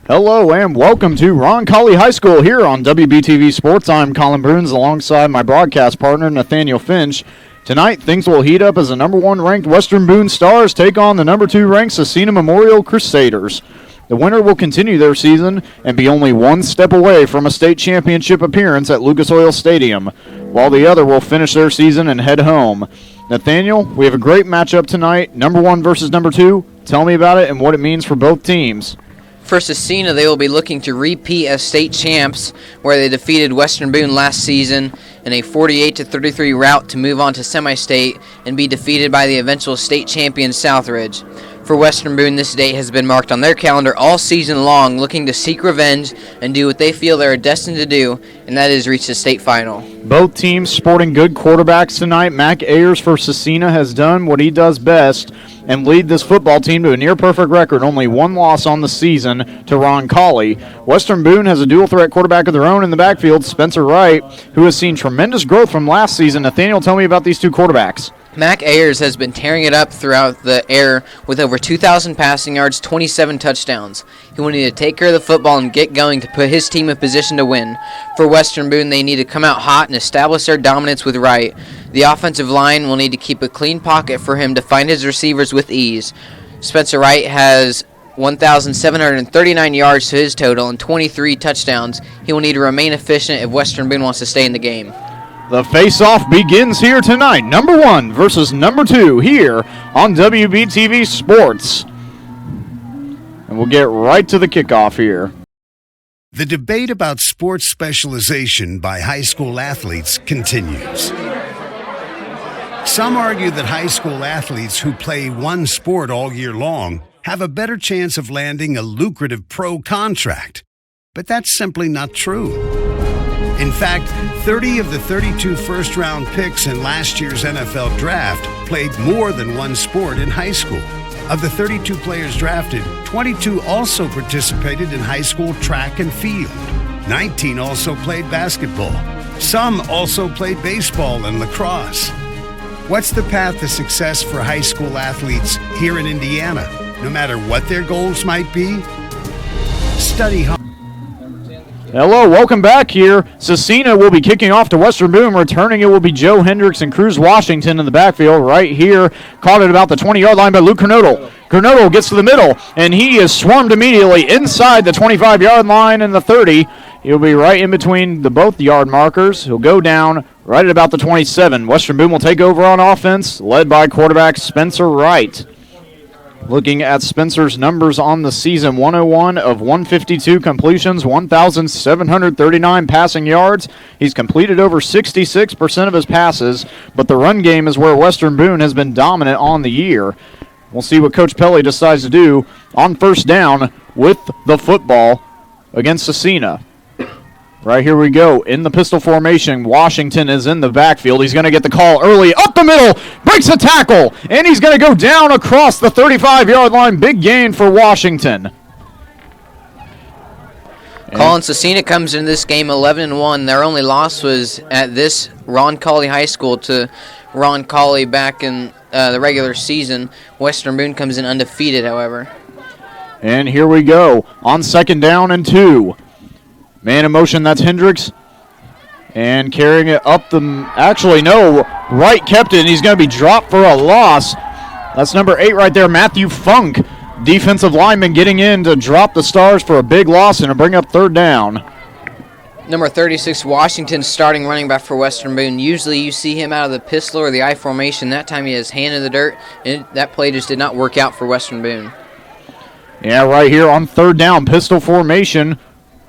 Hello and welcome to Roncalli High School here on WBTV Sports. I'm Colin Bruns alongside my broadcast partner Nathaniel Finch. Tonight, things will heat up as the number 1 ranked Western Boone Stars take on the number 2 ranked Scecina Memorial Crusaders. The winner will continue their season and be only one step away from a state championship appearance at Lucas Oil Stadium, while the other will finish their season and head home. Nathaniel, we have a great matchup tonight, number 1 versus number 2. Tell me about it and what it means for both teams. For Scecina, they will be looking to repeat as state champs, where they defeated Western Boone last season in a 48-33 rout to move on to semi-state and be defeated by the eventual state champion Southridge. For Western Boone, this date has been marked on their calendar all season long, looking to seek revenge and do what they feel they are destined to do, and that is reach the state final. Both teams sporting good quarterbacks tonight. Mac Ayers for Scecina has done what he does best and lead this football team to a near-perfect record, only one loss on the season to Roncalli. Western Boone has a dual-threat quarterback of their own in the backfield, Spencer Wright, who has seen tremendous growth from last season. Nathaniel, tell me about these two quarterbacks. Mac Ayers has been tearing it up throughout the air with over 2,000 passing yards, 27 touchdowns. He will need to take care of the football and get going to put his team in position to win. For Western Boone, they need to come out hot and establish their dominance with Wright. The offensive line will need to keep a clean pocket for him to find his receivers with ease. Spencer Wright has 1,739 yards to his total and 23 touchdowns. He will need to remain efficient if Western Boone wants to stay in the game. The face-off begins here tonight. Number 1 versus number 2 here on WBTV Sports. And we'll get right to the kickoff here. The debate about sports specialization by high school athletes continues. Some argue that high school athletes who play one sport all year long have a better chance of landing a lucrative pro contract. But that's simply not true. In fact, 30 of the 32 first-round picks in last year's NFL draft played more than one sport in high school. Of the 32 players drafted, 22 also participated in high school track and field. 19 also played basketball. Some also played baseball and lacrosse. What's the path to success for high school athletes here in Indiana, no matter what their goals might be? Study hard. Hello, welcome back here. Scecina will be kicking off to Western Boone. Returning it will be Joe Hendricks and Cruz Washington in the backfield right here. Caught at about the 20-yard line by Luke Granodal. Granodal gets to the middle, and he is swarmed immediately inside the 25-yard line and the 30. He'll be right in between the both yard markers. He'll go down right at about the 27. Western Boone will take over on offense, led by quarterback Spencer Wright. Looking at Spencer's numbers on the season, 101 of 152 completions, 1,739 passing yards. He's completed over 66% of his passes, but the run game is where Western Boone has been dominant on the year. We'll see what Coach Pelly decides to do on first down with the football against Scecina. Right, here we go. In the pistol formation, Washington is in the backfield. He's going to get the call early. Up the middle. Breaks a tackle. And he's going to go down across the 35-yard line. Big gain for Washington. Colin, Scecina comes into this game 11-1. Their only loss was at this Roncalli High School to Roncalli back in the regular season. Western Boone comes in undefeated, however. And here we go. On second down and 2. Man in motion, that's Hendricks. And carrying it up the... Actually, no. Wright kept it, and he's going to be dropped for a loss. That's number 8 right there, Matthew Funk. Defensive lineman getting in to drop the Stars for a big loss and to bring up third down. Number 36, Washington, starting running back for Western Boone. Usually you see him out of the pistol or the I formation. That time he has hand in the dirt, and that play just did not work out for Western Boone. Yeah, right here on third down, pistol formation.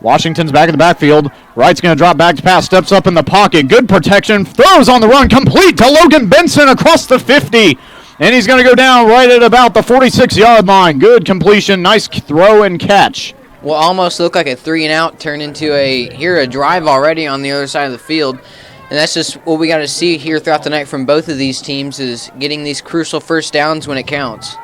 Washington's back in the backfield. Wright's going to drop back to pass, steps up in the pocket. Good protection, throws on the run, complete to Logan Benson across the 50. And he's going to go down right at about the 46-yard line. Good completion, nice throw and catch. Well, almost looked like a 3-and-out turned into a drive already on the other side of the field. And that's just what we got to see here throughout the night from both of these teams is getting these crucial first downs when it counts.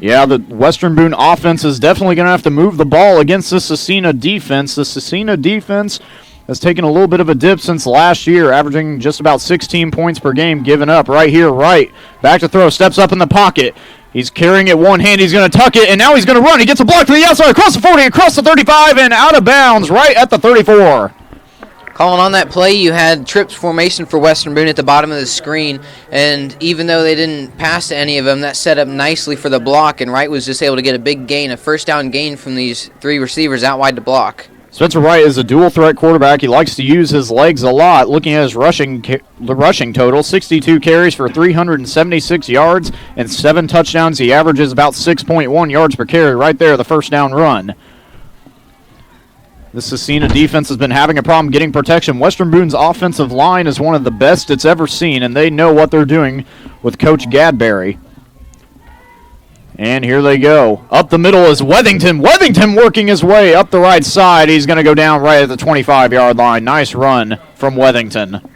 Yeah, the Western Boone offense is definitely going to have to move the ball against the Scecina defense. The Scecina defense has taken a little bit of a dip since last year, averaging just about 16 points per game given up. Right here, Wright, back to throw, steps up in the pocket. He's carrying it one hand. He's going to tuck it, and now he's going to run. He gets a block to the outside, across the 40, across the 35, and out of bounds right at the 34. Calling on that play, you had trips formation for Western Boone at the bottom of the screen, and even though they didn't pass to any of them, that set up nicely for the block, and Wright was just able to get a big gain, a first down gain from these three receivers out wide to block. Spencer Wright is a dual-threat quarterback. He likes to use his legs a lot. Looking at his rushing total, 62 carries for 376 yards and 7 touchdowns. He averages about 6.1 yards per carry right there, the first down run. The Scecina defense has been having a problem getting protection. Western Boone's offensive line is one of the best it's ever seen, and they know what they're doing with Coach Gadberry. And here they go. Up the middle is Wethington. Wethington working his way up the right side. He's going to go down right at the 25-yard line. Nice run from Wethington.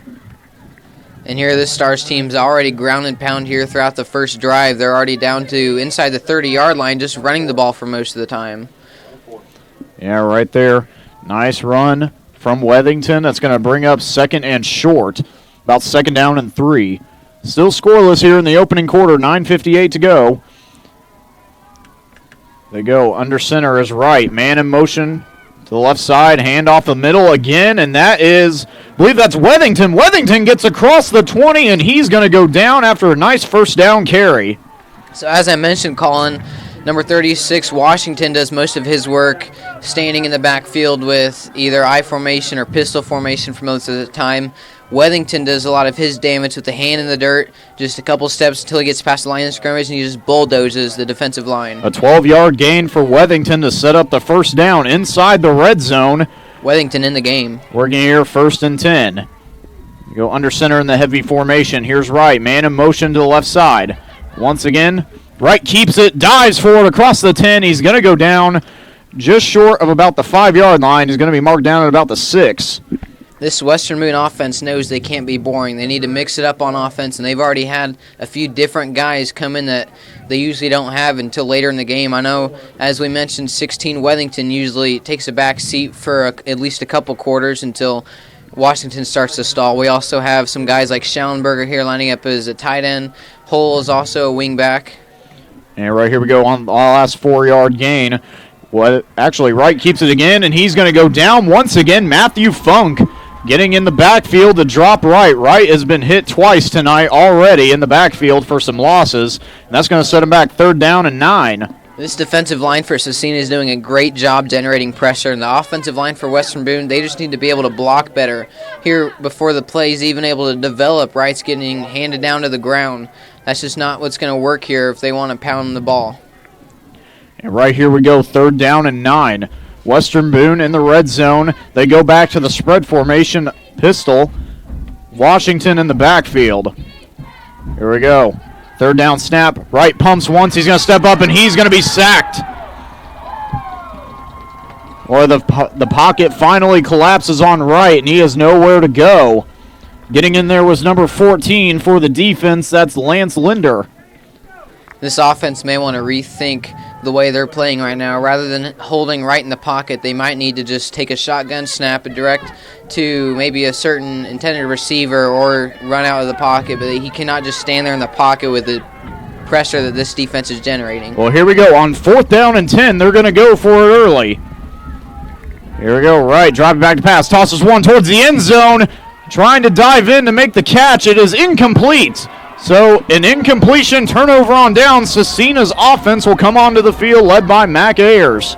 And here this Stars team's already ground and pound here throughout the first drive. They're already down to inside the 30-yard line, just running the ball for most of the time. Yeah, right there. Nice run from Wethington. That's going to bring up second and short. About second down and 3. Still scoreless here in the opening quarter. 9:58 to go. They go under center is Wright. Man in motion to the left side. Hand off the middle again. And that is, I believe that's Wethington. Wethington gets across the 20, and he's going to go down after a nice first down carry. So as I mentioned, Colin, number 36, Washington, does most of his work standing in the backfield with either I formation or pistol formation for most of the time. Wethington does a lot of his damage with the hand in the dirt, just a couple steps until he gets past the line of scrimmage, and he just bulldozes the defensive line. A 12-yard gain for Wethington to set up the first down inside the red zone. Wethington in the game. Working here, 1st and 10. You go under center in the heavy formation. Here's Wright. Man in motion to the left side. Once again, Wright keeps it, dives forward across the 10. He's going to go down just short of about the 5-yard line. He's going to be marked down at about the 6. This Western Boone offense knows they can't be boring. They need to mix it up on offense, and they've already had a few different guys come in that they usually don't have until later in the game. I know, as we mentioned, 16 Wethington usually takes a back seat for at least a couple quarters until Washington starts to stall. We also have some guys like Schallenberger here lining up as a tight end. Hull is also a wing back. And right here we go on the last 4-yard gain. Actually, Wright keeps it again, and he's going to go down once again. Matthew Funk getting in the backfield to drop Wright. Wright has been hit twice tonight already in the backfield for some losses, and that's going to set him back 3rd down and 9. This defensive line for Scecina is doing a great job generating pressure, and the offensive line for Western Boone, they just need to be able to block better. Here, before the play is even able to develop, Wright's getting handed down to the ground. That's just not what's going to work here if they want to pound the ball. And right here we go, 3rd down and 9. Western Boone in the red zone. They go back to the spread formation pistol. Washington in the backfield. Here we go. 3rd down snap. Wright pumps once. He's going to step up, and he's going to be sacked. Or the pocket finally collapses on Wright, and he has nowhere to go. Getting in there was number 14 for the defense. That's Lance Linder. This offense may want to rethink the way they're playing right now. Rather than holding Wright in the pocket, they might need to just take a shotgun snap and direct to maybe a certain intended receiver or run out of the pocket, but he cannot just stand there in the pocket with the pressure that this defense is generating. Well, here we go. On 4th down and 10, they're going to go for it early. Here we go. Wright driving back to pass. Tosses one towards the end zone. Trying to dive in to make the catch. It is incomplete. So an incompletion, turnover on down. Scecina's offense will come onto the field led by Mac Ayers.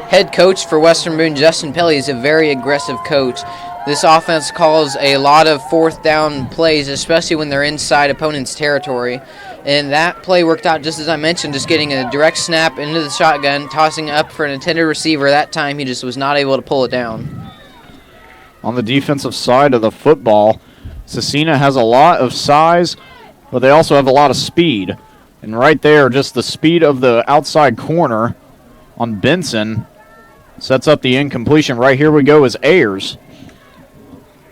Head coach for Western Boone, Justin Pelly, is a very aggressive coach. This offense calls a lot of 4th down plays, especially when they're inside opponent's territory. And that play worked out just as I mentioned, just getting a direct snap into the shotgun, tossing up for an intended receiver. That time he just was not able to pull it down. On the defensive side of the football, Scecina has a lot of size, but they also have a lot of speed. And right there, just the speed of the outside corner on Benson sets up the incompletion. Right here we go is Ayers.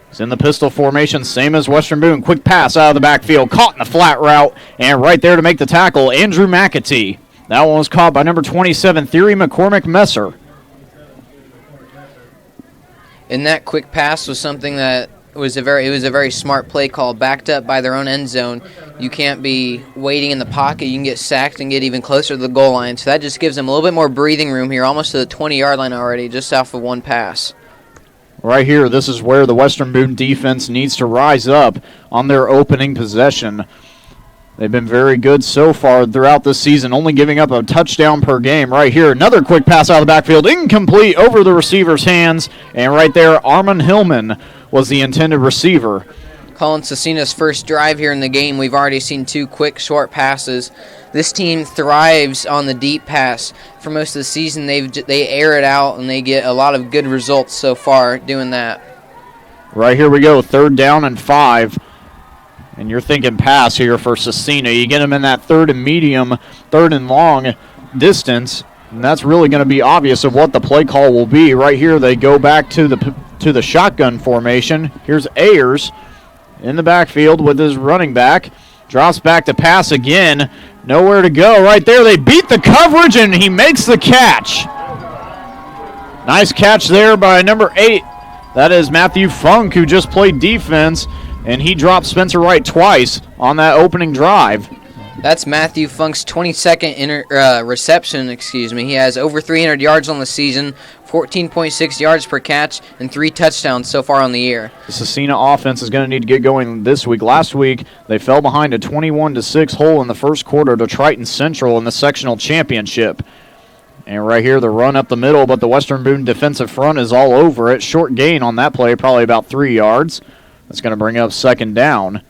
He's in the pistol formation, same as Western Boone. Quick pass out of the backfield, caught in the flat route, and right there to make the tackle, Andrew McAtee. That one was caught by number 27, Theory McCormick Messer. And that quick pass was something that it was a very smart play call, backed up by their own end zone. You can't be waiting in the pocket. You can get sacked and get even closer to the goal line. So that just gives them a little bit more breathing room here, almost to the 20-yard line already, just off of one pass. Right here, this is where the Western Boone defense needs to rise up on their opening possession. They've been very good so far throughout this season, only giving up a touchdown per game. Right here, another quick pass out of the backfield, incomplete over the receiver's hands. And right there, Armand Hillman was the intended receiver. Calling Scecina's first drive here in the game, we've already seen 2 quick, short passes. This team thrives on the deep pass. For most of the season, they air it out, and they get a lot of good results so far doing that. Right here we go, 3rd down and 5. And you're thinking pass here for Scecina. You get them in that 3rd and medium, 3rd and long distance, and that's really going to be obvious of what the play call will be. Right here, they go back to the shotgun formation. Here's Ayers in the backfield with his running back. Drops back to pass again. Nowhere to go. Right there, they beat the coverage, and he makes the catch. Nice catch there by number 8. That is Matthew Funk, who just played defense. And he dropped Spencer Wright twice on that opening drive. That's Matthew Funk's 22nd reception. He has over 300 yards on the season, 14.6 yards per catch, and 3 touchdowns so far on the year. The Scecina offense is going to need to get going this week. Last week, they fell behind a 21-6 hole in the first quarter to Triton Central in the sectional championship. And right here, the run up the middle, but the Western Boone defensive front is all over it. Short gain on that play, probably about 3 yards. That's going to bring up 2nd down.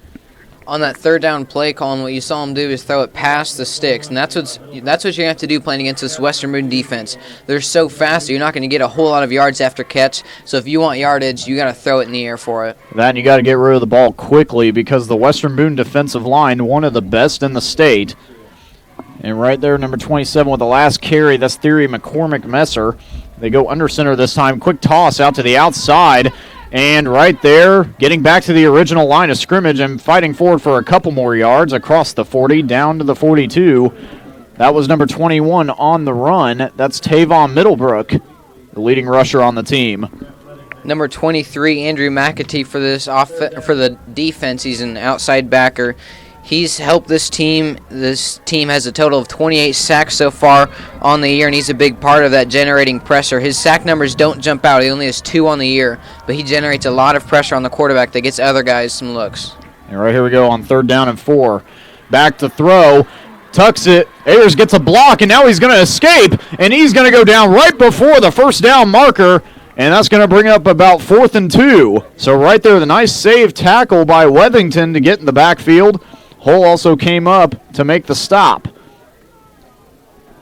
On that 3rd down play, Colin, what you saw him do is throw it past the sticks, and that's what you have to do playing against this Western Boone defense. They're so fast, you're not going to get a whole lot of yards after catch. So if you want yardage, you got to throw it in the air for it. That, you got to get rid of the ball quickly because the Western Boone defensive line, one of the best in the state. And right there, number 27 with the last carry, that's Thierry McCormick-Messer. They go under center this time. Quick toss out to the outside. And right there, getting back to the original line of scrimmage and fighting forward for a couple more yards across the 40, down to the 42. That was number 21 on the run. That's Tavon Middlebrook, the leading rusher on the team. Number 23, Andrew McAtee for the defense. He's an outside backer. He's helped this team. This team has a total of 28 sacks so far on the year, and he's a big part of that generating pressure. His sack numbers don't jump out. He only has 2 on the year, but he generates a lot of pressure on the quarterback that gets other guys some looks. And right here we go on 3rd down and 4. Back to throw. Tucks it. Ayers gets a block, and now he's going to escape, and he's going to go down right before the 1st down marker, and that's going to bring up about 4th and 2. So right there, the nice save tackle by Wethington to get in the backfield. Hull also came up to make the stop.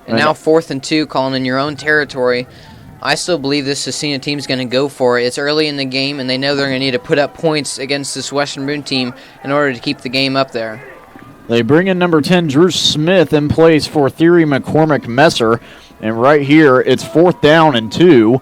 And now 4th and 2, calling in your own territory. I still believe this Scecina team is going to go for it. It's early in the game, and they know they're going to need to put up points against this Western Boone team in order to keep the game up there. They bring in number 10, Drew Smith, in place for Thierry McCormick-Messer. And right here, it's 4th down and 2.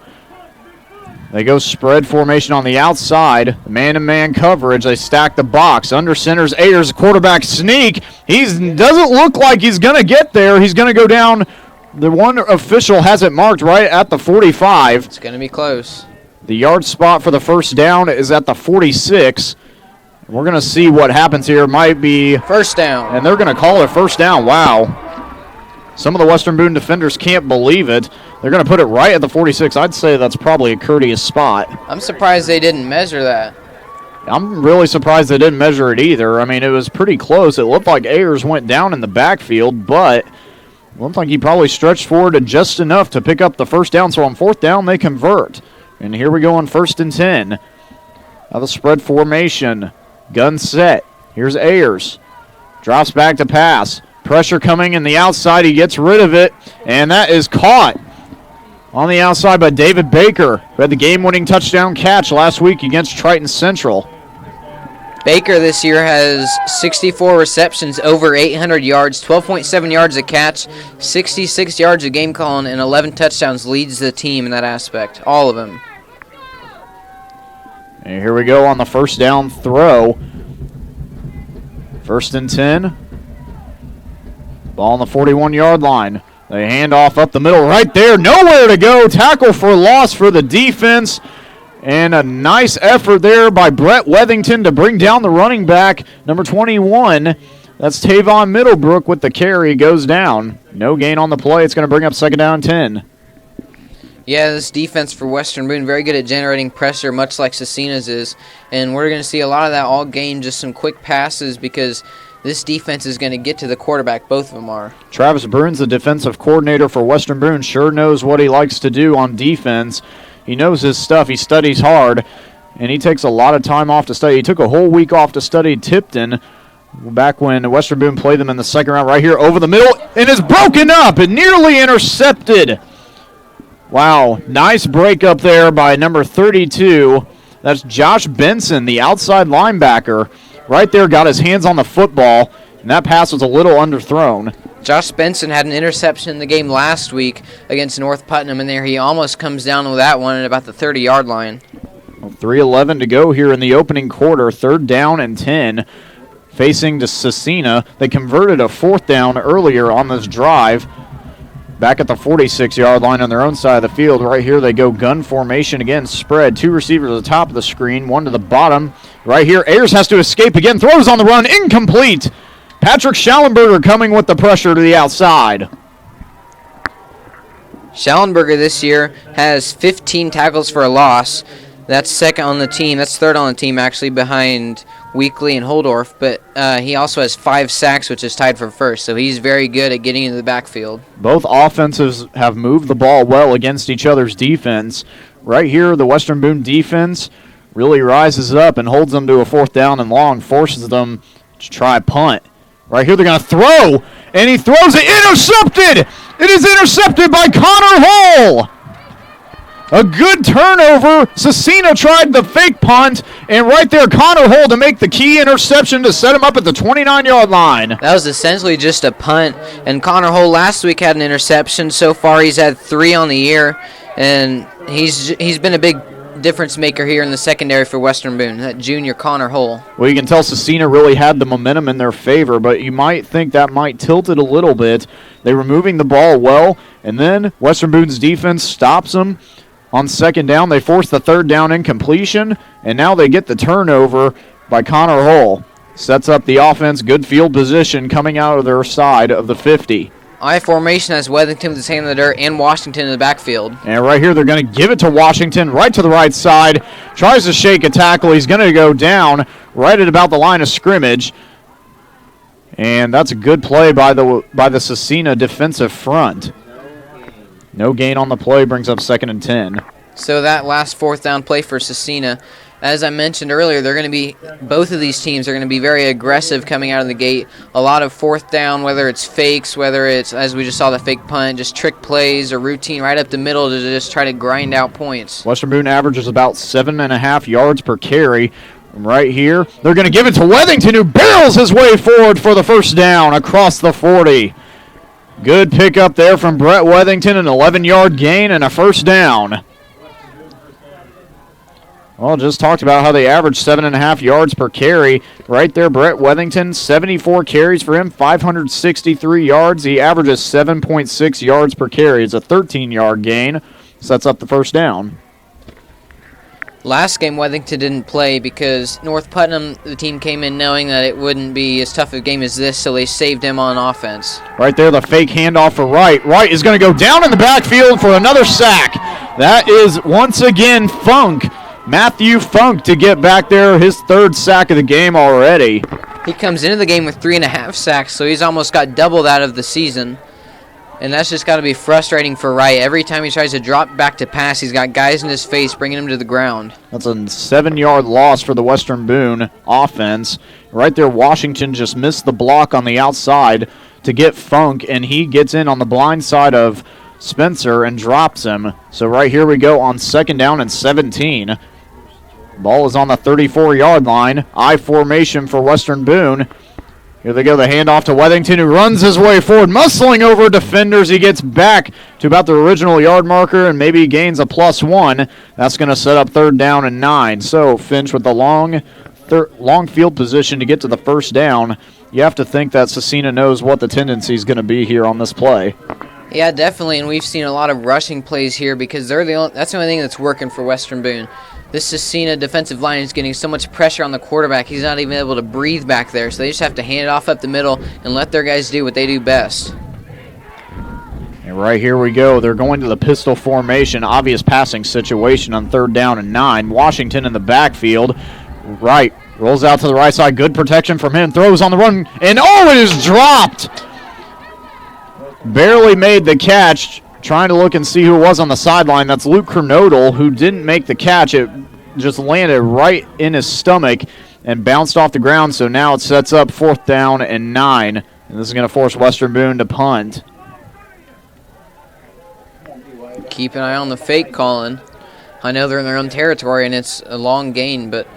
They go spread formation on the outside. Man-to-man coverage. They stack the box. Under center's Ayers, quarterback sneak. He doesn't look like he's going to get there. He's going to go down. The one official has it marked right at the 45. It's going to be close. The yard spot for the 1st down is at the 46. We're going to see what happens here. Might be 1st down. And they're going to call it 1st down. Wow. Some of the Western Boone defenders can't believe it. They're going to put it right at the 46. I'd say that's probably a courteous spot. I'm surprised they didn't measure that. I'm really surprised they didn't measure it either. I mean, it was pretty close. It looked like Ayers went down in the backfield, but it looked like he probably stretched forward just enough to pick up the 1st down. So on 4th down, they convert. And here we go on 1st and 10. Now the spread formation. Gun set. Here's Ayers. Drops back to pass. Pressure coming in the outside. He gets rid of it, and that is caught on the outside by David Baker, who had the game-winning touchdown catch last week against Triton Central. Baker this year has 64 receptions, over 800 yards, 12.7 yards a catch, 66 yards a game calling, and 11 touchdowns. Leads the team in that aspect, all of them. And here we go on the 1st down throw. 1st and 10. Ball on the 41-yard line. They hand off up the middle right there. Nowhere to go. Tackle for loss for the defense. And a nice effort there by Brett Wethington to bring down the running back, number 21. That's Tavon Middlebrook with the carry, goes down. No gain on the play. It's going to bring up second down 10. Yeah, this defense for Western Boone, very good at generating pressure, much like Scecina's is. And we're going to see a lot of that all gain just some quick passes because this defense is going to get to the quarterback. Both of them are. Travis Bruins, the defensive coordinator for Western Boone, sure knows what he likes to do on defense. He knows his stuff. He studies hard, and he takes a lot of time off to study. He took a whole week off to study Tipton back when Western Boone played them in the second round right here over the middle, and is broken up and nearly intercepted. Wow, nice break up there by number 32. That's Josh Benson, the outside linebacker. Right there, got his hands on the football, and that pass was a little underthrown. Josh Benson had an interception in the game last week against North Putnam, and there he almost comes down with that one at about the 30-yard line. 3:11 to go here in the opening quarter, third down and 10. Facing to Scecina. They converted a fourth down earlier on this drive. Back at the 46-yard line on their own side of the field. Right here they go gun formation again, spread. Two receivers at the top of the screen, one to the bottom. Right here, Ayers has to escape again, throws on the run, incomplete. Patrick Schallenberger coming with the pressure to the outside. Schallenberger this year has 15 tackles for a loss. That's second on the team. That's third on the team, actually, behind Weekly and Holdorf. But he also has 5 sacks, which is tied for first. So he's very good at getting into the backfield. Both offenses have moved the ball well against each other's defense. Right here, the Western Boone defense really rises up and holds them to a fourth down and long, forces them to try a punt. Right here, they're going to throw, and he throws it. Intercepted! It is intercepted by Connor Hull. A good turnover. Scecina tried the fake punt, and right there, Connor Hull to make the key interception to set him up at the 29-yard line. That was essentially just a punt, and Connor Hull last week had an interception. So far, he's had 3 on the year, and he's been a big difference maker here in the secondary for Western Boone, that junior Connor Hull. Well, you can tell Scecina really had the momentum in their favor, but you might think that might tilt it a little bit. They were moving the ball well, and then Western Boone's defense stops them. On second down, they force the third down incompletion, and now they get the turnover by Connor Hull. Sets up the offense, good field position coming out of their side of the 50. I formation has Wethington with his hand in the dirt and Washington in the backfield. And right here, they're going to give it to Washington, right to the right side. Tries to shake a tackle. He's going to go down right at about the line of scrimmage. And that's a good play by the Scecina defensive front. No gain on the play, brings up second and 10. So that last fourth down play for Scecina, as I mentioned earlier, both of these teams are going to be very aggressive coming out of the gate. A lot of fourth down, whether it's fakes, whether it's, as we just saw, the fake punt, just trick plays or routine right up the middle to just try to grind out points. Western Boone averages about 7.5 yards per carry. Right here, they're going to give it to Wethington, who barrels his way forward for the first down across the 40. Good pickup there from Brett Wethington, an 11-yard gain and a first down. Well, just talked about how they average 7.5 yards per carry. Right there, Brett Wethington, 74 carries for him, 563 yards. He averages 7.6 yards per carry. It's a 13-yard gain. Sets up the first down. Last game, Wethington didn't play because North Putnam, the team came in knowing that it wouldn't be as tough a game as this, so they saved him on offense. Right there, the fake handoff for Wright. Wright is going to go down in the backfield for another sack. That is, once again, Funk. Matthew Funk to get back there, his third sack of the game already. He comes into the game with 3.5 sacks, so he's almost got double that of the season. And that's just got to be frustrating for Wright. Every time he tries to drop back to pass, he's got guys in his face bringing him to the ground. That's a 7-yard loss for the Western Boone offense. Right there, Washington just missed the block on the outside to get Funk, and he gets in on the blind side of Spencer and drops him. So right here we go on second down and 17. Ball is on the 34-yard line. I formation for Western Boone. Here they go, the handoff to Wethington, who runs his way forward, muscling over defenders. He gets back to about the original yard marker and maybe gains a +1. That's going to set up third down and 9. So Finch with the long field position to get to the first down. You have to think that Scecina knows what the tendency is going to be here on this play. Yeah, definitely, and we've seen a lot of rushing plays here because that's the only thing that's working for Western Boone. This Scecina defensive line is getting so much pressure on the quarterback, he's not even able to breathe back there. So they just have to hand it off up the middle and let their guys do what they do best. And right here we go. They're going to the pistol formation. Obvious passing situation on 3rd down and 9. Washington in the backfield. Right. Rolls out to the right side. Good protection from him. Throws on the run. And it is dropped. Barely made the catch. Trying to look and see who it was on the sideline. That's Luke Kernodle, who didn't make the catch. It just landed right in his stomach and bounced off the ground. So now it sets up 4th down and 9. And this is going to force Western Boone to punt. Keep an eye on the fake calling. I know they're in their own territory and it's a long gain, but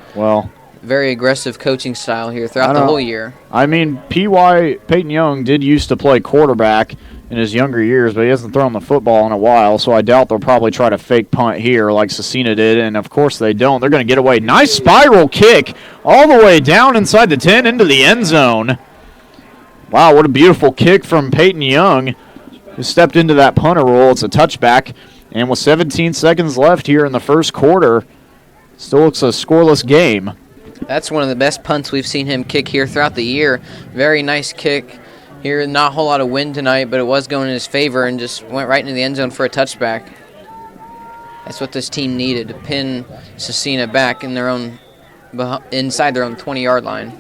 very aggressive coaching style here throughout the whole year. I mean, Peyton Young did used to play quarterback in his younger years, but he hasn't thrown the football in a while, so I doubt they'll probably try to fake punt here like Scecina did, and of course they don't. They're going to get away. Nice spiral kick all the way down inside the 10 into the end zone. Wow, what a beautiful kick from Peyton Young, who stepped into that punter role. It's a touchback, and with 17 seconds left here in the first quarter, still looks a scoreless game. That's one of the best punts we've seen him kick here throughout the year. Very nice kick here. Not a whole lot of wind tonight, but it was going in his favor and just went right into the end zone for a touchback. That's what this team needed, to pin Scecina back in their own, inside their own 20-yard line.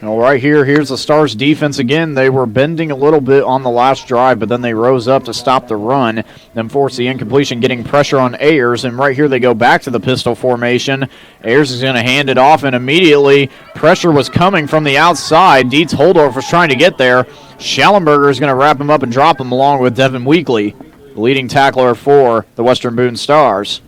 Well, right here, here's the Stars defense again. They were bending a little bit on the last drive, but then they rose up to stop the run, then force the incompletion, getting pressure on Ayers. And right here they go back to the pistol formation. Ayers is going to hand it off, and immediately pressure was coming from the outside. Dietz Holdorf was trying to get there. Schallenberger is going to wrap him up and drop him along with Devin Weekly, the leading tackler for the Western Boone Stars.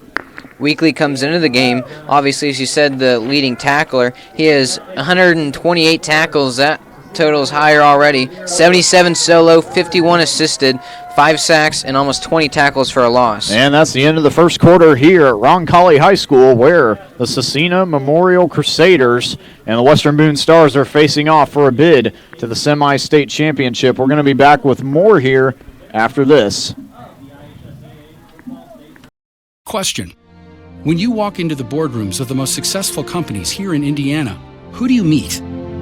Weekly comes into the game. Obviously, as you said, the leading tackler. He has 128 tackles. That total is higher already. 77 solo, 51 assisted, 5 sacks, and almost 20 tackles for a loss. And that's the end of the first quarter here at Roncalli High School, where the Scecina Memorial Crusaders and the Western Boone Stars are facing off for a bid to the semi-state championship. We're going to be back with more here after this. Question. When you walk into the boardrooms of the most successful companies here in Indiana, who do you meet?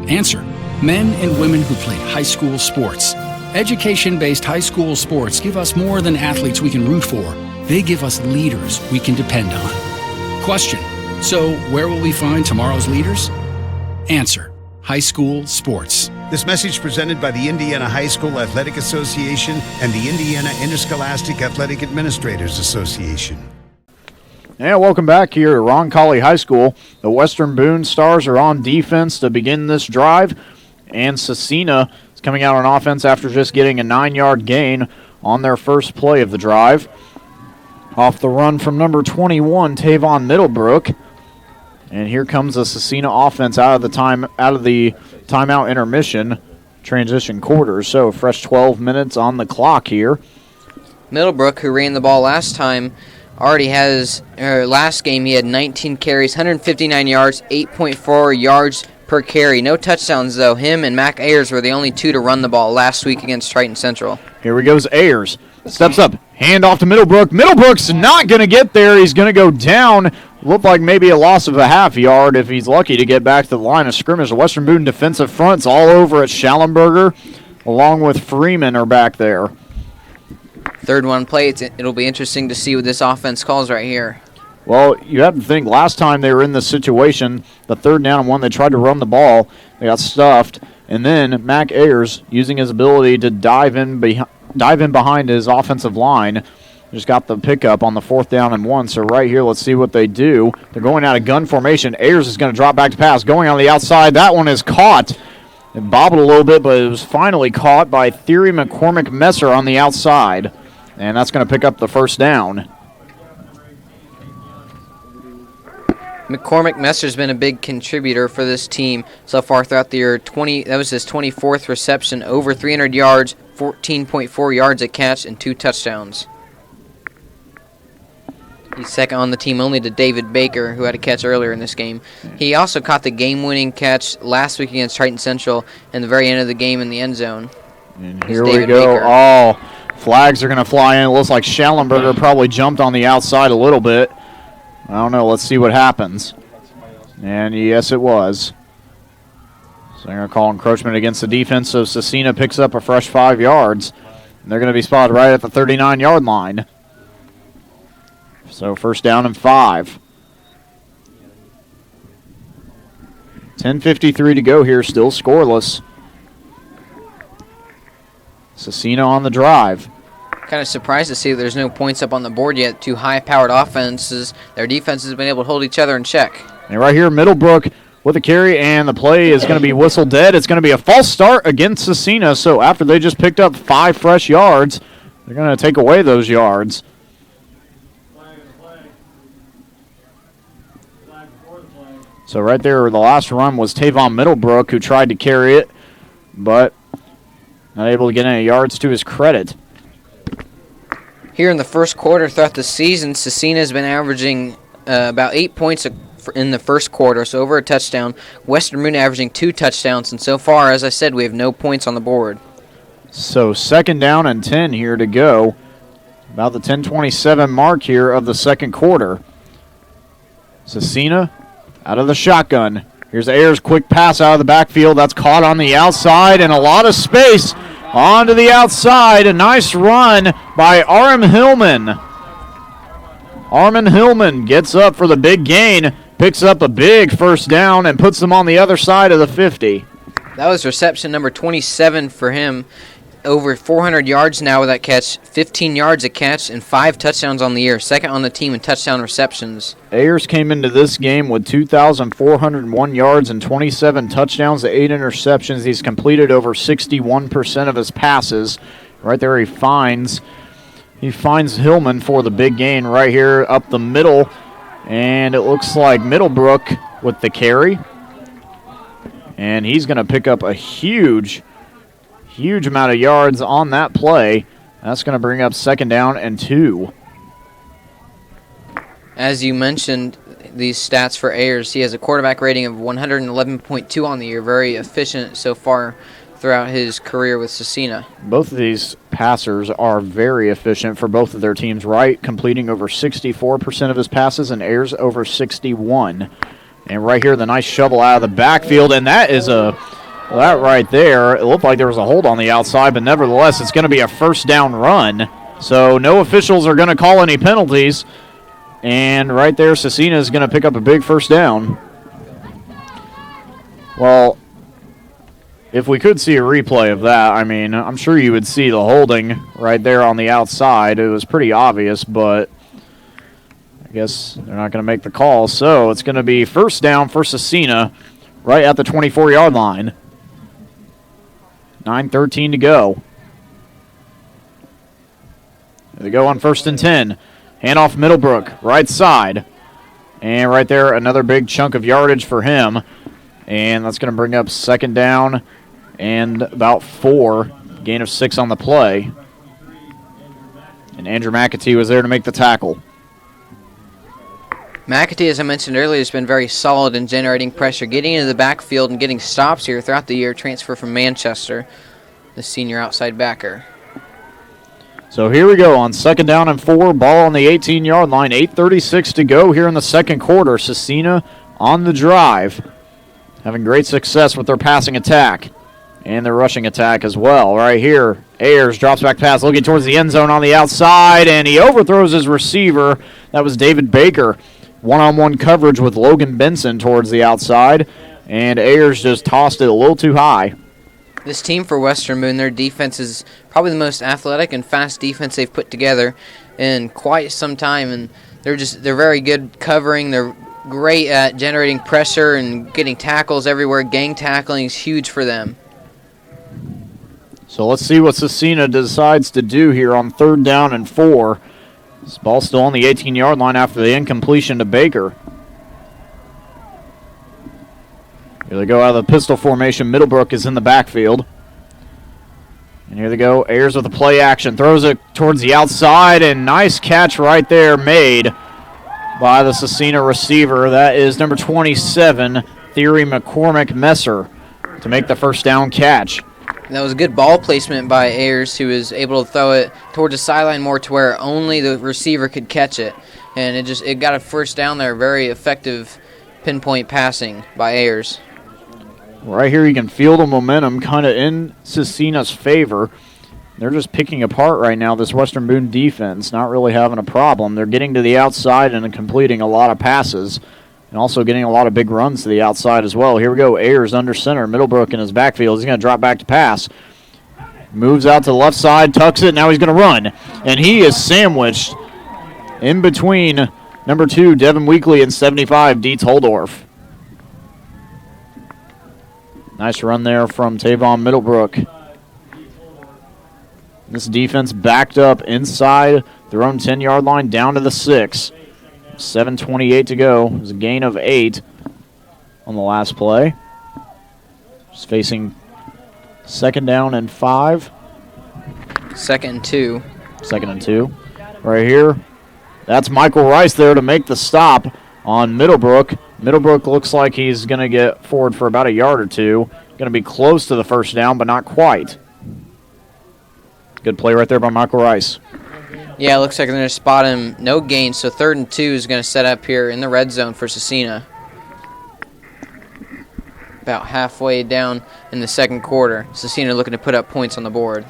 Answer. Men and women who played high school sports. Education-based high school sports give us more than athletes we can root for. They give us leaders we can depend on. Question. So where will we find tomorrow's leaders? Answer. High school sports. This message presented by the Indiana High School Athletic Association and the Indiana Interscholastic Athletic Administrators Association. And welcome back here at Roncalli High School. The Western Boone Stars are on defense to begin this drive, and Scecina is coming out on offense after just getting a 9-yard gain on their first play of the drive. Off the run from number 21, Tavon Middlebrook. And here comes the Scecina offense out of the timeout intermission transition quarters. So fresh 12 minutes on the clock here. Middlebrook, who ran the ball last time, already has, last game he had 19 carries, 159 yards, 8.4 yards per carry. No touchdowns, though. Him and Mac Ayers were the only two to run the ball last week against Triton Central. Here he goes, Ayers. Steps up, hand off to Middlebrook. Middlebrook's not going to get there. He's going to go down. Looked like maybe a loss of a half yard if he's lucky to get back to the line of scrimmage. The Western Boone defensive fronts all over at Schallenberger, along with Freeman are back there. Third one play, it'll be interesting to see what this offense calls right here. Well, you have to think last time they were in this situation, the 3rd down and 1, they tried to run the ball. They got stuffed. And then Mac Ayers, using his ability to dive in behind his offensive line, just got the pickup on the 4th down and 1. So right here, let's see what they do. They're going out of gun formation. Ayers is going to drop back to pass. Going on the outside. That one is caught. It bobbled a little bit, but it was finally caught by Theory McCormick Messer on the outside. And that's going to pick up the first down. McCormick Messer's been a big contributor for this team so far throughout the year. That was his 24th reception, over 300 yards, 14.4 yards a catch, and 2 touchdowns. He's second on the team only to David Baker, who had a catch earlier in this game. He also caught the game-winning catch last week against Triton Central in the very end of the game in the end zone. And here we go. Oh, flags are going to fly in. It looks like Schallenberger probably jumped on the outside a little bit. I don't know. Let's see what happens. And yes, it was. So they're going to call encroachment against the defense, so Scecina picks up a fresh 5 yards. And they're going to be spotted right at the 39-yard line. So first down and 5. 10:53 to go here, still scoreless. Scecina on the drive. Kind of surprised to see there's no points up on the board yet. Two high-powered offenses. Their defense has been able to hold each other in check. And right here, Middlebrook with a carry, and the play is going to be whistled dead. It's going to be a false start against Scecina, so after they just picked up 5 fresh yards, they're going to take away those yards. So right there, the last run was Tavon Middlebrook, who tried to carry it, but not able to get any yards to his credit. Here in the first quarter throughout the season, Scecina has been averaging about 8 points in the first quarter, so over a touchdown. Western Boone averaging 2 touchdowns, and so far, as I said, we have no points on the board. So second down and 10 here to go. About the 10:27 mark here of the second quarter. Scecina out of the shotgun. Here's Ayers' quick pass out of the backfield. That's caught on the outside, and a lot of space onto the outside. A nice run by Arm Hillman. Armin Hillman gets up for the big gain, picks up a big first down, and puts them on the other side of the 50. That was reception number 27 for him. Over 400 yards now with that catch, 15 yards a catch, and 5 touchdowns on the year. Second on the team in touchdown receptions. Ayers came into this game with 2,401 yards and 27 touchdowns to 8 interceptions. He's completed over 61% of his passes. Right there he finds Hillman for the big gain right here up the middle. And it looks like Middlebrook with the carry. And he's going to pick up a huge amount of yards on that play. That's going to bring up second down and 2. As you mentioned, these stats for Ayers, he has a quarterback rating of 111.2 on the year. Very efficient so far throughout his career with Scecina. Both of these passers are very efficient for both of their teams. Wright completing over 64% of his passes and Ayers over 61%. And right here, the nice shovel out of the backfield, and that is that right there, it looked like there was a hold on the outside, but nevertheless, it's going to be a first down run. So no officials are going to call any penalties. And right there, Scecina is going to pick up a big first down. Well, if we could see a replay of that, I mean, I'm sure you would see the holding right there on the outside. It was pretty obvious, but I guess they're not going to make the call. So it's going to be first down for Scecina right at the 24-yard line. 9:13 to go. There they go on first and 10. Handoff Middlebrook, right side. And right there, another big chunk of yardage for him. And that's going to bring up second down and about 4. Gain of 6 on the play. And Andrew McAtee was there to make the tackle. McAtee, as I mentioned earlier, has been very solid in generating pressure, getting into the backfield and getting stops here throughout the year. Transfer from Manchester, the senior outside backer. So here we go on second down and 4. Ball on the 18-yard line. 8:36 to go here in the second quarter. Scecina on the drive, having great success with their passing attack and their rushing attack as well. Right here, Ayers drops back pass, looking towards the end zone on the outside, and he overthrows his receiver. That was David Baker. One-on-one coverage with Logan Benson towards the outside, and Ayers just tossed it a little too high. This team for Western Boone, their defense is probably the most athletic and fast defense they've put together in quite some time, and they're very good covering. They're great at generating pressure and getting tackles everywhere. Gang tackling is huge for them. So let's see what Scecina decides to do here on third down and 4. This ball still on the 18-yard line after the incompletion to Baker. Here they go out of the pistol formation. Middlebrook is in the backfield. And here they go. Ayers with the play action. Throws it towards the outside, and nice catch right there made by the Scecina receiver. That is number 27, Theory McCormick Messer, to make the first down catch. That was a good ball placement by Ayers, who was able to throw it towards the sideline more to where only the receiver could catch it. and it got a first down there. Very effective pinpoint passing by Ayers. Right here you can feel the momentum kind of in Scecina's favor. They're just picking apart right now, this Western Boone defense, not really having a problem. They're getting to the outside and completing a lot of passes and also getting a lot of big runs to the outside as well. Here we go, Ayers under center, Middlebrook in his backfield. He's going to drop back to pass. Moves out to the left side, tucks it, now he's going to run. And he is sandwiched in between number 2, Devin Weekly, and 75, Dietz Holdorf. Nice run there from Tavon Middlebrook. This defense backed up inside their own 10-yard line down to the 6. 7:28 to go. It was a gain of 8 on the last play. Just facing 2nd down and 5. 2nd and 2. 2nd and 2. Right here. That's Michael Rice there to make the stop on Middlebrook. Middlebrook looks like he's going to get forward for about a yard or two. Going to be close to the first down, but not quite. Good play right there by Michael Rice. Yeah, it looks like they're going to spot him. No gain, so 3rd and 2 is going to set up here in the red zone for Scecina. About halfway down in the second quarter. Scecina looking to put up points on the board.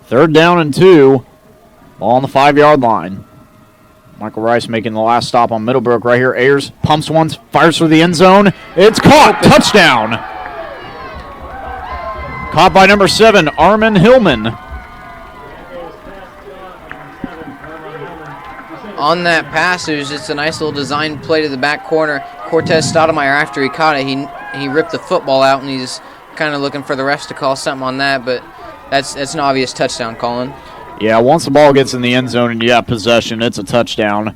3rd down and 2. Ball on the 5-yard line. Michael Rice making the last stop on Middlebrook right here. Ayers pumps once, fires for the end zone. It's caught. Touchdown. Caught by number 7, Armin Hillman. On that pass, it was just a nice little design play to the back corner. Cortez Stoudemire, after he caught it, he ripped the football out, and he's kind of looking for the refs to call something on that, but that's an obvious touchdown, Colin. Yeah, once the ball gets in the end zone and you have possession, it's a touchdown.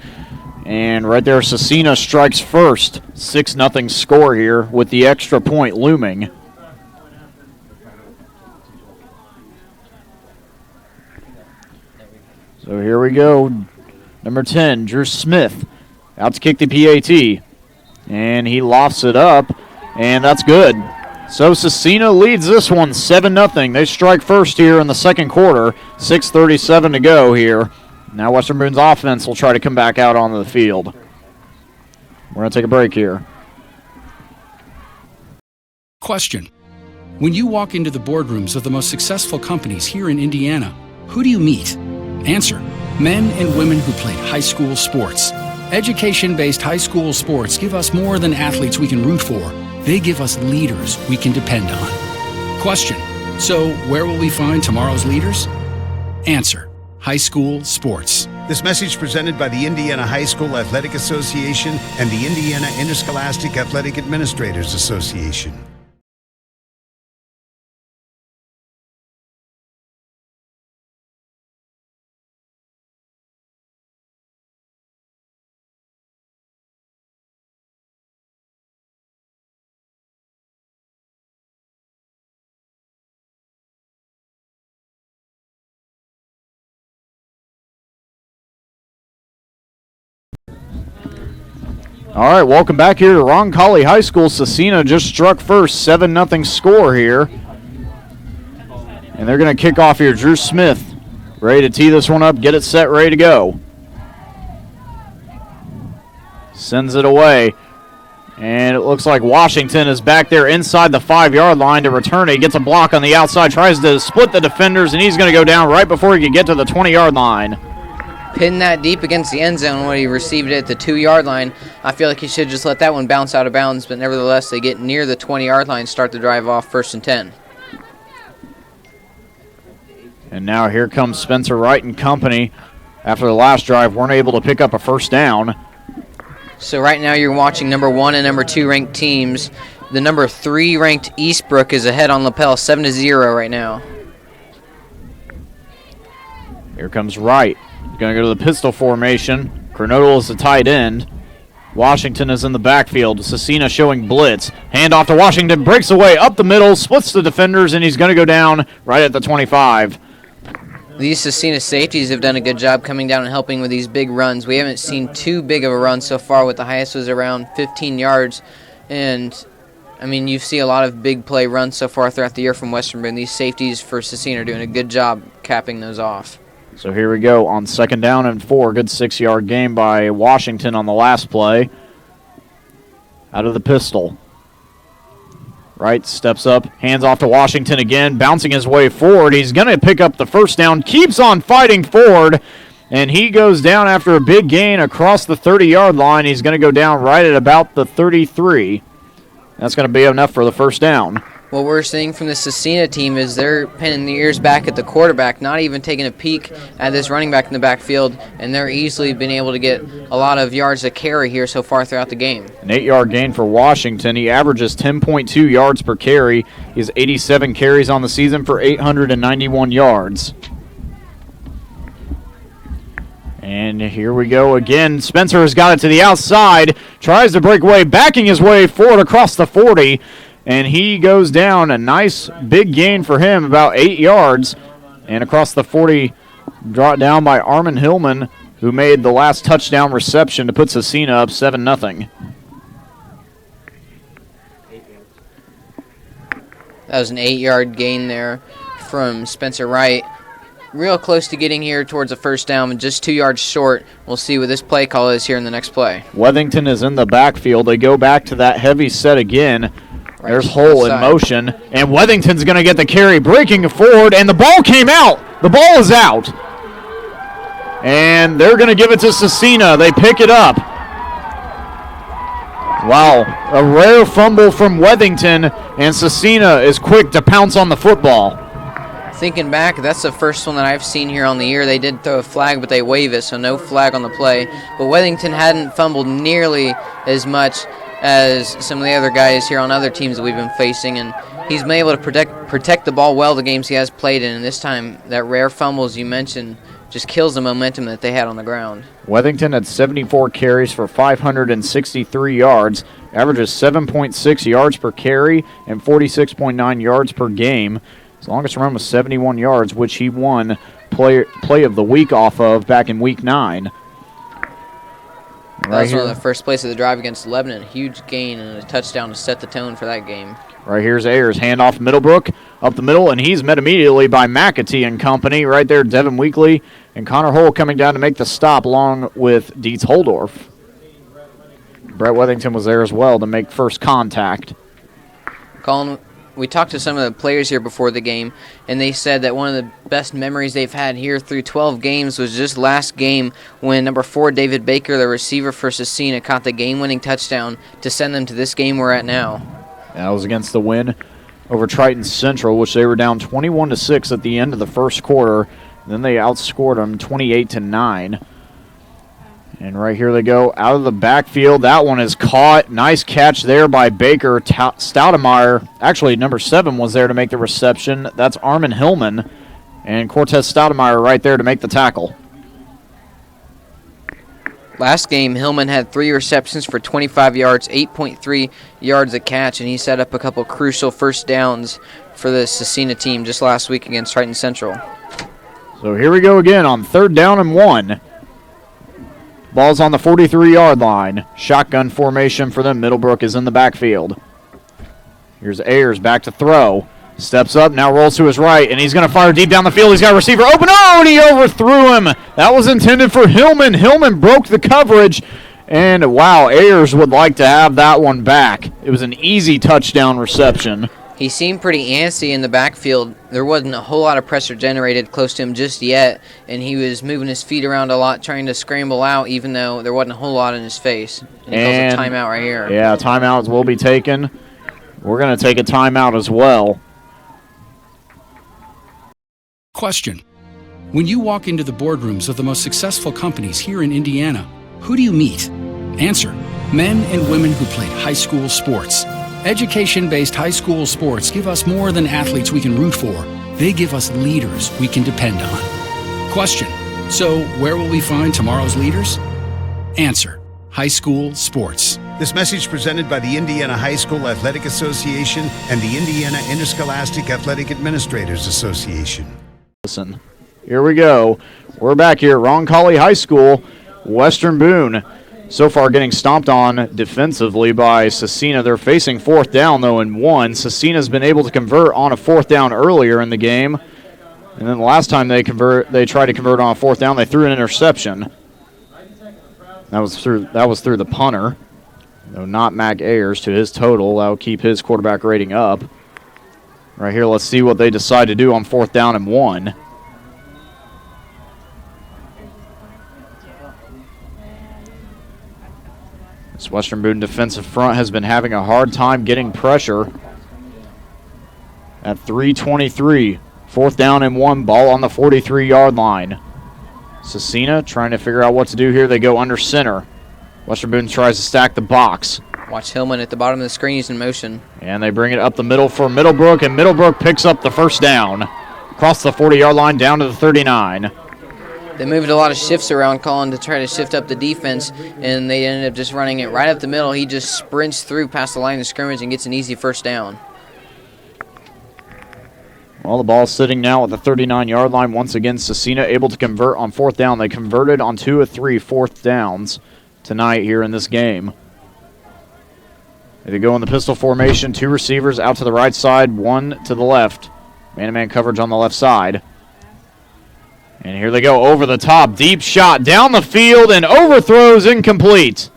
And right there, Scecina strikes first. 6-0 score here with the extra point looming. So here we go. Number 10, Drew Smith, out to kick the PAT. And he lofts it up, and that's good. So Scecina leads this one 7-0. They strike first here in the second quarter. 6:37 to go here. Now Western Boone's offense will try to come back out onto the field. We're going to take a break here. Question. When you walk into the boardrooms of the most successful companies here in Indiana, who do you meet? Answer. Men and women who played high school sports. Education-based high school sports give us more than athletes we can root for. They give us leaders we can depend on. Question. So where will we find tomorrow's leaders? Answer. High school sports. This message presented by the Indiana High School Athletic Association and the Indiana Interscholastic Athletic Administrators Association. All right, welcome back here to Roncalli High School. Scecina just struck first, 7-0 score here. And they're going to kick off here. Drew Smith ready to tee this one up, get it set, ready to go. Sends it away. And it looks like Washington is back there inside the 5-yard line to return it. He gets a block on the outside, tries to split the defenders, and he's going to go down right before he can get to the 20-yard line. Pinned that deep against the end zone when he received it at the 2-yard line. I feel like he should just let that one bounce out of bounds, but nevertheless, they get near the 20-yard line, start the drive off 1st and 10. And now here comes Spencer Wright and company. After the last drive, weren't able to pick up a first down. So right now you're watching number 1 and number 2 ranked teams. The number 3 ranked Eastbrook is ahead on Lapel, 7-0 right now. Here comes Wright. Going to go to the pistol formation. Kernodle is the tight end. Washington is in the backfield. Scecina showing blitz. Hand off to Washington. Breaks away up the middle. Splits the defenders, and he's going to go down right at the 25. These Scecina safeties have done a good job coming down and helping with these big runs. We haven't seen too big of a run so far. With the highest was around 15 yards. And, I mean, you see a lot of big play runs so far throughout the year from Western Boone. These safeties for Scecina are doing a good job capping those off. So here we go on 2nd down and 4. Good 6-yard gain by Washington on the last play. Out of the pistol. Right, steps up, hands off to Washington again, bouncing his way forward. He's going to pick up the first down, keeps on fighting forward, and he goes down after a big gain across the 30-yard line. He's going to go down right at about the 33. That's going to be enough for the first down. What we're seeing from the Scecina team is they're pinning their ears back at the quarterback, not even taking a peek at this running back in the backfield, and they're easily been able to get a lot of yards to carry here so far throughout the game. An 8-yard gain for Washington. He averages 10.2 yards per carry. He has 87 carries on the season for 891 yards. And here we go again. Spencer has got it to the outside, tries to break away, backing his way forward across the 40. And he goes down. A nice big gain for him, about 8 yards. And across the 40, brought down by Armin Hillman, who made the last touchdown reception to put Scecina up 7-0. That was an 8-yard gain there from Spencer Wright. Real close to getting here towards the first down, but just 2 yards short. We'll see what this play call is here in the next play. Wethington is in the backfield. They go back to that heavy set again. Right, there's Hull in motion, and Wethington's going to get the carry, breaking forward, and the ball came out. The ball is out. And they're going to give it to Scecina. They pick it up. Wow, a rare fumble from Wethington, and Scecina is quick to pounce on the football. Thinking back, that's the first one that I've seen here on the year. They did throw a flag, but they waive it, so no flag on the play. But Wethington hadn't fumbled nearly as much as some of the other guys here on other teams that we've been facing, and he's been able to protect the ball well the games he has played in, and this time that rare fumble, as you mentioned, just kills the momentum that they had on the ground. Wethington had 74 carries for 563 yards, averages 7.6 yards per carry and 46.9 yards per game. His longest run was 71 yards, which he won play of the week off of back in Week 9. That was one of the first plays of the drive against Lebanon. A huge gain and a touchdown to set the tone for that game. Right here's Ayers, handoff Middlebrook, up the middle, and he's met immediately by McAtee and company. Right there, Devin Weekly and Connor Hull coming down to make the stop along with Dietz Holdorf. Brett Wethington was there as well to make first contact. Colin, we talked to some of the players here before the game, and they said that one of the best memories they've had here through 12 games was just last game when number 4, David Baker, the receiver for Scecina, caught the game-winning touchdown to send them to this game we're at now. That was against the win over Triton Central, which they were down 21-6 at the end of the first quarter. Then they outscored them 28-9. And right here they go out of the backfield. That one is caught. Nice catch there by Baker. Stoudemire, actually number 7 was there to make the reception. That's Armin Hillman. And Cortez Stoudemire right there to make the tackle. Last game, Hillman had 3 receptions for 25 yards, 8.3 yards a catch, and he set up a couple crucial first downs for the Scecina team just last week against Triton Central. So here we go again on 3rd down and 1. Ball's on the 43-yard line. Shotgun formation for them. Middlebrook is in the backfield. Here's Ayers back to throw. Steps up, now rolls to his right, and he's going to fire deep down the field. He's got a receiver open. Oh, and he overthrew him. That was intended for Hillman. Hillman broke the coverage. And, wow, Ayers would like to have that one back. It was an easy touchdown reception. He seemed pretty antsy in the backfield. There wasn't a whole lot of pressure generated close to him just yet, and he was moving his feet around a lot, trying to scramble out, even though there wasn't a whole lot in his face. And he calls a timeout right here. Yeah, timeouts will be taken. We're going to take a timeout as well. Question. When you walk into the boardrooms of the most successful companies here in Indiana, who do you meet? Answer. Men and women who played high school sports. Education-based high school sports give us more than athletes we can root for. They give us leaders we can depend on. Question. So where will we find tomorrow's leaders? Answer. High school sports. This message presented by the Indiana High School Athletic Association and the Indiana Interscholastic Athletic Administrators Association. Listen, here we go. We're back here at Roncalli High School, Western Boone. So far getting stomped on defensively by Scecina. They're facing 4th down, though, and 1. Scecina's been able to convert on a 4th down earlier in the game. And then the last time they tried to convert on a fourth down, they threw an interception. That was through the punter. No, not Mac Ayers to his total. That will keep his quarterback rating up. Right here, let's see what they decide to do on 4th down and 1. This Western Boone defensive front has been having a hard time getting pressure. At 3:23, 4th down and 1, ball on the 43-yard line. Scecina trying to figure out what to do here. They go under center. Western Boone tries to stack the box. Watch Hillman at the bottom of the screen. He's in motion. And they bring it up the middle for Middlebrook, and Middlebrook picks up the first down. Across the 40-yard line down to the 39. They moved a lot of shifts around, Colin, to try to shift up the defense, and they ended up just running it right up the middle. He just sprints through past the line of scrimmage and gets an easy first down. Well, the ball's sitting now at the 39-yard line. Once again, Scecina able to convert on 4th down. They converted on 2 of 3 4th downs tonight here in this game. They go in the pistol formation, 2 receivers out to the right side, 1 to the left. Man-to-man coverage on the left side. And here they go over the top. Deep shot down the field and overthrows incomplete.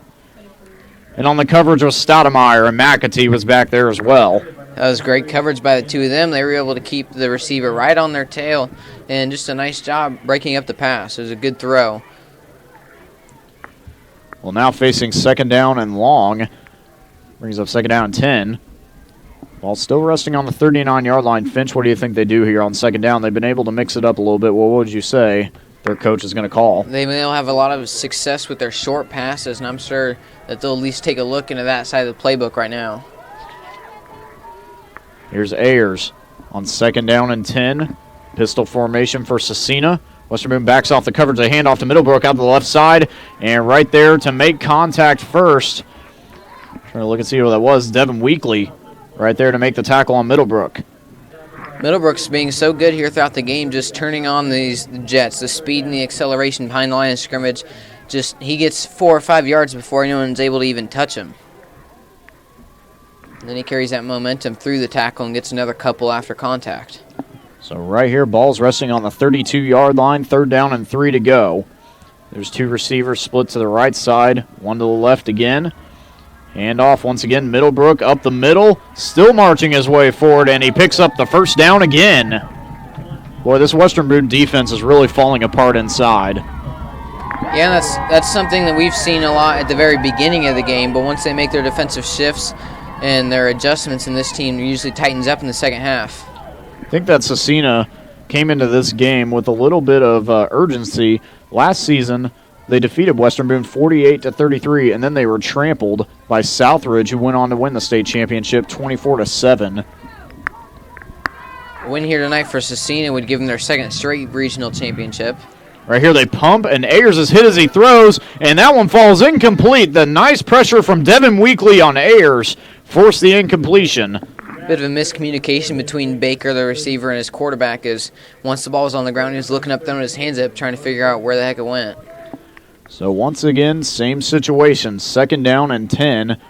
And on the coverage was Stoudemire, and McAtee was back there as well. That was great coverage by the two of them. They were able to keep the receiver right on their tail, and just a nice job breaking up the pass. It was a good throw. Well, now facing 2nd down and long. Brings up 2nd down and 10. Ball still resting on the 39-yard line. Finch, what do you think they do here on 2nd down? They've been able to mix it up a little bit. Well, what would you say their coach is going to call? They'll have a lot of success with their short passes, and I'm sure that they'll at least take a look into that side of the playbook right now. Here's Ayers on 2nd down and 10. Pistol formation for Scecina. Western Boone backs off the coverage. They hand off to Middlebrook out to the left side. And right there to make contact first. Trying to look and see who that was. Devin Weekly right there to make the tackle on Middlebrook. Middlebrook's being so good here throughout the game, just turning on these jets, the speed and the acceleration behind the line of scrimmage. Just he gets 4 or 5 yards before anyone's able to even touch him. And then he carries that momentum through the tackle and gets another couple after contact. So right here, ball's resting on the 32-yard line, 3rd down and 3 to go. There's 2 receivers split to the right side, 1 to the left again. Hand off once again, Middlebrook up the middle, still marching his way forward, and he picks up the first down again. Boy, this Western Boone defense is really falling apart inside. Yeah, that's something that we've seen a lot at the very beginning of the game, but once they make their defensive shifts and their adjustments, in this team usually tightens up in the second half. I think that Scecina came into this game with a little bit of urgency. Last season, they defeated Western Boone 48-33, and then they were trampled by Southridge, who went on to win the state championship 24-7. A win here tonight for Scecina would give them their 2nd straight regional championship. Right here they pump, and Ayers is hit as he throws, and that one falls incomplete. The nice pressure from Devin Weekly on Ayers forced the incompletion. Bit of a miscommunication between Baker, the receiver, and his quarterback, as once the ball was on the ground, he was looking up, throwing his hands up, trying to figure out where the heck it went. So once again, same situation, 2nd down and 10.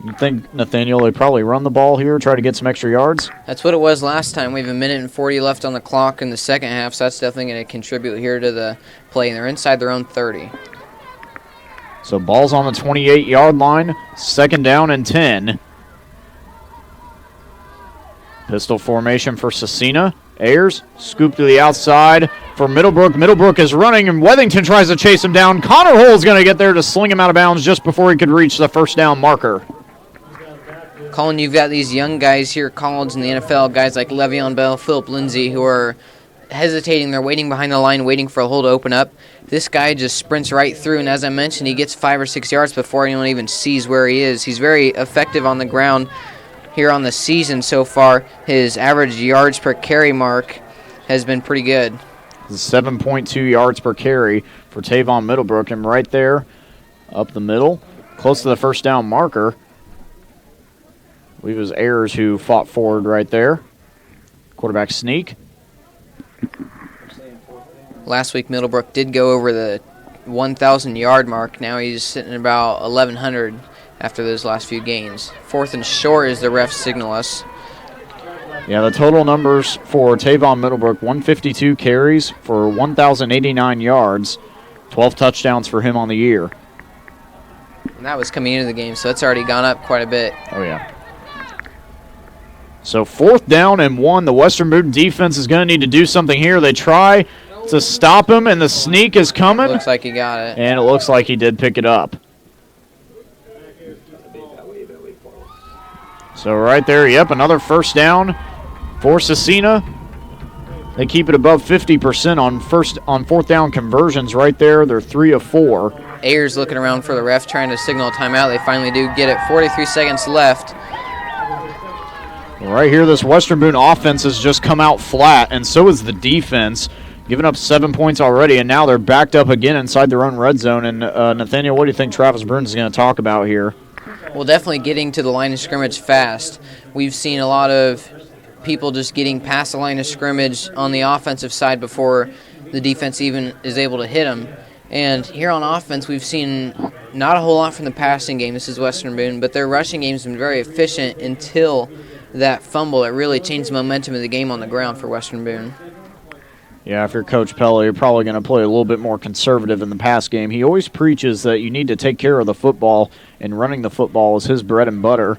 You think, Nathaniel, they probably run the ball here, try to get some extra yards? That's what it was last time. We have 1:40 left on the clock in the second half, so that's definitely going to contribute here to the play. And they're inside their own 30. So ball's on the 28-yard line, 2nd down and 10. Pistol formation for Scecina. Ayers, scoop to the outside for Middlebrook. Middlebrook is running, and Weathington tries to chase him down. Connor Hull's going to get there to sling him out of bounds just before he could reach the first down marker. Colin, you've got these young guys here, college in the NFL, guys like Le'Veon Bell, Philip Lindsay, who are hesitating. They're waiting behind the line, waiting for a hole to open up. This guy just sprints right through, and as I mentioned, he gets 5 or 6 yards before anyone even sees where he is. He's very effective on the ground. Here on the season so far, his average yards per carry mark has been pretty good. 7.2 yards per carry for Tavon Middlebrook, and right there up the middle, close to the first down marker. I believe it was Ayers who fought forward right there. Quarterback sneak. Last week, Middlebrook did go over the 1,000-yard mark. Now he's sitting at about 1,100 after those last few gains. 4th and short is the refs signal us. Yeah, the total numbers for Tavon Middlebrook, 152 carries for 1,089 yards, 12 touchdowns for him on the year. And that was coming into the game, so it's already gone up quite a bit. Oh, yeah. So 4th down and 1. The Western Boone defense is going to need to do something here. They try to stop him, and the sneak is coming. Looks like he got it. And it looks like he did pick it up. So right there, yep, another 1st down for Scecina. They keep it above 50% on 4th down conversions right there. They're 3 of 4. Ayers looking around for the ref, trying to signal a timeout. They finally do get it. 43 seconds left. Right here, this Western Boone offense has just come out flat, and so is the defense, giving up 7 points already, and now they're backed up again inside their own red zone. And Nathaniel, what do you think Travis Burns is going to talk about here? Well, definitely getting to the line of scrimmage fast. We've seen a lot of people just getting past the line of scrimmage on the offensive side before the defense even is able to hit them. And here on offense, we've seen not a whole lot from the passing game. This is Western Boone, but their rushing game has been very efficient until that fumble. It really changed the momentum of the game on the ground for Western Boone. Yeah, if you're Coach Pella, you're probably going to play a little bit more conservative in the pass game. He always preaches that you need to take care of the football, and running the football is his bread and butter.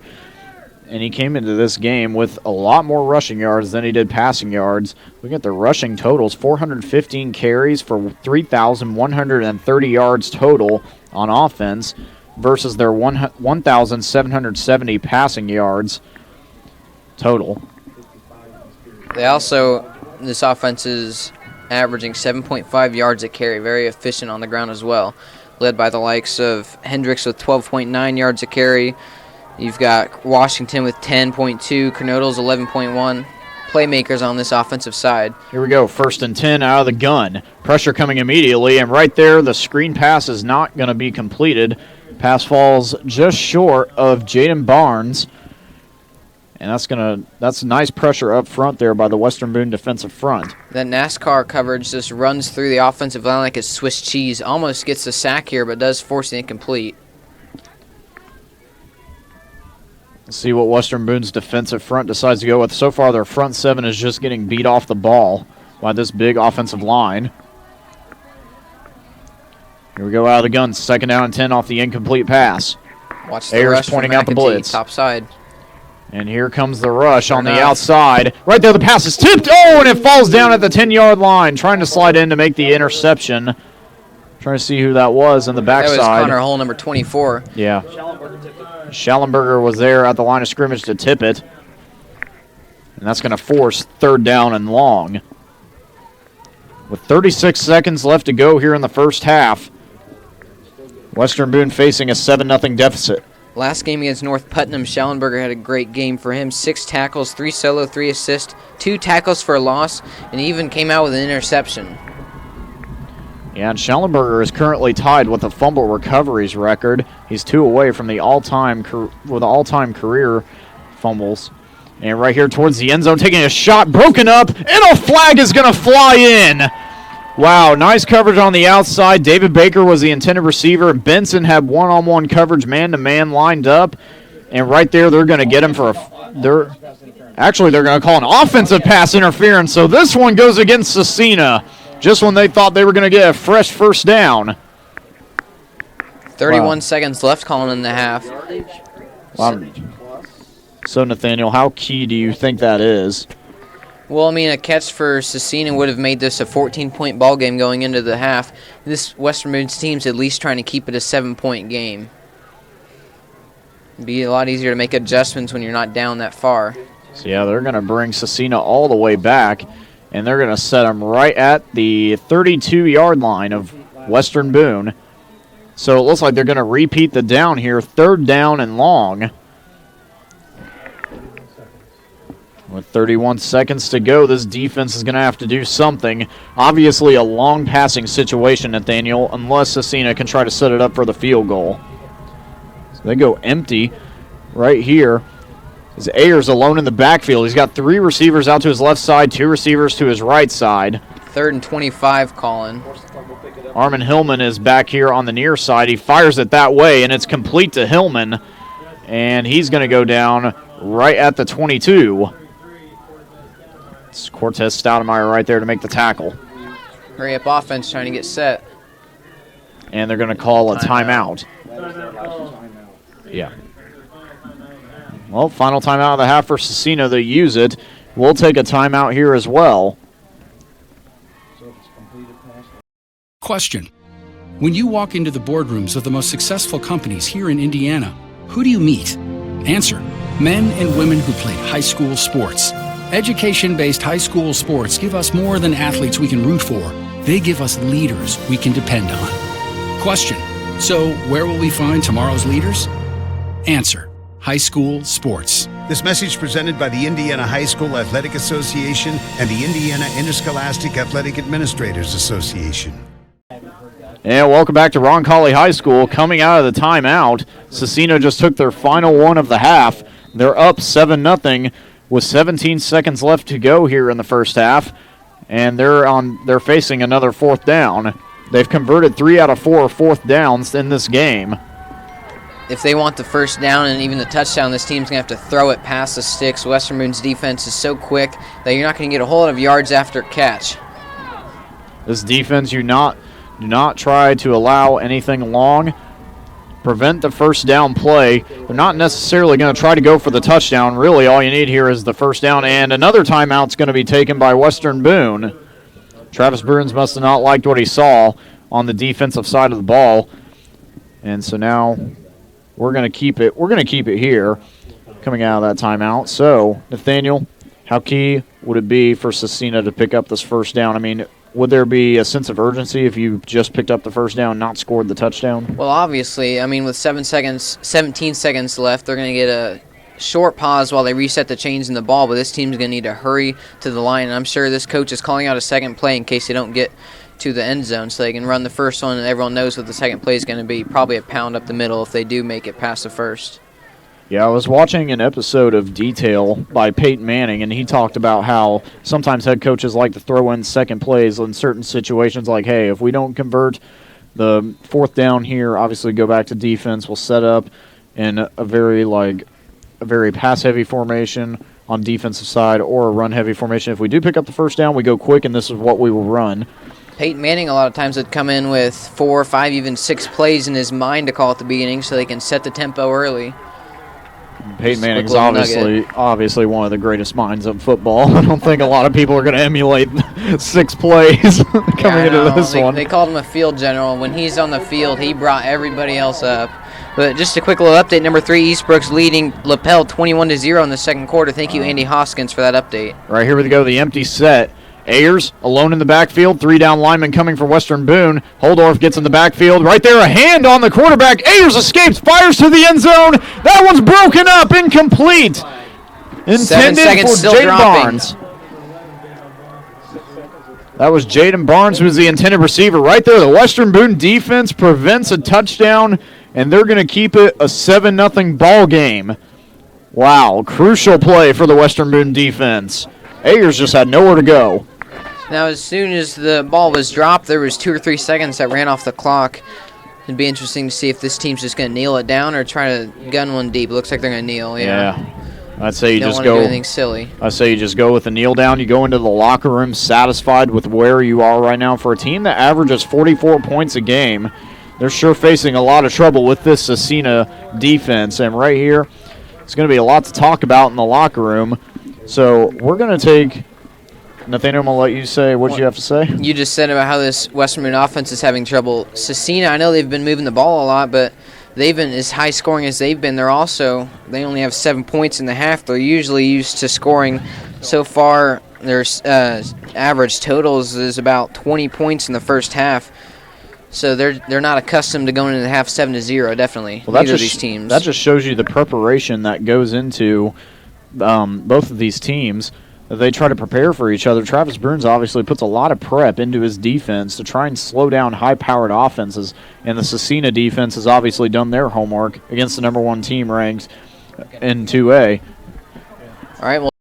And he came into this game with a lot more rushing yards than he did passing yards. Look at the rushing totals, 415 carries for 3,130 yards total on offense versus their 1,770 passing yards total. They also, this offense is averaging 7.5 yards a carry, very efficient on the ground as well, led by the likes of Hendricks with 12.9 yards a carry. You've got Washington with 10.2, Kernodle's 11.1. Playmakers on this offensive side. Here we go, 1st and 10 out of the gun. Pressure coming immediately, and right there, the screen pass is not going to be completed. Pass falls just short of Jaden Barnes. And that's nice pressure up front there by the Western Boone defensive front. That NASCAR coverage just runs through the offensive line like a Swiss cheese. Almost gets a sack here, but does force the incomplete. Let's see what Western Boone's defensive front decides to go with. So far, their front 7 is just getting beat off the ball by this big offensive line. Here we go out of the gun. 2nd down and 10 off the incomplete pass. Watch the Ayers rush pointing from out the McAtee, blitz. top side. And here comes the rush on the enough. outside. Right there, the pass is tipped. Oh, and it falls down at the 10-yard line. Trying to slide in to make the interception. Trying to see who that was in the backside. That was Connor Hull, number 24. Yeah. Schallenberger was there at the line of scrimmage to tip it. And that's going to force 3rd down and long. With 36 seconds left to go here in the first half, Western Boone facing a 7-0 deficit. Last game against North Putnam, Schallenberger had a great game for him. 6 tackles, 3 solo, 3 assists, 2 tackles for a loss, and he even came out with an interception. Yeah, and Schallenberger is currently tied with the fumble recoveries record. He's 2 away from the all-time career fumbles. And right here towards the end zone, taking a shot, broken up, and a flag is going to fly in. Wow, nice coverage on the outside. David Baker was the intended receiver. Benson had one-on-one coverage, man-to-man lined up. And right there, they're going to get him for they're going to call an offensive pass interference. So this one goes against Scecina, just when they thought they were going to get a fresh 1st down. 31 seconds left, calling in the half. Wow. So, Nathaniel, how key do you think that is? Well, I mean, a catch for Scecina would have made this a 14-point ball game going into the half. This Western Boone's team's at least trying to keep it a 7-point game. It'd be a lot easier to make adjustments when you're not down that far. So, yeah, they're going to bring Scecina all the way back, and they're going to set them right at the 32-yard line of Western Boone. So it looks like they're going to repeat the down here, 3rd down and long. With 31 seconds to go, this defense is going to have to do something. Obviously a long passing situation, Nathaniel, unless Scecina can try to set it up for the field goal. So they go empty right here. As Ayers alone in the backfield. He's got 3 receivers out to his left side, 2 receivers to his right side. 3rd and 25, Colin. Armin Hillman is back here on the near side. He fires it that way, and it's complete to Hillman. And he's going to go down right at the 22. It's Cortez Stoudemire right there to make the tackle. Hurry up offense trying to get set. And they're going to call a timeout. Yeah. Well, final timeout of the half for Scecina. They use it. We'll take a timeout here as well. Question. When you walk into the boardrooms of the most successful companies here in Indiana, who do you meet? Answer. Men and women who played high school sports. Education-based high school sports give us more than athletes we can root for. They give us leaders we can depend on. Question. So where will we find tomorrow's leaders? Answer. High school sports. This message presented by the Indiana High School Athletic Association and the Indiana Interscholastic Athletic Administrators Association. And welcome back to Roncalli High School. Coming out of the timeout, Scecina just took their final one of the half. They're up 7-0 with 17 seconds left to go here in the first half, and they're facing another fourth down. They've converted 3 out of 4 fourth downs in this game. If they want the first down and even the touchdown, this team's going to have to throw it past the sticks. Western Boone's defense is so quick that you're not going to get a whole lot of yards after catch. This defense, do not try to allow anything long. Prevent the first down play. They're not necessarily going to try to go for the touchdown. Really, all you need here is the first down, and another timeout's going to be taken by Western Boone. Travis Burns must have not liked what he saw on the defensive side of the ball, and so now we're going to keep it. We're going to keep it here coming out of that timeout. So, Nathaniel, how key would it be for Scecina to pick up this first down? I mean, would there be a sense of urgency if you just picked up the first down, not scored the touchdown? Well, obviously, I mean, with 17 seconds left, they're going to get a short pause while they reset the chains in the ball, but this team's going to need to hurry to the line, and I'm sure this coach is calling out a second play in case they don't get to the end zone so they can run the first one, and everyone knows what the second play is going to be, probably a pound up the middle if they do make it past the first. Yeah, I was watching an episode of Detail by Peyton Manning, and he talked about how sometimes head coaches like to throw in second plays in certain situations, like, hey, if we don't convert the fourth down here, obviously go back to defense, we'll set up in a very pass-heavy formation on defensive side or a run-heavy formation. If we do pick up the first down, we go quick, and this is what we will run. Peyton Manning a lot of times would come in with 4, 5, even 6 plays in his mind to call at the beginning so they can set the tempo early. Peyton Manning's obviously one of the greatest minds of football. I don't think a lot of people are going to emulate 6 plays coming into this one. They called him a field general. When he's on the field, he brought everybody else up. But just a quick little update, number 3, Eastbrook's leading Lapel 21-0 in the second quarter. Thank you, Andy Hoskins, for that update. Right, here we go, the empty set. Ayers alone in the backfield. 3 down linemen coming for Western Boone. Holdorf gets in the backfield. Right there, a hand on the quarterback. Ayers escapes, fires to the end zone. That one's broken up, incomplete. Intended for Jaden Barnes. That was Jaden Barnes, who was the intended receiver. Right there, the Western Boone defense prevents a touchdown, and they're going to keep it a 7-0 ball game. Wow, crucial play for the Western Boone defense. Ayers just had nowhere to go. Now, as soon as the ball was dropped, there was 2 or 3 seconds that ran off the clock. It'd be interesting to see if this team's just going to kneel it down or try to gun one deep. It looks like they're going to kneel. Yeah. I'd say you don't just want go. To do anything silly. I say you just go with the kneel down. You go into the locker room satisfied with where you are right now. For a team that averages 44 points a game, they're sure facing a lot of trouble with this Scecina defense. And right here, it's going to be a lot to talk about in the locker room. So we're going to take Nathaniel, I'm going to let you say what you have to say. You just said about how this Western Boone offense is having trouble. Scecina, I know they've been moving the ball a lot, but they've been as high scoring as they've been. They only have 7 points in the half. They're usually used to scoring. So far, their average totals is about 20 points in the first half. So they're not accustomed to going into the half 7-0, definitely. Well, neither of these teams. That just shows you the preparation that goes into both of these teams. They try to prepare for each other. Travis Burns obviously puts a lot of prep into his defense to try and slow down high-powered offenses, and the Scecina defense has obviously done their homework against the number 1 team ranked in 2A. All right, well.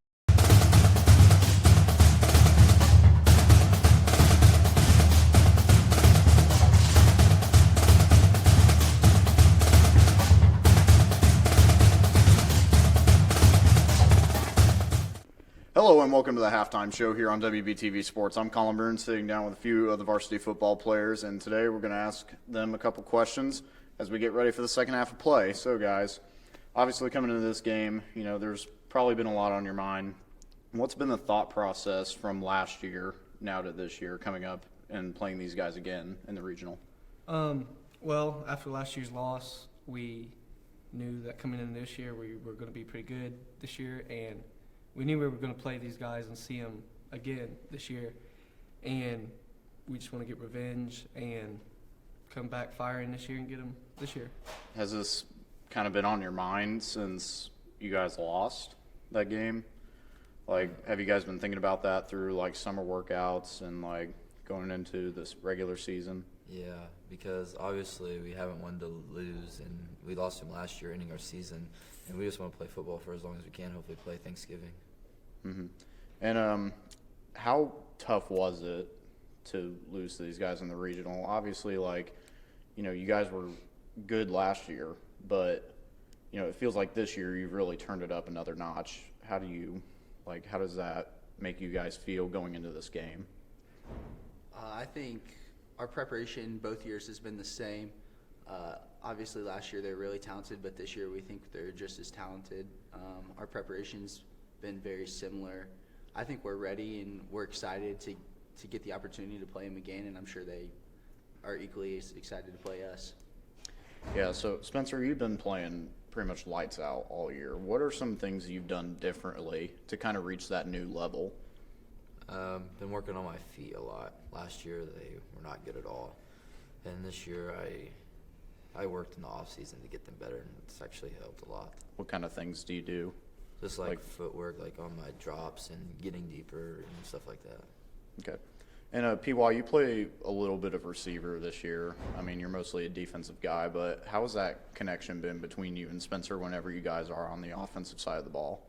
Hello and welcome to the halftime show here on WBTV Sports. I'm Colin Boone, sitting down with a few of the varsity football players, and today we're going to ask them a couple questions as we get ready for the second half of play. So, guys, obviously coming into this game, there's probably been a lot on your mind. What's been the thought process from last year now to this year, coming up and playing these guys again in the regional? Well, after last year's loss, we knew that coming into this year we were going to be pretty good this year, and we knew we were going to play these guys and see them again this year, and we just want to get revenge and come back firing this year and get them this year. Has this kind of been on your mind since you guys lost that game? Like, have you guys been thinking about that through, like, summer workouts and, like, going into this regular season? Yeah, because obviously we haven't wanted to lose, and we lost him last year, ending our season, and we just want to play football for as long as we can, hopefully play Thanksgiving. Mm-hmm. And how tough was it to lose to these guys in the regional? Obviously, you guys were good last year, but, it feels like this year you've really turned it up another notch. How does that make you guys feel going into this game? I think our preparation both years has been the same. Obviously last year they were really talented, but this year we think they're just as talented. Our preparation's been very similar. I think we're ready and we're excited to get the opportunity to play them again, and I'm sure they are equally as excited to play us. Yeah, so Spencer, you've been playing pretty much lights out all year. What are some things you've done differently to kind of reach that new level? Been working on my feet a lot. Last year they were not good at all, and this year I worked in the off season to get them better, and it's actually helped a lot. What kind of things do you do? Just like footwork, like on my drops and getting deeper and stuff like that. Okay. And PY, you play a little bit of receiver this year. I mean, you're mostly a defensive guy, but how has that connection been between you and Spencer whenever you guys are on the offensive side of the ball?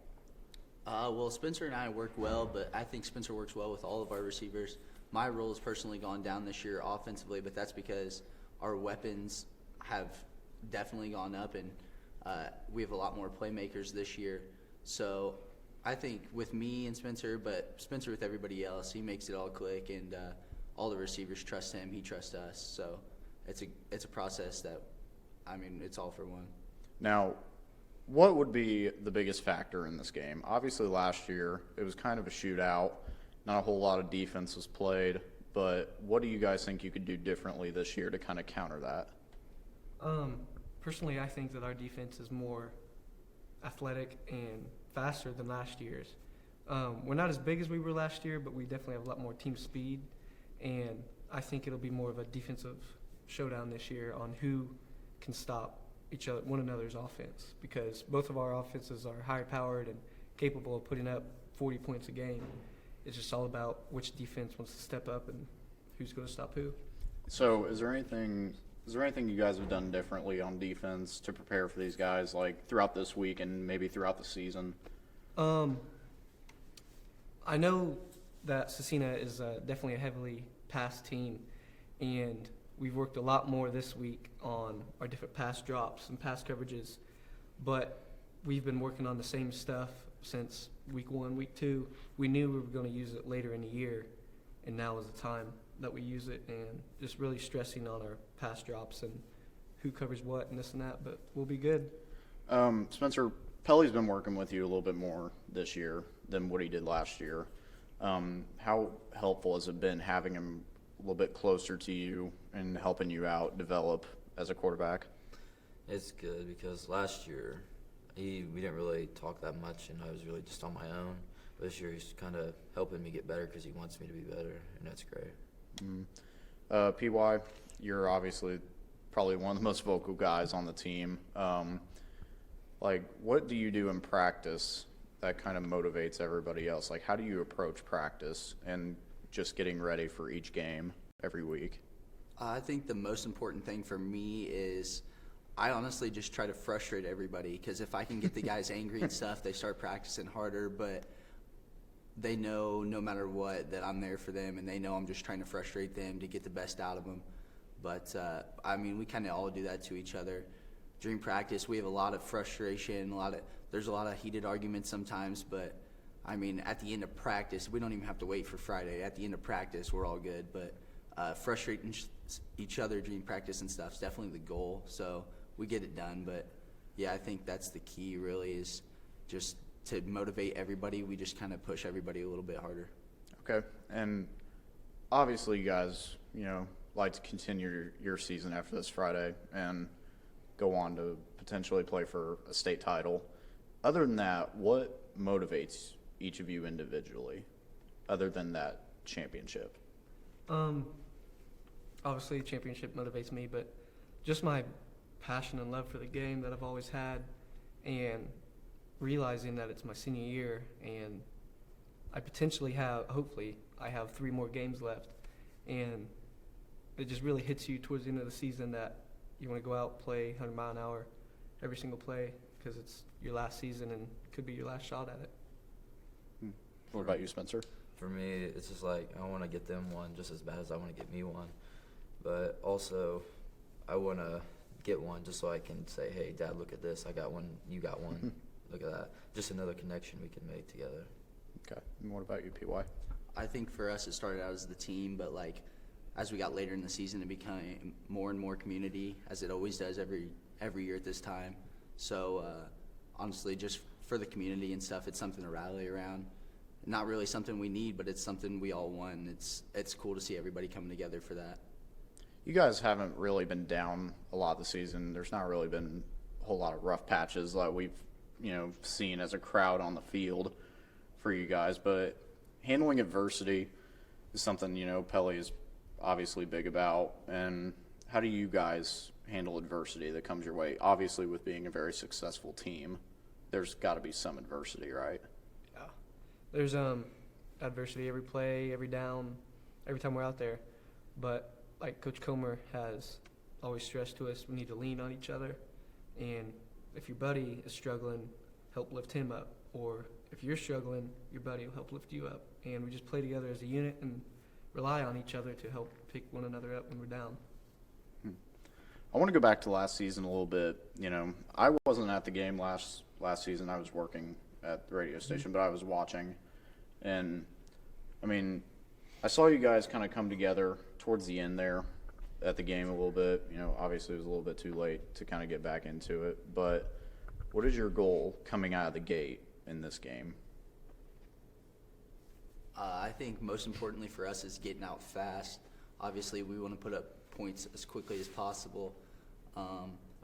Well, Spencer and I work well, but I think Spencer works well with all of our receivers. My role has personally gone down this year offensively, but that's because our weapons have definitely gone up, and we have a lot more playmakers this year. So I think with me and Spencer, but Spencer with everybody else, he makes it all click, and all the receivers trust him. He trusts us. So it's a process that, it's all for one. Now, what would be the biggest factor in this game? Obviously, last year it was kind of a shootout. Not a whole lot of defense was played, but what do you guys think you could do differently this year to kind of counter that? Personally, I think that our defense is more athletic and faster than last year's. We're not as big as we were last year, but we definitely have a lot more team speed, and I think it'll be more of a defensive showdown this year on who can stop one another's offense, because both of our offenses are higher powered and capable of putting up 40 points a game. It's just all about which defense wants to step up and who's going to stop who. So is there anything you guys have done differently on defense to prepare for these guys, like throughout this week and maybe throughout the season? I know that Scecina is definitely a heavily pass team, and we've worked a lot more this week on our different pass drops and pass coverages, but we've been working on the same stuff since week 1, week 2. We knew we were going to use it later in the year, and now is the time that we use it, and just really stressing on our pass drops and who covers what and this and that, but we'll be good. Spencer, Pelly's been working with you a little bit more this year than what he did last year. How helpful has it been having him a little bit closer to you and helping you out develop as a quarterback? It's good because last year we didn't really talk that much, and I was really just on my own. But this year he's kind of helping me get better because he wants me to be better, and that's great. PY, you're obviously probably one of the most vocal guys on the team. What do you do in practice that kind of motivates everybody else? Like, how do you approach practice and just getting ready for each game every week? I think the most important thing for me is I honestly just try to frustrate everybody, because if I can get the guys angry and stuff, they start practicing harder, but they know no matter what that I'm there for them, and they know I'm just trying to frustrate them to get the best out of them. But, we kind of all do that to each other. During practice, we have a lot of frustration, there's a lot of heated arguments sometimes, but, I mean, at the end of practice, we don't even have to wait for Friday. At the end of practice, we're all good. But frustrating each other during practice and stuff is definitely the goal. So we get it done. But, yeah, I think that's the key really is just to motivate everybody. We just kind of push everybody a little bit harder. Okay. And obviously you guys, like to continue your season after this Friday and go on to potentially play for a state title. Other than that, what motivates each of you individually other than that championship? Obviously championship motivates me, but just my passion and love for the game that I've always had, and realizing that it's my senior year and I potentially hopefully I have 3 more games left, and it just really hits you towards the end of the season that you want to go out, play 100 mile an hour every single play because it's your last season and it could be your last shot at it. What about you, Spencer? For me, it's just like I want to get them one just as bad as I want to get me one. But also, I want to get one just so I can say, hey, Dad, look at this. I got one. You got one. Look at that. Just another connection we can make together. Okay. And what about you, PY? I think for us it started out as the team, but like as we got later in the season it became more and more community, as it always does every year at this time. So honestly, just for the community and stuff, it's something to rally around. Not really something we need, but it's something we all want. It's cool to see everybody coming together for that. You guys haven't really been down a lot this season. There's not really been a whole lot of rough patches like we've seen as a crowd on the field for you guys, but handling adversity is something Pelly is obviously big about. And how do you guys handle adversity that comes your way? Obviously, with being a very successful team, there's got to be some adversity, right? Yeah, there's adversity every play, every down, every time we're out there. But like Coach Comer has always stressed to us, we need to lean on each other, and if your buddy is struggling, help lift him up, or if you're struggling, your buddy will help lift you up. And we just play together as a unit and rely on each other to help pick one another up when we're down. I want to go back to last season a little bit. I wasn't at the game last season. I was working at the radio station, but I was watching. And, I saw you guys kind of come together towards the end there at the game a little bit. Obviously it was a little bit too late to kind of get back into it. But what is your goal coming out of the gate in this game? I think most importantly for us is getting out fast. Obviously, we want to put up points as quickly as possible.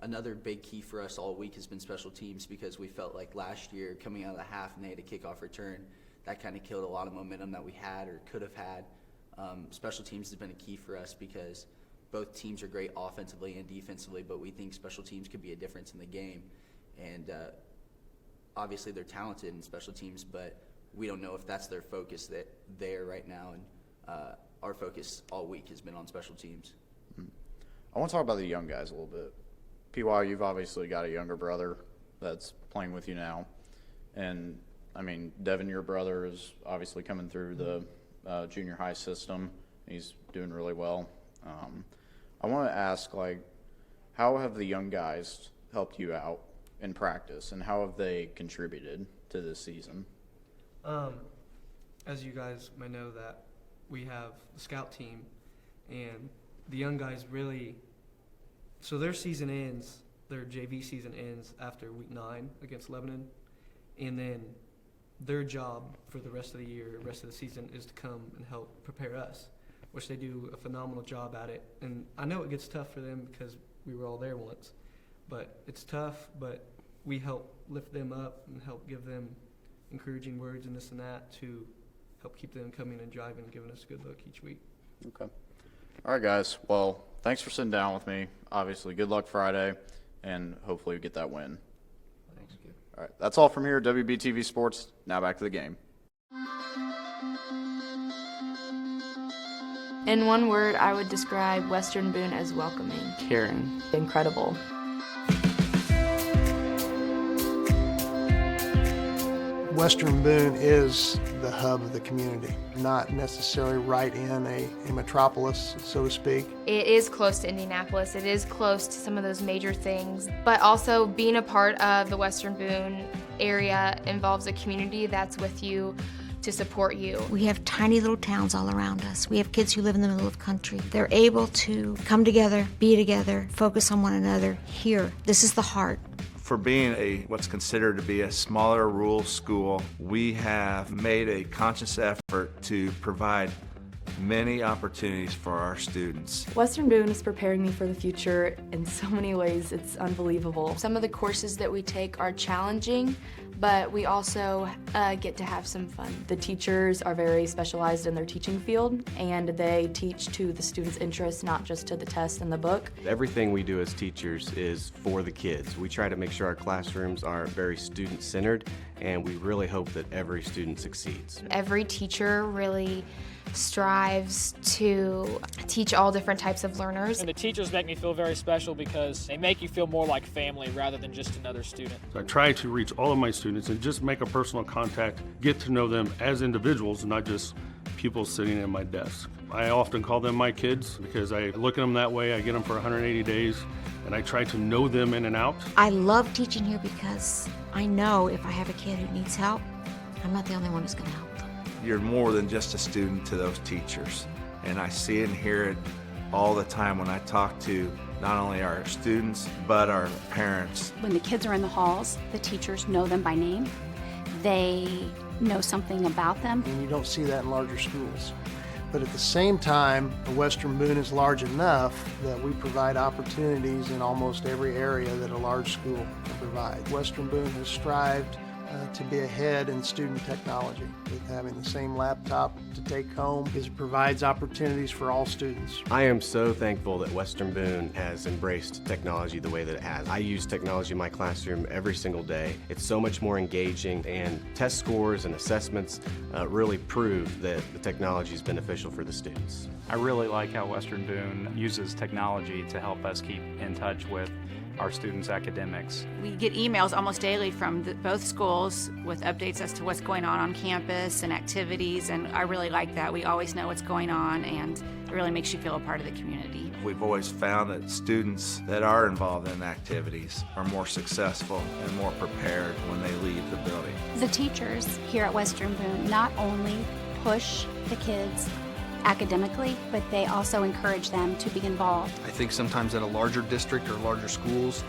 Another big key for us all week has been special teams, because we felt like last year coming out of the half and they had a kickoff return, that kind of killed a lot of momentum that we had or could have had. Special teams has been a key for us because both teams are great offensively and defensively, but we think special teams could be a difference in the game. And obviously they're talented in special teams, but we don't know if that's their focus there right now. And our focus all week has been on special teams. I want to talk about the young guys a little bit. PY, you've obviously got a younger brother that's playing with you now. And, Devin, your brother, is obviously coming through the junior high system. He's doing really well. I want to ask, how have the young guys helped you out in practice, and how have they contributed to this season? As you guys may know, that we have the scout team, and the young guys really, so their season ends, their JV season ends after week 9 against Lebanon, and then their job for the rest of the year, rest of the season, is to come and help prepare us, which they do a phenomenal job at it. And I know it gets tough for them because we were all there once, but it's tough, but we help lift them up and help give them encouraging words and this and that to help keep them coming and driving and giving us a good look each week. Okay. All right, guys. Well, thanks for sitting down with me. Obviously, good luck Friday, and hopefully we get that win. Thanks. All right. That's all from here at WBTV Sports. Now back to the game. In one word, I would describe Western Boone as welcoming. Caring. Incredible. Western Boone is the hub of the community, not necessarily right in a metropolis, so to speak. It is close to Indianapolis. It is close to some of those major things, but also being a part of the Western Boone area involves a community that's with you to support you. We have tiny little towns all around us. We have kids who live in the middle of country. They're able to come together, be together, focus on one another here. This is the heart. For being what's considered to be a smaller rural school, we have made a conscious effort to provide many opportunities for our students. Western Boone is preparing me for the future in so many ways. It's unbelievable. Some of the courses that we take are challenging, but we also get to have some fun. The teachers are very specialized in their teaching field, and they teach to the students' interests, not just to the test and the book. Everything we do as teachers is for the kids. We try to make sure our classrooms are very student-centered, and we really hope that every student succeeds. Every teacher really strives to teach all different types of learners. And the teachers make me feel very special because they make you feel more like family rather than just another student. I try to reach all of my students and just make a personal contact, get to know them as individuals, not just pupils sitting at my desk. I often call them my kids because I look at them that way. I get them for 180 days and I try to know them in and out. I love teaching here because I know if I have a kid who needs help, I'm not the only one who's going to help them. You're more than just a student to those teachers, and I see it and hear it all the time when I talk to not only our students but our parents. When the kids are in the halls, the teachers know them by name. They know something about them. And you don't see that in larger schools. But at the same time, Western Boone is large enough that we provide opportunities in almost every area that a large school can provide. Western Boone has strived to be ahead in student technology with having the same laptop to take home. It provides opportunities for all students. I am so thankful that Western Boone has embraced technology the way that it has. I use technology in my classroom every single day. It's so much more engaging, and test scores and assessments really prove that the technology is beneficial for the students. I really like how Western Boone uses technology to help us keep in touch with our students' academics. We get emails almost daily from both schools with updates as to what's going on campus and activities, and I really like that. We always know what's going on, and it really makes you feel a part of the community. We've always found that students that are involved in activities are more successful and more prepared when they leave the building. The teachers here at Western Boone not only push the kids academically, but they also encourage them to be involved. I think sometimes at a larger district or larger schools,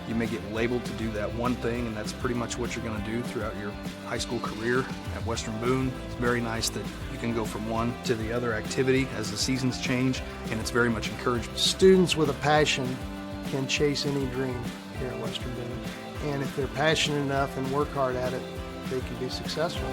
you may get labeled to do that one thing, and that's pretty much what you're going to do throughout your high school career. At Western Boone, it's very nice that you can go from one to the other activity as the seasons change, and it's very much encouraged. Students with a passion can chase any dream here at Western Boone, and if they're passionate enough and work hard at it, they can be successful.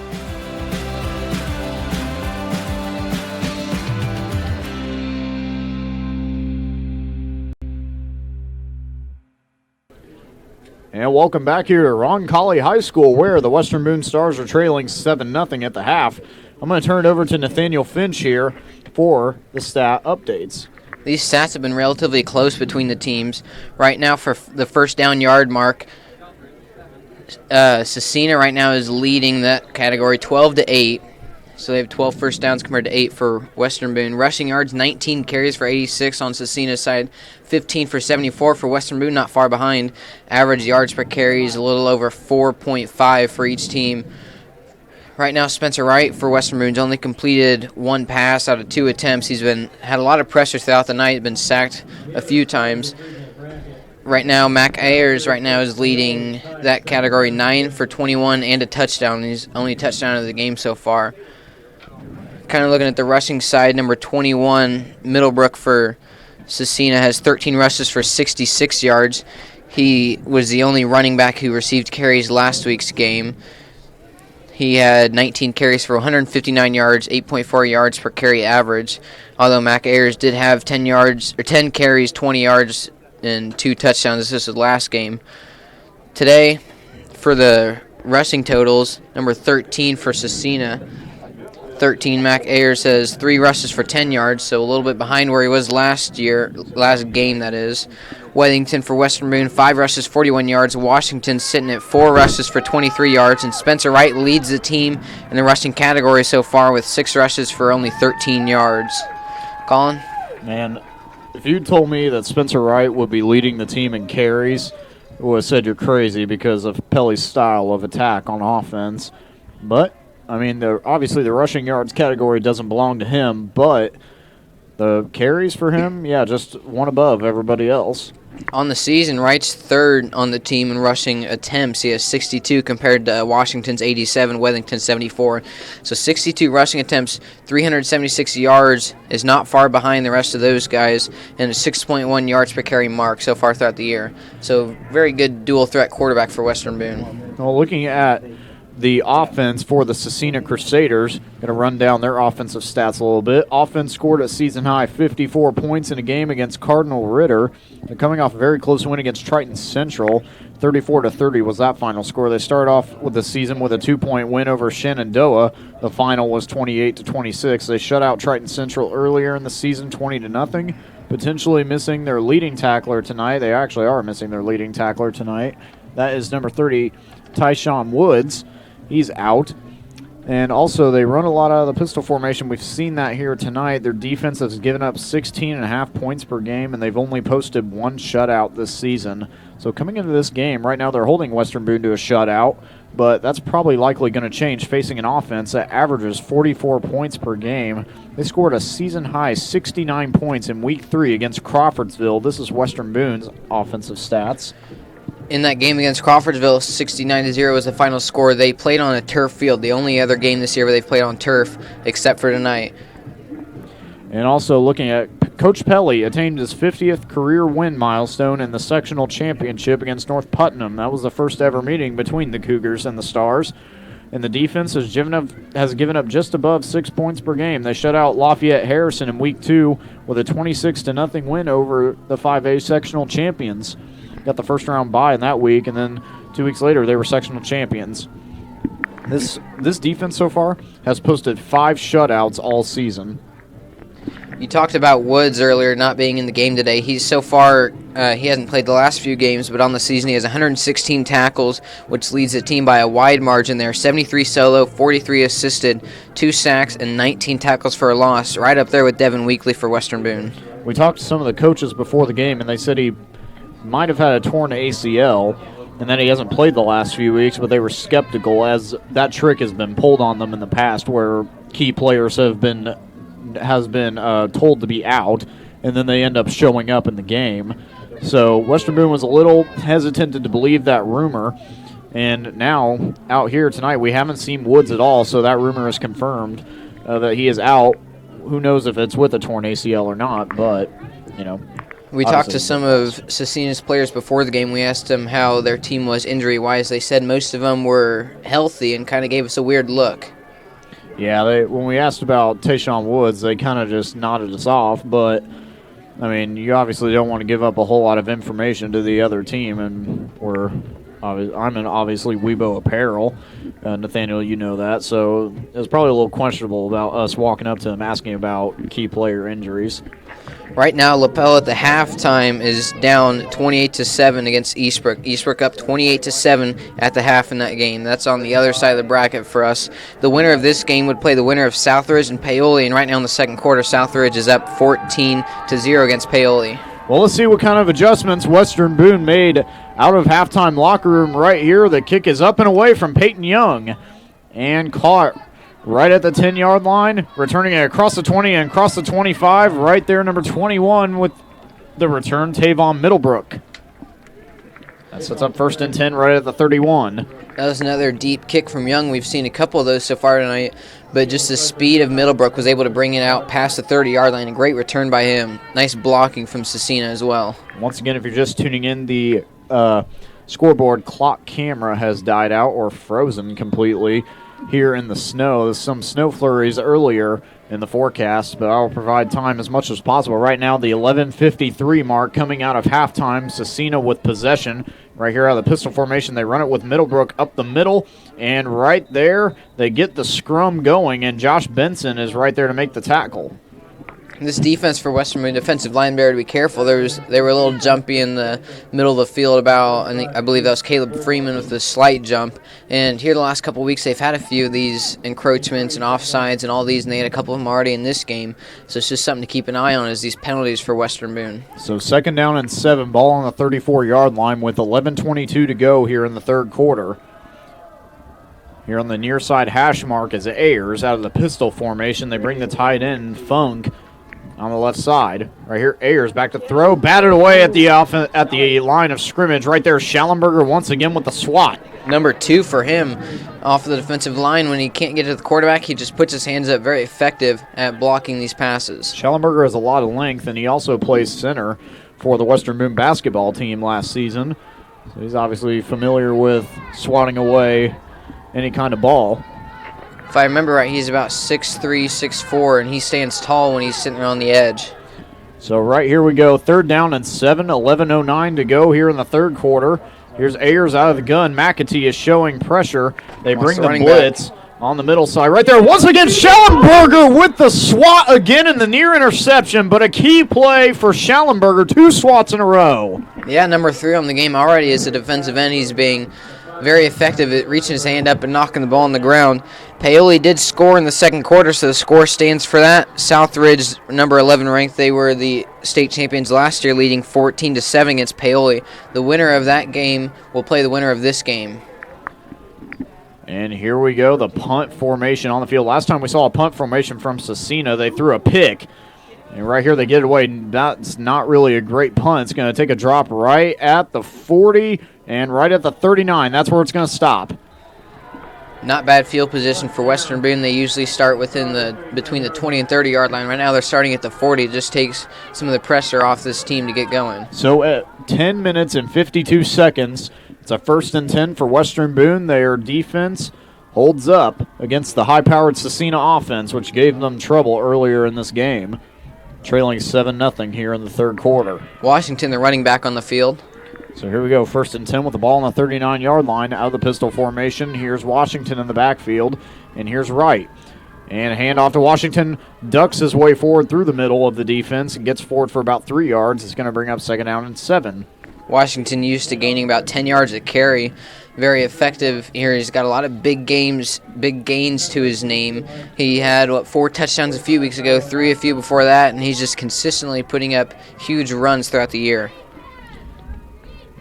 And welcome back here to Roncalli High School, where the Western Boone Stars are trailing 7-0 at the half. I'm going to turn it over to Nathaniel Finch here for the stat updates. These stats have been relatively close between the teams. Right now, for the first down yard mark, Scecina right now is leading that category 12-8. So they have 12 first downs compared to 8 for Western Boone. Rushing yards, 19 carries for 86 on Scecina's side, 15 for 74 for Western Boone, not far behind. Average yards per carry is a little over 4.5 for each team. Right now, Spencer Wright for Western Boone's only completed 1 pass out of 2 attempts. He's had a lot of pressure throughout the night, been sacked a few times. Right now, Mac Ayers right now is leading that category, 9 for 21 and a touchdown. He's only touchdown of the game so far. Kind of looking at the rushing side, number 21, Middlebrook for Scecina has 13 rushes for 66 yards. He was the only running back who received carries last week's game. He had 19 carries for 159 yards, 8.4 yards per carry average. Although Mac Ayers did have 10 carries, 20 yards, and 2 touchdowns. This is his last game. Today, for the rushing totals, number 13 for Scecina. 13, Mac Ayers has 3 rushes for 10 yards, so a little bit behind where he was last game, that is. Weddington for Western Boone, 5 rushes, 41 yards. Washington sitting at 4 rushes for 23 yards. And Spencer Wright leads the team in the rushing category so far with 6 rushes for only 13 yards. Colin? Man, if you told me that Spencer Wright would be leading the team in carries, I would have said you're crazy because of Pelly's style of attack on offense. But, I mean, obviously the rushing yards category doesn't belong to him, but the carries for him, yeah, just one above everybody else. On the season, Wright's third on the team in rushing attempts. He has 62 compared to Washington's 87, Weddington's 74. So 62 rushing attempts, 376 yards is not far behind the rest of those guys, and a 6.1 yards per carry mark so far throughout the year. So very good dual threat quarterback for Western Boone. Well, looking at the offense for the Scecina Crusaders, going to run down their offensive stats a little bit. Offense scored a season-high 54 points in a game against Cardinal Ritter. They're coming off a very close win against Triton Central. 34-30 was that final score. They started off with the season with a 2-point win over Shenandoah. The final was 28-26. They shut out Triton Central earlier in the season, 20-0. Potentially missing their leading tackler tonight. They actually are missing their leading tackler tonight. That is number 30, Tyshawn Woods. He's out. And also, they run a lot out of the pistol formation. We've seen that here tonight. Their defense has given up 16.5 points per game, and they've only posted 1 shutout this season. So coming into this game, right now they're holding Western Boone to a shutout, but that's probably likely going to change facing an offense that averages 44 points per game. They scored a season-high 69 points in Week 3 against Crawfordsville. This is Western Boone's offensive stats. In that game against Crawfordsville, 69-0 was the final score. They played on a turf field, the only other game this year where they've played on turf, except for tonight. And also looking at Coach Pelly attained his 50th career win milestone in the sectional championship against North Putnam. That was the first ever meeting between the Cougars and the Stars. And the defense has given up just above 6 points per game. They shut out Lafayette Harrison in Week 2 with a 26-0 win over the 5A sectional champions. Got the first round bye in that week, and then 2 weeks later they were sectional champions. This defense so far has posted 5 shutouts all season. You talked about Woods earlier not being in the game today. He's so far, he hasn't played the last few games, but on the season he has 116 tackles, which leads the team by a wide margin there. 73 solo, 43 assisted, 2 sacks, and 19 tackles for a loss. Right up there with Devin Weekly for Western Boone. We talked to some of the coaches before the game, and they said he might have had a torn ACL, and that he hasn't played the last few weeks, but they were skeptical as that trick has been pulled on them in the past where key players have been told to be out, and then they end up showing up in the game. So Western Boone was a little hesitant to believe that rumor, and now out here tonight we haven't seen Woods at all, so that rumor is confirmed that he is out. Who knows if it's with a torn ACL or not, but, you know. We talked to some of Scecina's players before the game. We asked them how their team was injury-wise. They said most of them were healthy and kind of gave us a weird look. Yeah, when we asked about Tyshawn Woods, they kind of just nodded us off. But, I mean, you obviously don't want to give up a whole lot of information to the other team. And I'm in, obviously, Weibo Apparel. Nathaniel, you know that. So it was probably a little questionable about us walking up to him asking about key player injuries. Right now, LaPel at the halftime is down 28-7 against Eastbrook. Eastbrook up 28-7 at the half in that game. That's on the other side of the bracket for us. The winner of this game would play the winner of Southridge and Paoli, and right now in the second quarter, Southridge is up 14-0 against Paoli. Well, let's see what kind of adjustments Western Boone made out of halftime locker room right here. The kick is up and away from Peyton Young and caught right at the 10-yard line, returning it across the 20 and across the 25. Right there, number 21 with the return, Tavon Middlebrook. That sets up 1st and 10 right at the 31. That was another deep kick from Young. We've seen a couple of those so far tonight, but just the speed of Middlebrook was able to bring it out past the 30-yard line. A great return by him. Nice blocking from Scecina as well. Once again, if you're just tuning in, the scoreboard clock camera has died out or frozen completely here in the snow. There's some snow flurries earlier in the forecast, but I'll provide time as much as possible. Right now, the 11:53 mark coming out of halftime. Scecina with possession right here out of the pistol formation. They run it with Middlebrook up the middle, and right there, they get the scrum going, and Josh Benson is right there to make the tackle. This defense for Western Boone, defensive line better to be careful. They were a little jumpy in the middle of the field I believe that was Caleb Freeman with a slight jump. And here the last couple of weeks they've had a few of these encroachments and offsides and all these, and they had a couple of them already in this game. So it's just something to keep an eye on is these penalties for Western Boone. So 2nd down and 7, ball on the 34-yard line with 11:22 to go here in the third quarter. Here on the near side hash mark is Ayers out of the pistol formation. They bring the tight end, Funk, on the left side. Right here, Ayers back to throw. Batted away at the line of scrimmage. Right there, Schallenberger once again with the swat. Number 2 for him off the defensive line. When he can't get to the quarterback, he just puts his hands up. Very effective at blocking these passes. Schallenberger has a lot of length, and he also plays center for the Western Boone basketball team last season. So he's obviously familiar with swatting away any kind of ball. If I remember right, he's about 6'3", 6'4", and he stands tall when he's sitting on the edge. So right here we go, 3rd down and 7, 11:09 to go here in the third quarter. Here's Ayers out of the gun. McAtee is showing pressure. They bring the blitz on the middle side. Right there, once again, Schallenberger with the swat again in the near interception, but a key play for Schallenberger, 2 swats in a row. Yeah, number 3 on the game already is a defensive end. He's being very effective at reaching his hand up and knocking the ball on the ground. Paoli did score in the second quarter, so the score stands for that. Southridge, number 11 ranked, they were the state champions last year, leading 14-7 against Paoli. The winner of that game will play the winner of this game. And here we go, the punt formation on the field. Last time we saw a punt formation from Scecina, they threw a pick. And right here they get it away. That's not really a great punt. It's going to take a drop right at the 40 and right at the 39. That's where it's going to stop. Not bad field position for Western Boone. They usually start between the 20 and 30-yard line. Right now they're starting at the 40. It just takes some of the pressure off this team to get going. So at 10 minutes and 52 seconds, it's a 1st and 10 for Western Boone. Their defense holds up against the high-powered Scecina offense, which gave them trouble earlier in this game. Trailing 7-0 here in the third quarter. Washington, the running back on the field. So here we go, 1st and 10 with the ball on the 39-yard line out of the pistol formation. Here's Washington in the backfield, and here's Wright. And handoff to Washington, ducks his way forward through the middle of the defense and gets forward for about 3 yards. It's going to bring up 2nd down and 7. Washington used to gaining about 10 yards a carry. Very effective here. He's got a lot of big gains to his name. He had, 4 touchdowns a few weeks ago, 3 a few before that, and he's just consistently putting up huge runs throughout the year.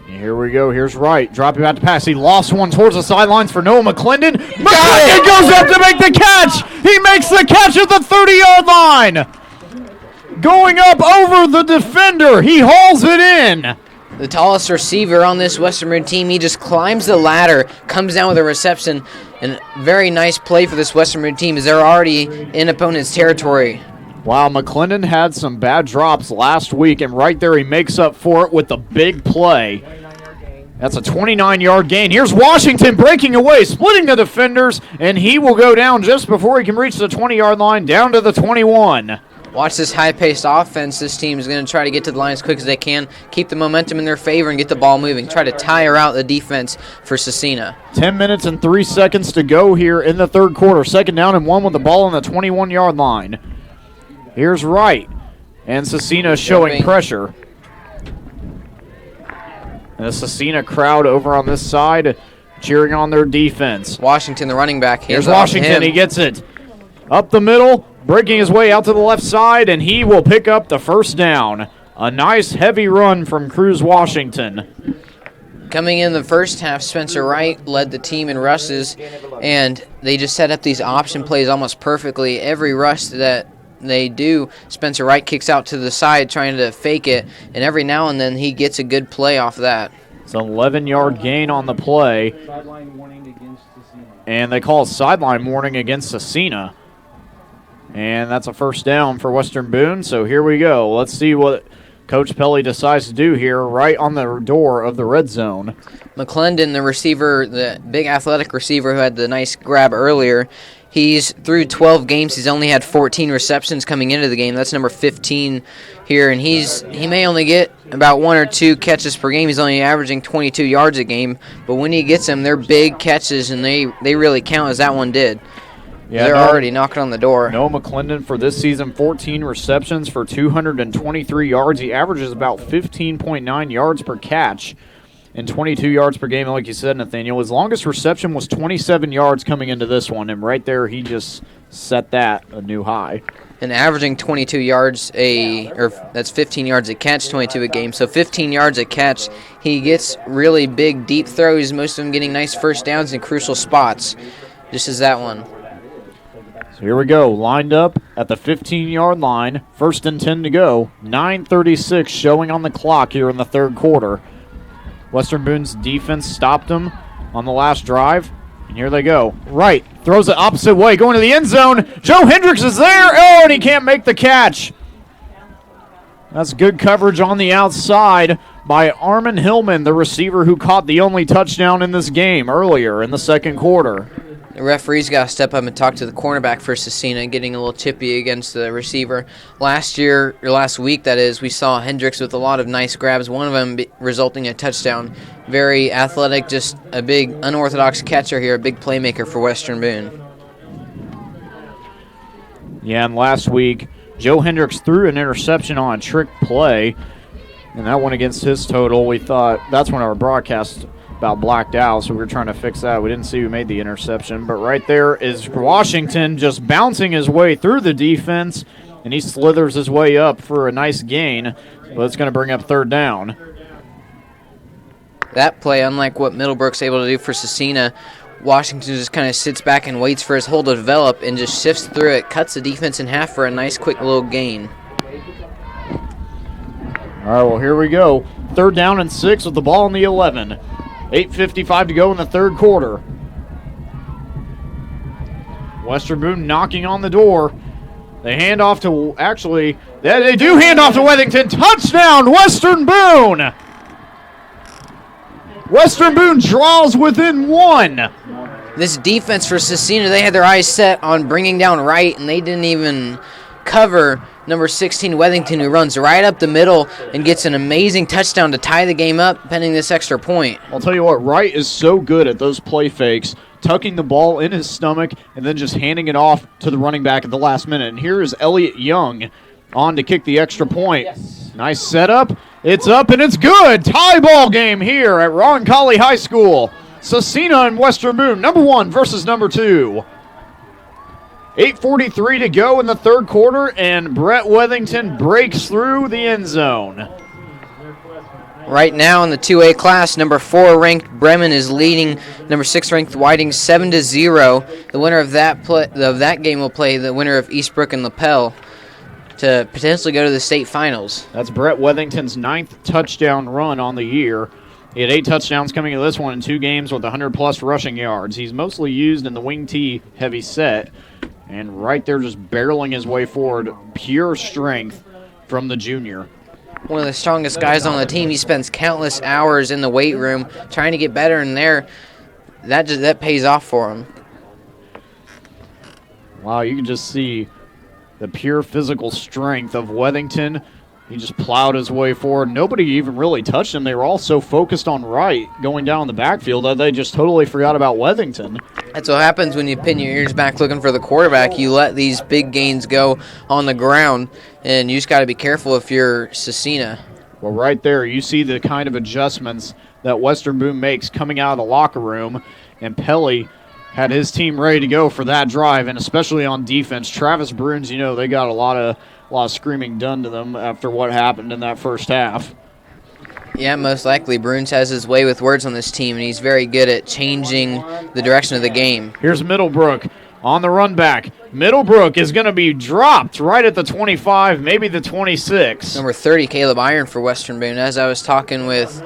Here we go. Here's Wright. Dropping back to pass. He lost one towards the sidelines for Noah McClendon. McClendon goes up to make the catch. He makes the catch at the 30-yard line. Going up over the defender. He hauls it in. The tallest receiver on this Western Boone team, he just climbs the ladder, comes down with a reception, and very nice play for this Western Boone team as they're already in opponent's territory. Wow, McClendon had some bad drops last week, and right there he makes up for it with the big play. That's a 29-yard gain. Here's Washington breaking away, splitting the defenders, and he will go down just before he can reach the 20-yard line, down to the 21. Watch this high-paced offense. This team is going to try to get to the line as quick as they can, keep the momentum in their favor, and get the ball moving. Try to tire out the defense for Scecina. 10 minutes and 3 seconds to go here in the third quarter. 2nd down and 1 with the ball on the 21-yard line. Here's Wright, and Scecina showing pressure. And the Scecina crowd over on this side cheering on their defense. Washington, the running back. Here's Washington. He gets it up the middle, breaking his way out to the left side, and he will pick up the 1st down. A nice heavy run from Cruz Washington. Coming in the first half, Spencer Wright led the team in rushes, and they just set up these option plays almost perfectly. Every rush that they do, Spencer Wright kicks out to the side trying to fake it, and every now and then he gets a good play off that. It's an 11-yard gain on the play, and they call a sideline warning against Scecina. And that's a 1st down for Western Boone, so here we go. Let's see what Coach Pelly decides to do here right on the door of the red zone. McClendon, the receiver, the big athletic receiver who had the nice grab earlier, he's through 12 games. He's only had 14 receptions coming into the game. That's number 15 here, and he may only get about 1 or 2 catches per game. He's only averaging 22 yards a game, but when he gets them, they're big catches, and they really count as that one did. Yeah, they're already knocking on the door. Noah McClendon for this season, 14 receptions for 223 yards. He averages about 15.9 yards per catch and 22 yards per game, like you said, Nathaniel. His longest reception was 27 yards coming into this one, and right there he just set that a new high. And averaging 22 yards that's 15 yards a catch, 22 a game. So 15 yards a catch. He gets really big, deep throws, most of them getting nice first downs in crucial spots, just as that one. So here we go, lined up at the 15-yard line, 1st and 10 to go. 9:36 showing on the clock here in the third quarter. Western Boone's defense stopped them on the last drive, and here they go. Right, throws it opposite way, going to the end zone. Joe Hendricks is there. Oh, and he can't make the catch. That's good coverage on the outside by Armin Hillman, the receiver who caught the only touchdown in this game earlier in the second quarter. The referee's got to step up and talk to the cornerback for Scecina, getting a little chippy against the receiver. Last week, that is, we saw Hendricks with a lot of nice grabs, one of them resulting in a touchdown. Very athletic, just a big unorthodox catcher here, a big playmaker for Western Boone. Yeah, and last week, Joe Hendricks threw an interception on a trick play, and that went against his total. We thought that's when our broadcast about blacked out, so we were trying to fix that. We didn't see who made the interception, but right there is Washington just bouncing his way through the defense, and he slithers his way up for a nice gain, but it's going to bring up 3rd down. That play, unlike what Middlebrook's able to do for Scecina, Washington just kind of sits back and waits for his hole to develop and just shifts through it, cuts the defense in half for a nice quick little gain. All right, well, here we go. 3rd down and 6 with the ball on the 11. 8:55 to go in the third quarter. Western Boone knocking on the door. They hand off to, they do hand off to Wethington. Touchdown, Western Boone! Western Boone draws within 1. This defense for Scecina, they had their eyes set on bringing down Wright, and they didn't even cover number 16, Wethington, who runs right up the middle and gets an amazing touchdown to tie the game up, pending this extra point. I'll tell you what, Wright is so good at those play fakes, tucking the ball in his stomach and then just handing it off to the running back at the last minute. And here is Elliott Young on to kick the extra point. Yes. Nice setup. It's up and it's good. Tie ball game here at Roncalli High School. Scecina and Western Boone, number 1 versus number 2. 8:43 to go in the third quarter, and Brett Wethington breaks through the end zone. Right now in the 2A class, number 4 ranked Bremen is leading number 6 ranked Whiting 7-0. The winner of that game will play the winner of Eastbrook and Lapel to potentially go to the state finals. That's Brett Wethington's 9th touchdown run on the year. He had 8 touchdowns coming into this one in 2 games with 100-plus rushing yards. He's mostly used in the wing T heavy set. And right there just barreling his way forward, pure strength from the junior. One of the strongest guys on the team. He spends countless hours in the weight room trying to get better, and that pays off for him. Wow, you can just see the pure physical strength of Wethington. He just plowed his way forward. Nobody even really touched him. They were all so focused on Wright going down the backfield that they just totally forgot about Wethington. That's what happens when you pin your ears back looking for the quarterback. You let these big gains go on the ground, and you just got to be careful if you're Scecina. Well, right there, you see the kind of adjustments that Western Boone makes coming out of the locker room, and Pelly had his team ready to go for that drive, and especially on defense. Travis Bruins, they got a lot of screaming done to them after what happened in that first half. Yeah, most likely. Bruins has his way with words on this team, and he's very good at changing the direction of the game. Here's Middlebrook on the run back. Middlebrook is going to be dropped right at the 25, maybe the 26. Number 30, Caleb Iron for Western Boone. As I was talking with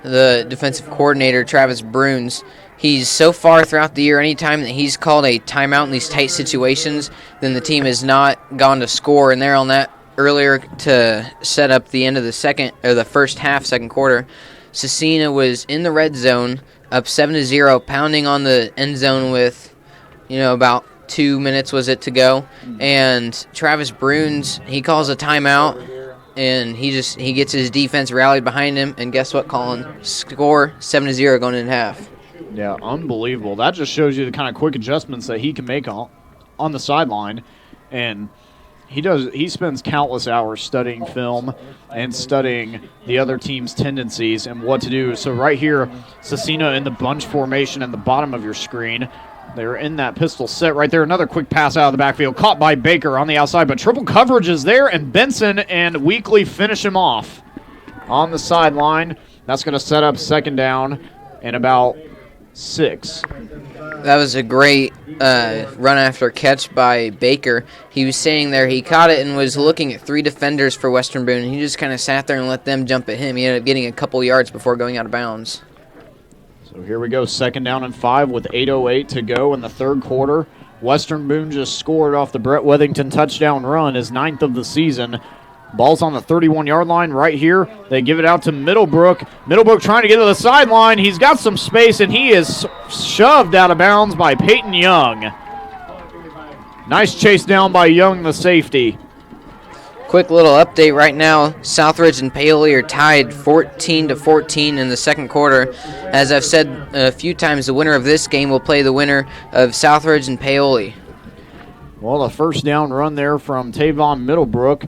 the defensive coordinator, Travis Bruins, he's so far throughout the year, anytime that he's called a timeout in these tight situations, then the team has not gone to score, and they're on that earlier to set up the end of the first half, second quarter. Scecina was in the red zone, up 7-0, pounding on the end zone with, about 2 minutes was it to go. And Travis Bruins, he calls a timeout, and he gets his defense rallied behind him, and guess what, Colin? Score 7-0 going into half. Yeah, unbelievable. That just shows you the kind of quick adjustments that he can make on the sideline, and he spends countless hours studying film and studying the other team's tendencies and what to do. So right here, Scecina in the bunch formation at the bottom of your screen. They're in that pistol set right there. Another quick pass out of the backfield, caught by Baker on the outside, but triple coverage is there, and Benson and Weekly finish him off on the sideline. That's going to set up second down and about 6. That was a great run after catch by Baker. He was standing there, he caught it and was looking at 3 defenders for Western Boone, and he just kind of sat there and let them jump at him. He ended up getting a couple yards before going out of bounds. So here we go, second down and 5 with 8:08 to go in the third quarter. Western Boone just scored off the Brett Withington touchdown run, his 9th of the season. Ball's on the 31-yard line right here. They give it out to Middlebrook. Middlebrook trying to get to the sideline. He's got some space, and he is shoved out of bounds by Peyton Young. Nice chase down by Young, the safety. Quick little update right now. Southridge and Paoli are tied 14-14 in the second quarter. As I've said a few times, the winner of this game will play the winner of Southridge and Paoli. Well, a first down run there from Tavon Middlebrook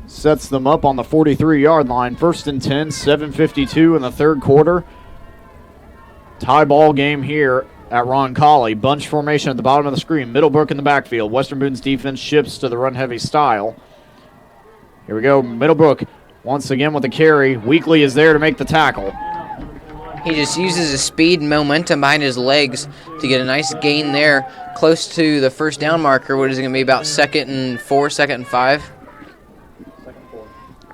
sets them up on the 43-yard line. First and 10, 7:52 in the third quarter. Tie ball game here at Roncalli. Bunch formation at the bottom of the screen. Middlebrook in the backfield. Western Boone's defense shifts to the run-heavy style. Here we go. Middlebrook once again with the carry. Weekly is there to make the tackle. He just uses his speed and momentum behind his legs to get a nice gain there close to the first down marker. What is it going to be, about 2nd and 4, 2nd and 5?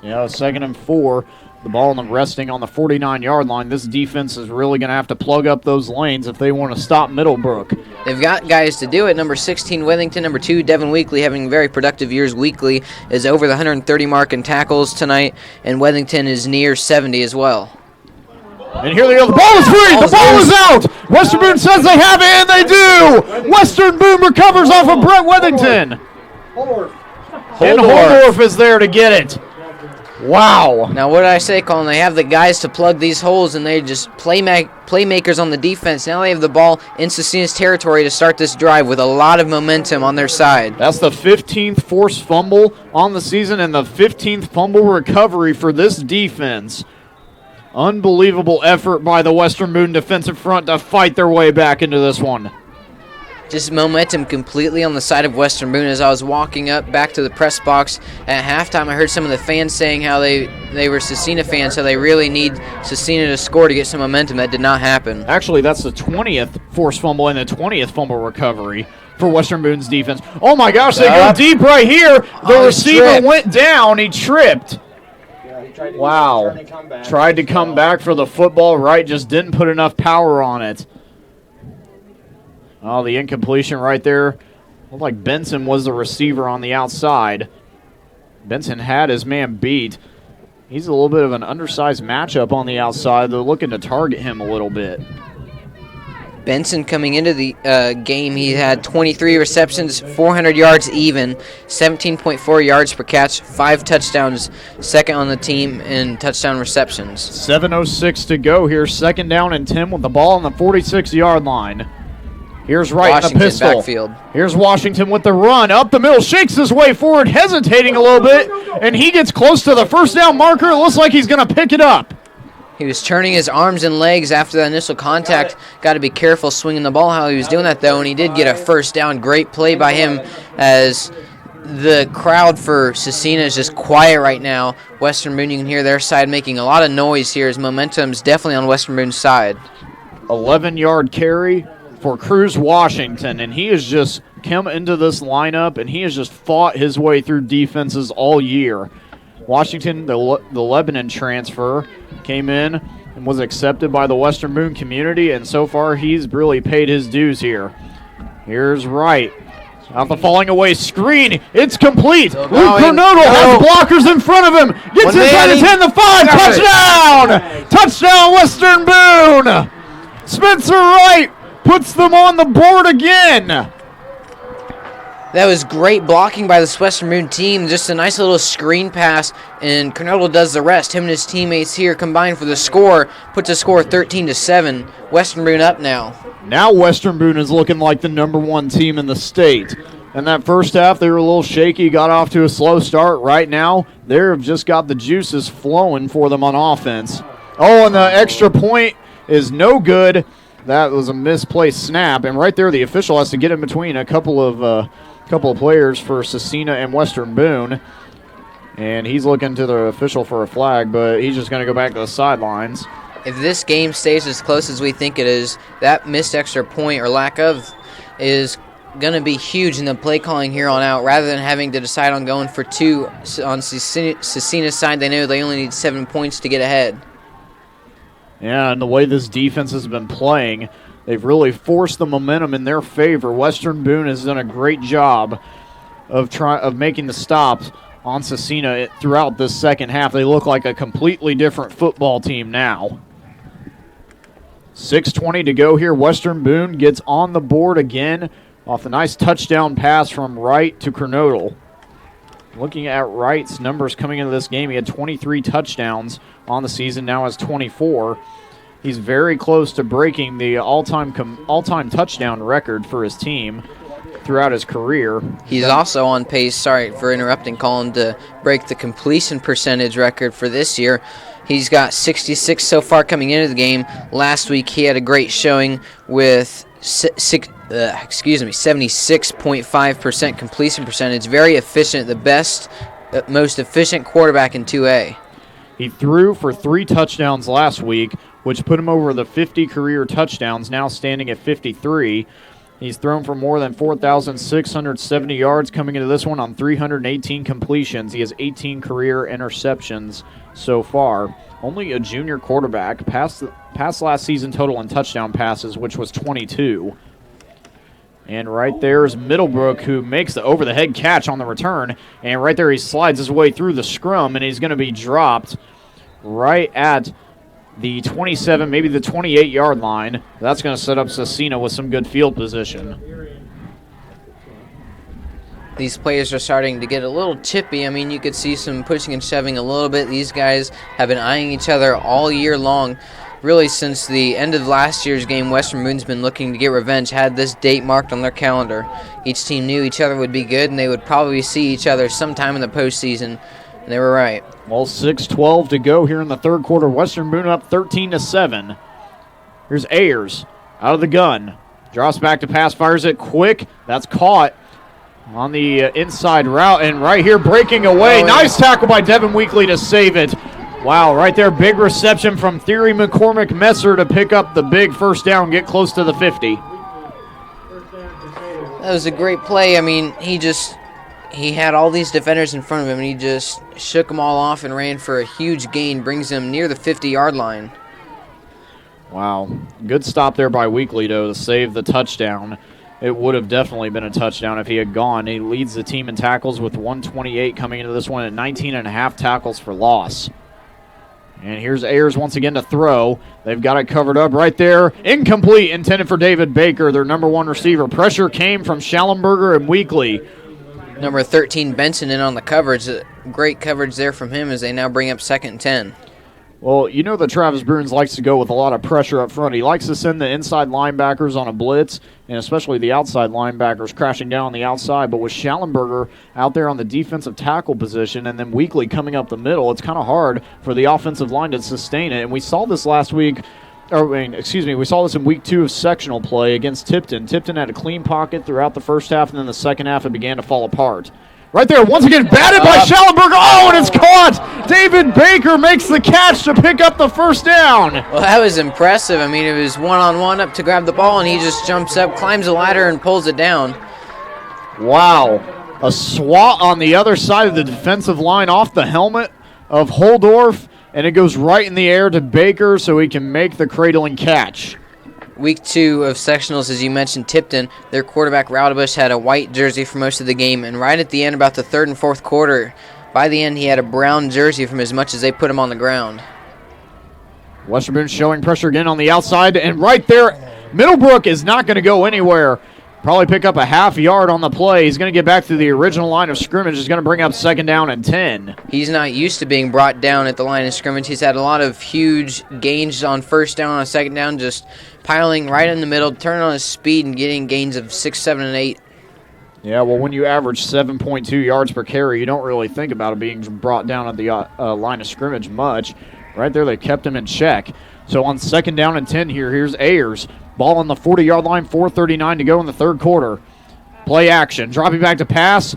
Yeah, 2nd and 4. The ball resting on the 49-yard line. This defense is really going to have to plug up those lanes if they want to stop Middlebrook. They've got guys to do it. Number 16, Withington. Number 2, Devin Weekly, having very productive years. Weekly is over the 130 mark in tackles tonight, and Withington is near 70 as well. And here they go. The ball is free. The ball is out. Western Boone says they have it, and they do. Western Boone recovers off of Brett Withington. And Holdorf is there to get it. Wow. Now, what did I say, Colin? They have the guys to plug these holes, and they just playmakers on the defense. Now they have the ball in Scecina's territory to start this drive with a lot of momentum on their side. That's the 15th forced fumble on the season and the 15th fumble recovery for this defense. Unbelievable effort by the Western Boone defensive front to fight their way back into this one. Just momentum completely on the side of Western Boone. As I was walking up back to the press box at halftime, I heard some of the fans saying how they were Scecina fans, so they really need Scecina to score to get some momentum. That did not happen. Actually, that's the 20th forced fumble and the 20th fumble recovery for Western Boone's defense. Oh my gosh, they go deep right here. The receiver went down. He tripped. Wow. Tried to come back for the football, right? Just didn't put enough power on it. Oh, the incompletion right there. Looked like Benson was the receiver on the outside. Benson had his man beat. He's a little bit of an undersized matchup on the outside. They're looking to target him a little bit. Benson coming into the game, he had 23 receptions, 400 yards even, 17.4 yards per catch, 5 touchdowns, second on the team in touchdown receptions. 7:06 to go here, second down and 10 with the ball on the 46-yard line. Here's Wright in the pistol. Backfield. Here's Washington with the run. Up the middle, shakes his way forward, hesitating a little bit, and he gets close to the first down marker. It looks like he's going to pick it up. He was turning his arms and legs after that initial contact. Got to be careful swinging the ball how he was doing that, though, and he did get a first down. Great play by him as the crowd for Scecina is just quiet right now. Western Boone, you can hear their side making a lot of noise here. His momentum's definitely on Western Boone's side. 11-yard carry for Cruz Washington, and he has just come into this lineup, and he has just fought his way through defenses all year. Washington, the Lebanon transfer, came in and was accepted by the Western Boone community, and so far he's really paid his dues here. Here's Wright. Out the falling away screen. It's complete. Luke Cornodal has blockers in front of him. Gets inside his 10, the 5. Touchdown! Touchdown, Western Boone! Spencer Wright puts them on the board again. That was great blocking by this Western Boone team. Just a nice little screen pass, and Cornodal does the rest. Him and his teammates here combined for the score. Puts the score 13-7. Western Boone up now. Now Western Boone is looking like the #1 team in the state. In that first half, they were a little shaky, got off to a slow start. Right now, they've just got the juices flowing for them on offense. Oh, and the extra point is no good. That was a misplaced snap, and right there the official has to get in between a couple of players for Scecina and Western Boone. And he's looking to the official for a flag, but he's just going to go back to the sidelines. If this game stays as close as we think it is, that missed extra point or lack of is going to be huge in the play calling here on out. Rather than having to decide on going for 2 on Scecina's side, they know they only need 7 points to get ahead. Yeah, and the way this defense has been playing, they've really forced the momentum in their favor. Western Boone has done a great job of making the stops on Scecina throughout this second half. They look like a completely different football team now. 6:20 to go here. Western Boone gets on the board again off a nice touchdown pass from Wright to Kernodle. Looking at Wright's numbers coming into this game, he had 23 touchdowns on the season, now has 24. He's very close to breaking the all-time touchdown record for his team throughout his career. He's also on pace, sorry for interrupting, Colin, to break the completion percentage record for this year. He's got 66 so far coming into the game. Last week he had a great showing with 76.5% completion percentage. Very efficient, the best, most efficient quarterback in 2A. He threw for 3 touchdowns last week, which put him over the 50 career touchdowns, now standing at 53. He's thrown for more than 4,670 yards coming into this one on 318 completions. He has 18 career interceptions so far. Only a junior quarterback, past last season total in touchdown passes, which was 22. And right there is Middlebrook, who makes the over-the-head catch on the return. And right there he slides his way through the scrum, and he's going to be dropped right at the 27, maybe the 28-yard line. That's going to set up Scecina with some good field position. These players are starting to get a little chippy. I mean, you could see some pushing and shoving a little bit. These guys have been eyeing each other all year long. Really, since the end of last year's game, Western Boone's been looking to get revenge, had this date marked on their calendar. Each team knew each other would be good, and they would probably see each other sometime in the postseason, and they were right. Well, 6:12 to go here in the third quarter. Western Boone up 13-7. Here's Ayers out of the gun. Drops back to pass, fires it quick. That's caught on the inside route, and right here breaking away. Nice tackle by Devin Weekly to save it. Wow, right there, big reception from Theory McCormick Messer to pick up the big first down, get close to the 50. That was a great play. I mean, he had all these defenders in front of him, and he just shook them all off and ran for a huge gain, brings him near the 50-yard line. Wow, good stop there by Weekly, though, to save the touchdown. It would have definitely been a touchdown if he had gone. He leads the team in tackles with 128 coming into this one at 19.5 tackles for loss. And here's Ayers once again to throw. They've got it covered up right there. Incomplete, intended for David Baker, their number 1 receiver. Pressure came from Schallenberger and Weekly. Number 13, Benson, in on the coverage. Great coverage there from him as they now bring up 2nd and 10. Well, you know that Travis Bruins likes to go with a lot of pressure up front. He likes to send the inside linebackers on a blitz, and especially the outside linebackers crashing down on the outside. But with Schallenberger out there on the defensive tackle position and then Weekly coming up the middle, it's kind of hard for the offensive line to sustain it. And we saw this last week. We saw this in week 2 of sectional play against Tipton. Tipton had a clean pocket throughout the first half, and then the second half it began to fall apart. Right there, once again, batted by Schallenberger. Oh, and it's caught! David Baker makes the catch to pick up the first down. Well, that was impressive. I mean, it was one-on-one up to grab the ball, and he just jumps up, climbs a ladder, and pulls it down. Wow. A swat on the other side of the defensive line off the helmet of Holdorf, and it goes right in the air to Baker so he can make the cradling catch. Week 2 of sectionals, as you mentioned, Tipton, their quarterback Raudebush had a white jersey for most of the game, and right at the end, about the 3rd and 4th quarter, by the end he had a brown jersey from as much as they put him on the ground. Western Boone showing pressure again on the outside, and right there, Middlebrook is not going to go anywhere. Probably pick up a half yard on the play. He's going to get back to the original line of scrimmage. He's going to bring up 2nd down and 10. He's not used to being brought down at the line of scrimmage. He's had a lot of huge gains on 1st down, on 2nd down, just piling right in the middle, turning on his speed and getting gains of 6, 7, and 8. Yeah, well, when you average 7.2 yards per carry, you don't really think about it being brought down at the line of scrimmage much. Right there, they kept him in check. So on 2nd down and 10 here, here's Ayers. Ball on the 40-yard line, 4:39 to go in the third quarter. Play action, dropping back to pass.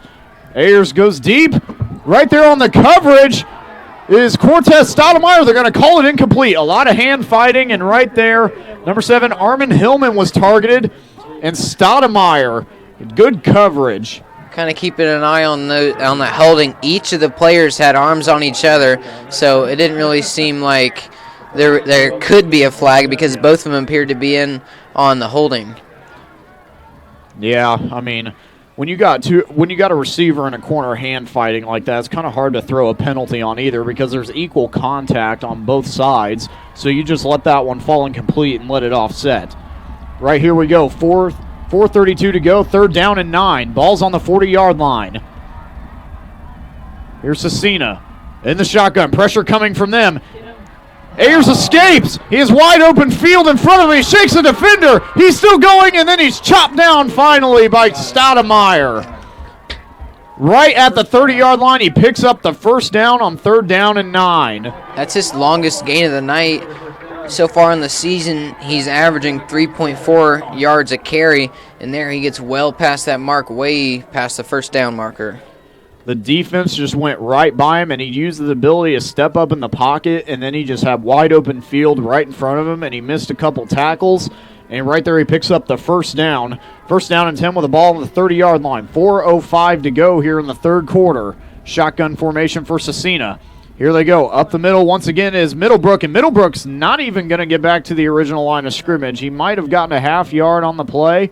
Ayers goes deep. Right there on the coverage is Cortez Stoudemire. They're going to call it incomplete. A lot of hand fighting, and right there, number 7, Armin Hillman was targeted, and Stoudemire, good coverage. Kind of keeping an eye on that holding. Each of the players had arms on each other, so it didn't really seem like there could be a flag because both of them appeared to be in on the holding. Yeah, I mean, when you got a receiver and a corner hand fighting like that, it's kind of hard to throw a penalty on either because there's equal contact on both sides. So you just let that one fall incomplete and let it offset. Right here we go, 4:32 to go, 3rd down and 9. Ball's on the 40-yard line. Here's Scecina in the shotgun. Pressure coming from them. Ayers escapes. He has wide open field in front of him. He shakes the defender. He's still going, and then he's chopped down finally by Stoudemire. Right at the 30-yard line, he picks up the 1st down on 3rd down and 9. That's his longest gain of the night. So far in the season, he's averaging 3.4 yards a carry, and there he gets well past that mark, way past the 1st down marker. The defense just went right by him, and he used the ability to step up in the pocket, and then he just had wide open field right in front of him, and he missed a couple tackles, and right there he picks up the 1st down. 1st down and 10 with the ball on the 30-yard line. 4:05 to go here in the 3rd quarter. Shotgun formation for Scecina. Here they go. Up the middle once again is Middlebrook, and Middlebrook's not even going to get back to the original line of scrimmage. He might have gotten a half yard on the play.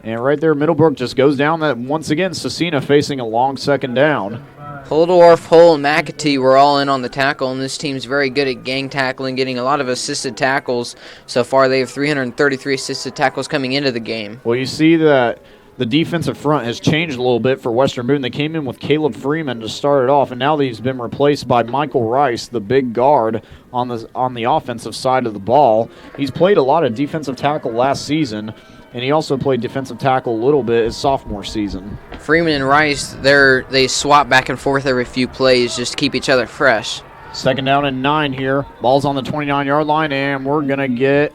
And right there, Middlebrook just goes down that once again. Scecina facing a long 2nd down. Holdorf, Hull, and McAtee were all in on the tackle, and this team's very good at gang tackling, getting a lot of assisted tackles. So far, they have 333 assisted tackles coming into the game. Well, you see that the defensive front has changed a little bit for Western Boone. They came in with Caleb Freeman to start it off, and now he's been replaced by Michael Rice, the big guard on the offensive side of the ball. He's played a lot of defensive tackle last season, and he also played defensive tackle a little bit his sophomore season. Freeman and Rice, they swap back and forth every few plays just to keep each other fresh. 2nd down and 9 here. Ball's on the 29-yard line, and we're going to get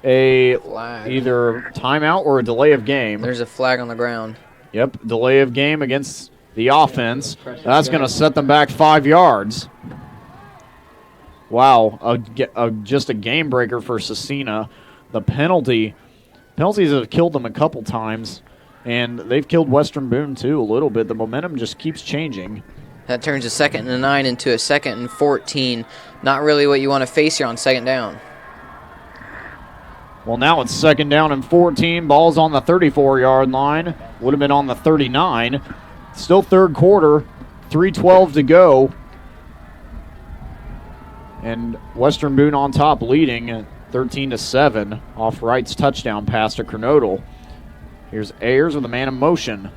a flag. Either timeout or a delay of game. There's a flag on the ground. Yep, delay of game against the offense. That's going to set them back 5 yards. Wow, just a game breaker for Scecina. The penalties have killed them a couple times, and they've killed Western Boone too a little bit. The momentum just keeps changing. That turns a 2nd and 9 into a 2nd and 14. Not really what you want to face here on 2nd down. Well, now it's 2nd down and 14. Ball's on the 34-yard line. Would have been on the 39. Still 3rd quarter. 3:12 to go. And Western Boone on top, leading 13-7 off Wright's touchdown pass to Kernodle. Here's Ayers with a man in motion.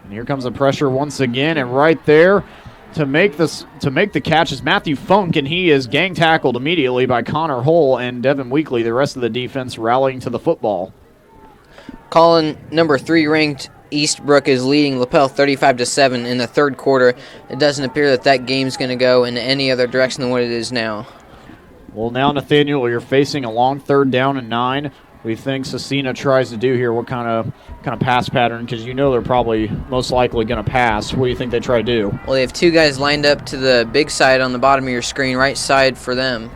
And here comes the pressure once again, and right there to make the catch is Matthew Funk, and he is gang tackled immediately by Connor Hull and Devin Weekly. The rest of the defense rallying to the football. Colin, number 3 ranked Eastbrook is leading Lapel 35-7 in the 3rd quarter. It doesn't appear that game's going to go in any other direction than what it is now. Well, now, Nathaniel, you're facing a long 3rd down and 9. We think Scecina tries to do here. What kind of pass pattern? Because you know they're probably most likely going to pass. What do you think they try to do? Well, they have 2 guys lined up to the big side on the bottom of your screen, right side for them.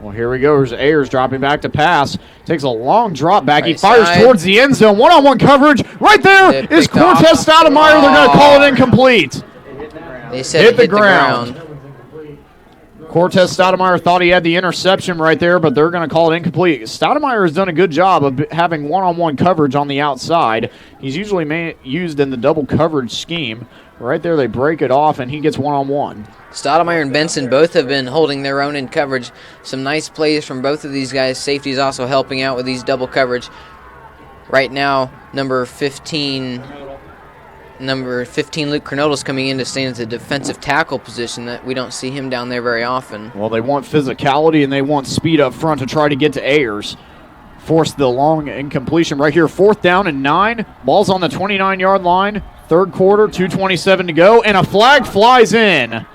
Well, here we go. There's Ayers dropping back to pass. Takes a long drop back. Right he fires side. towards the end zone. One-on-one coverage. Right there is Cortez Stoudemire. They're going to call it incomplete. They said hit the ground. Cortez Stoudemire thought he had the interception right there, but they're going to call it incomplete. Stoudemire has done a good job of having one-on-one coverage on the outside. He's usually used in the double coverage scheme. Right there, they break it off, and he gets one-on-one. Stoudemire and Benson both have been holding their own in coverage. Some nice plays from both of these guys. Safety's also helping out with these double coverage. Right now, number 15, Luke Kernodle's coming in to stand at the defensive tackle position. That we don't see him down there very often. Well, they want physicality and they want speed up front to try to get to Ayers. forced the long incompletion right here. 4th down and 9. Ball's on the 29-yard line. 3rd quarter, 2:27 to go, and a flag flies in.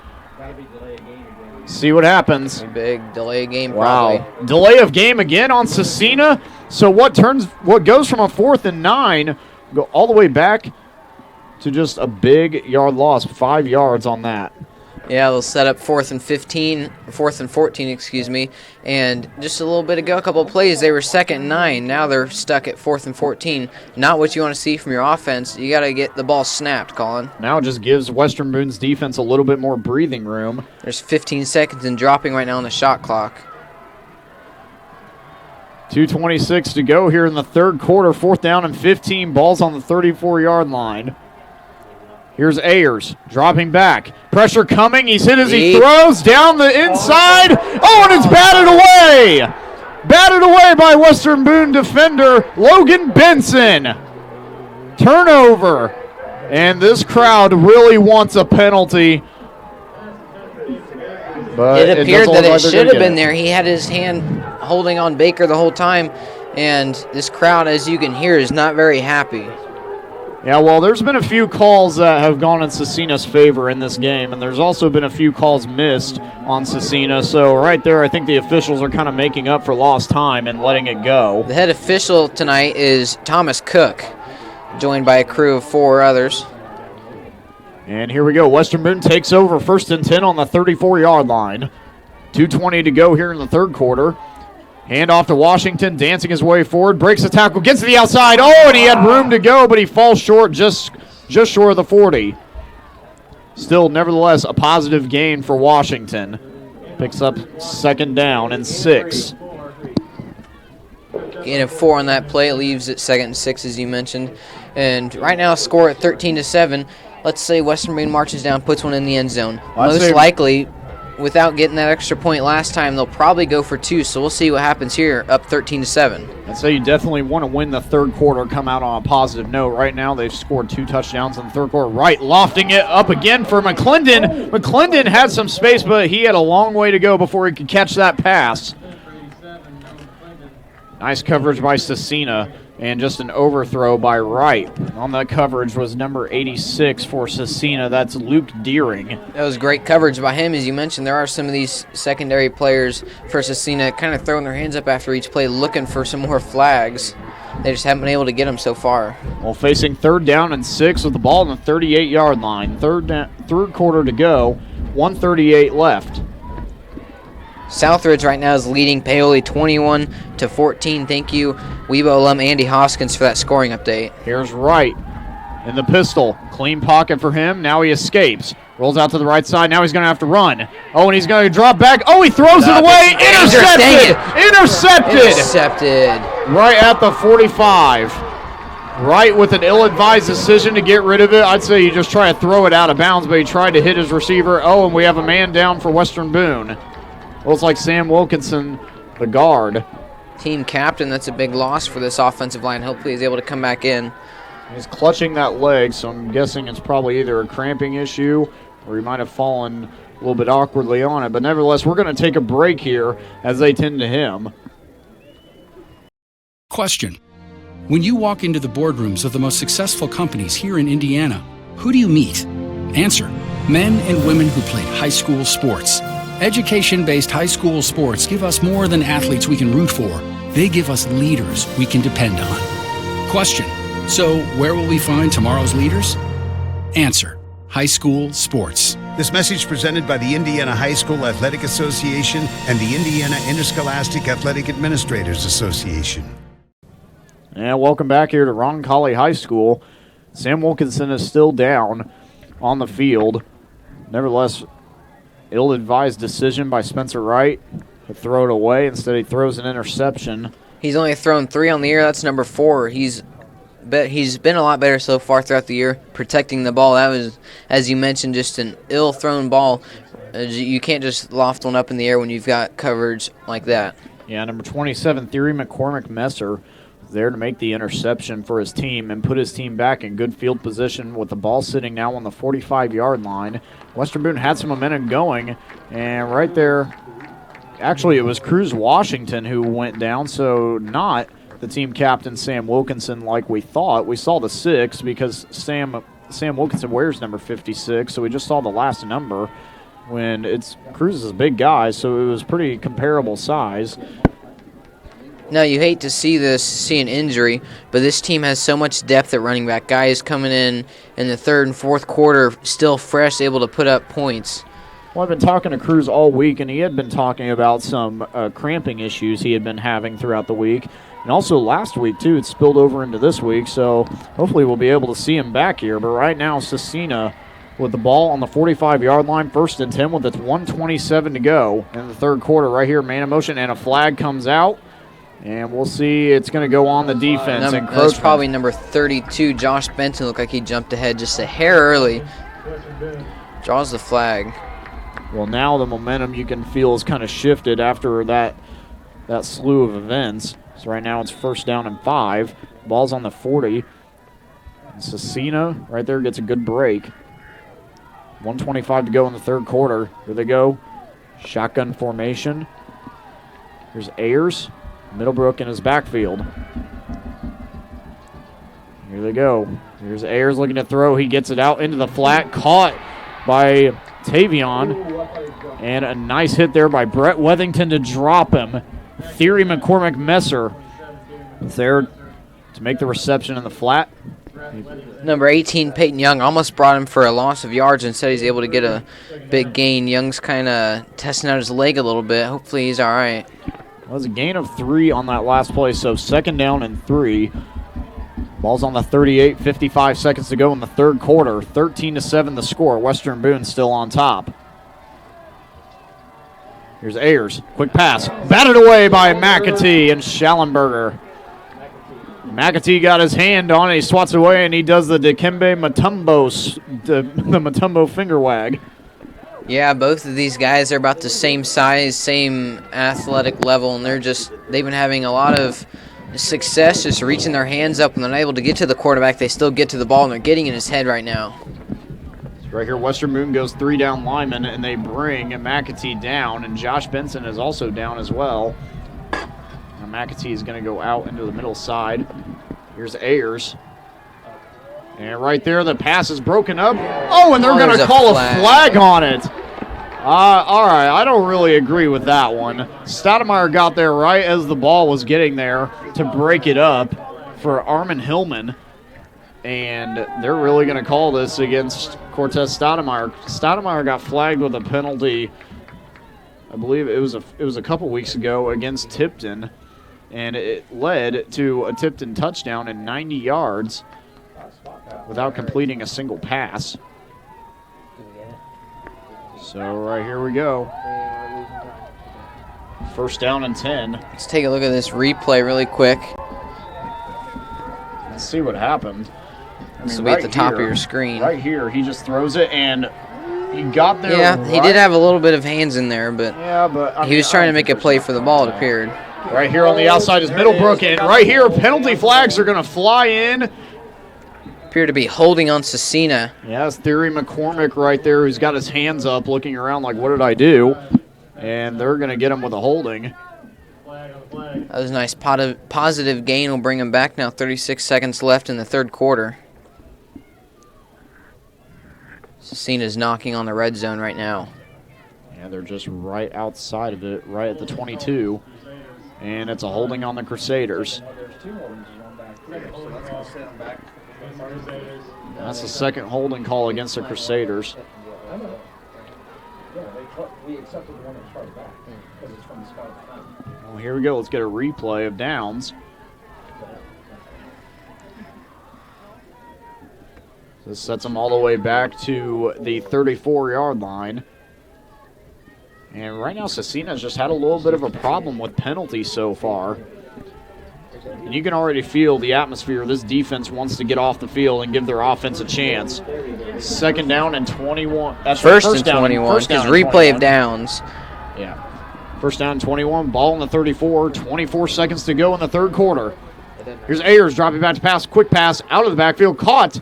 See what happens. Big delay game, Wow. probably. Delay of game again on Scecina. So what goes from a 4th and 9, go all the way back to just a big yard loss, 5 yards on that. Yeah, they'll set up 4th and 14, excuse me. And just a little bit ago, a couple of plays, they were 2nd and 9. Now they're stuck at 4th and 14. Not what you want to see from your offense. You got to get the ball snapped, Colin. Now it just gives Western Boone's defense a little bit more breathing room. There's 15 seconds and dropping right now on the shot clock. 2:26 to go here in the 3rd quarter. 4th down and 15. Ball's on the 34-yard line. Here's Ayers dropping back. Pressure coming. He's hit as he throws down the inside. Oh, and it's batted away. Batted away by Western Boone defender Logan Benson. Turnover. And this crowd really wants a penalty. But it appeared that it should have been there. He had his hand holding on Baker the whole time. And this crowd, as you can hear, is not very happy. Yeah, well, there's been a few calls that have gone in Scecina's favor in this game, and there's also been a few calls missed on Scecina. So right there, I think the officials are kind of making up for lost time and letting it go. The head official tonight is Thomas Cook, joined by a crew of 4 others. And here we go. Western Boone takes over 1st and 10 on the 34-yard line. 2:20 to go here in the 3rd quarter. Hand off to Washington, dancing his way forward, breaks the tackle, gets to the outside. Oh, and he had room to go, but he falls short, just short of the 40. Still, nevertheless, a positive gain for Washington. Picks up 2nd down and 6. Gain of 4 on that play. It leaves it 2nd and 6, as you mentioned. And right now, score at 13-7. Let's say Western Boone marches down, puts one in the end zone. Most likely, without getting that extra point last time, they'll probably go for 2, so we'll see what happens here, up 13-7. I'd say you definitely want to win the 3rd quarter, come out on a positive note. Right now, they've scored 2 touchdowns in the 3rd quarter. Right, lofting it up again for McClendon. McClendon had some space, but he had a long way to go before he could catch that pass. Nice coverage by Scecina. And just an overthrow by Wright. On that coverage was number 86 for Scecina. That's Luke Deering. That was great coverage by him. As you mentioned, there are some of these secondary players for Scecina kind of throwing their hands up after each play, looking for some more flags. They just haven't been able to get them so far. Well, facing 3rd down and 6 with the ball on the 38-yard line. 3rd quarter to go. 1:38 left. Southridge right now is leading Paoli 21-14. Thank you, Webo alum Andy Hoskins, for that scoring update. Here's Wright in the pistol. Clean pocket for him. Now he escapes. Rolls out to the right side. Now he's going to have to run. Oh, and he's going to drop back. Oh, he throws it away. Intercepted. Intercepted. Right at the 45. Wright with an ill-advised decision to get rid of it. I'd say you just try to throw it out of bounds, but he tried to hit his receiver. Oh, and we have a man down for Western Boone. Looks like Sam Wilkinson, the guard. Team captain, that's a big loss for this offensive line. Hopefully he's able to come back in. He's clutching that leg, so I'm guessing it's probably either a cramping issue or he might have fallen a little bit awkwardly on it. But nevertheless, we're going to take a break here as they tend to him. Question. When you walk into the boardrooms of the most successful companies here in Indiana, who do you meet? Answer. Men and women who played high school sports. Education-based high school sports give us more than athletes we can root for. They give us leaders we can depend on. Question. So, where will we find tomorrow's leaders? Answer. High school sports. This message presented by the Indiana High School Athletic Association and the Indiana Interscholastic Athletic Administrators Association. And welcome back here to Roncalli High School. Sam Wilkinson is still down on the field. Nevertheless, ill-advised decision by Spencer Wright to throw it away. Instead, he throws an interception. He's only thrown 3 on the year. That's number 4. He's been a lot better so far throughout the year, protecting the ball. That was, as you mentioned, just an ill-thrown ball. You can't just loft one up in the air when you've got coverage like that. Yeah, number 27, Theory McCormick Messer, there to make the interception for his team and put his team back in good field position with the ball sitting now on the 45-yard line. Western Boone had some momentum going, and right there, actually it was Cruz Washington who went down, so not the team captain, Sam Wilkinson, like we thought. We saw the 6 because Sam Wilkinson wears number 56, so we just saw the last number when Cruz is a big guy, so it was pretty comparable size. No, you hate to see an injury, but this team has so much depth at running back. Guys coming in the third and fourth quarter, still fresh, able to put up points. Well, I've been talking to Cruz all week, and he had been talking about some cramping issues he had been having throughout the week. And also last week, too, it spilled over into this week, so hopefully we'll be able to see him back here. But right now, Scecina with the ball on the 45-yard line, 1st and 10 with its 1:27 to go in the third quarter. Right here, man in motion, and a flag comes out. And we'll see. It's going to go on the defense. That was probably number 32, Josh Benton. Looked like he jumped ahead just a hair early. Draws the flag. Well, now the momentum you can feel is kind of shifted after that slew of events. So right now it's 1st down and 5. Ball's on the 40. And Scecina right there gets a good break. 1:25 to go in the third quarter. Here they go. Shotgun formation. Here's Ayers. Middlebrook in his backfield. Here they go. Here's Ayers looking to throw. He gets it out into the flat. Caught by Tavion. And a nice hit there by Brett Wethington to drop him. Theory McCormick Messer is there to make the reception in the flat. Number 18, Peyton Young, almost brought him for a loss of yards. Instead, he's able to get a big gain. Young's kind of testing out his leg a little bit. Hopefully he's all right. Well, it was a gain of 3 on that last play, so 2nd down and 3. Ball's on the 38, 55 seconds to go in the third quarter. 13-7 the score. Western Boone still on top. Here's Ayers. Quick pass. Batted away by McAtee and Schallenberger. McAtee got his hand on it. He swats away, and he does the Dikembe Mutombo, the Mutombo finger wag. Yeah, both of these guys are about the same size, same athletic level, and they've been having a lot of success just reaching their hands up when they're not able to get to the quarterback. They still get to the ball, and they're getting in his head right now. Right here, Western Boone goes 3 down linemen, and they bring McAtee down, and Josh Benson is also down as well. Now McAtee is going to go out into the middle side. Here's Ayers. And right there, the pass is broken up. Oh, and they're going to call a flag on it. All right, I don't really agree with that one. Stoudemire got there right as the ball was getting there to break it up for Armin Hillman. And they're really going to call this against Cortez Stoudemire. Stoudemire got flagged with a penalty, I believe it was a couple weeks ago against Tipton. And it led to a Tipton touchdown and 90 yards without completing a single pass. So right here we go. 1st down and 10. Let's take a look at this replay really quick. Let's see what happened. This will be at the top of your screen. Right here, he just throws it, and he got there. Yeah, he did have a little bit of hands in there, but he was trying to make a play for the ball, it appeared. Right here on the outside is Middlebrook, and right here, penalty flags are going to fly in. Appear to be holding on Scecina. Yeah, it's Theory McCormick right there who's got his hands up looking around like, what did I do? And they're going to get him with a holding. That was a nice positive gain. Will bring him back now. 36 seconds left in the third quarter. Scecina's knocking on the red zone right now. Yeah, they're just right outside of it, right at the 22. And it's a holding on the Crusaders. That's the second holding call against the Crusaders. Well, here we go. Let's get a replay of downs. This sets them all the way back to the 34-yard line. And right now, Scecina's just had a little bit of a problem with penalties so far. And you can already feel the atmosphere. This defense wants to get off the field and give their offense a chance. 2nd down and 21. That's first and 21, because replay of downs. Yeah. 1st down and 21. Ball in the 34. 24 seconds to go in the third quarter. Here's Ayers dropping back to pass. Quick pass out of the backfield. Caught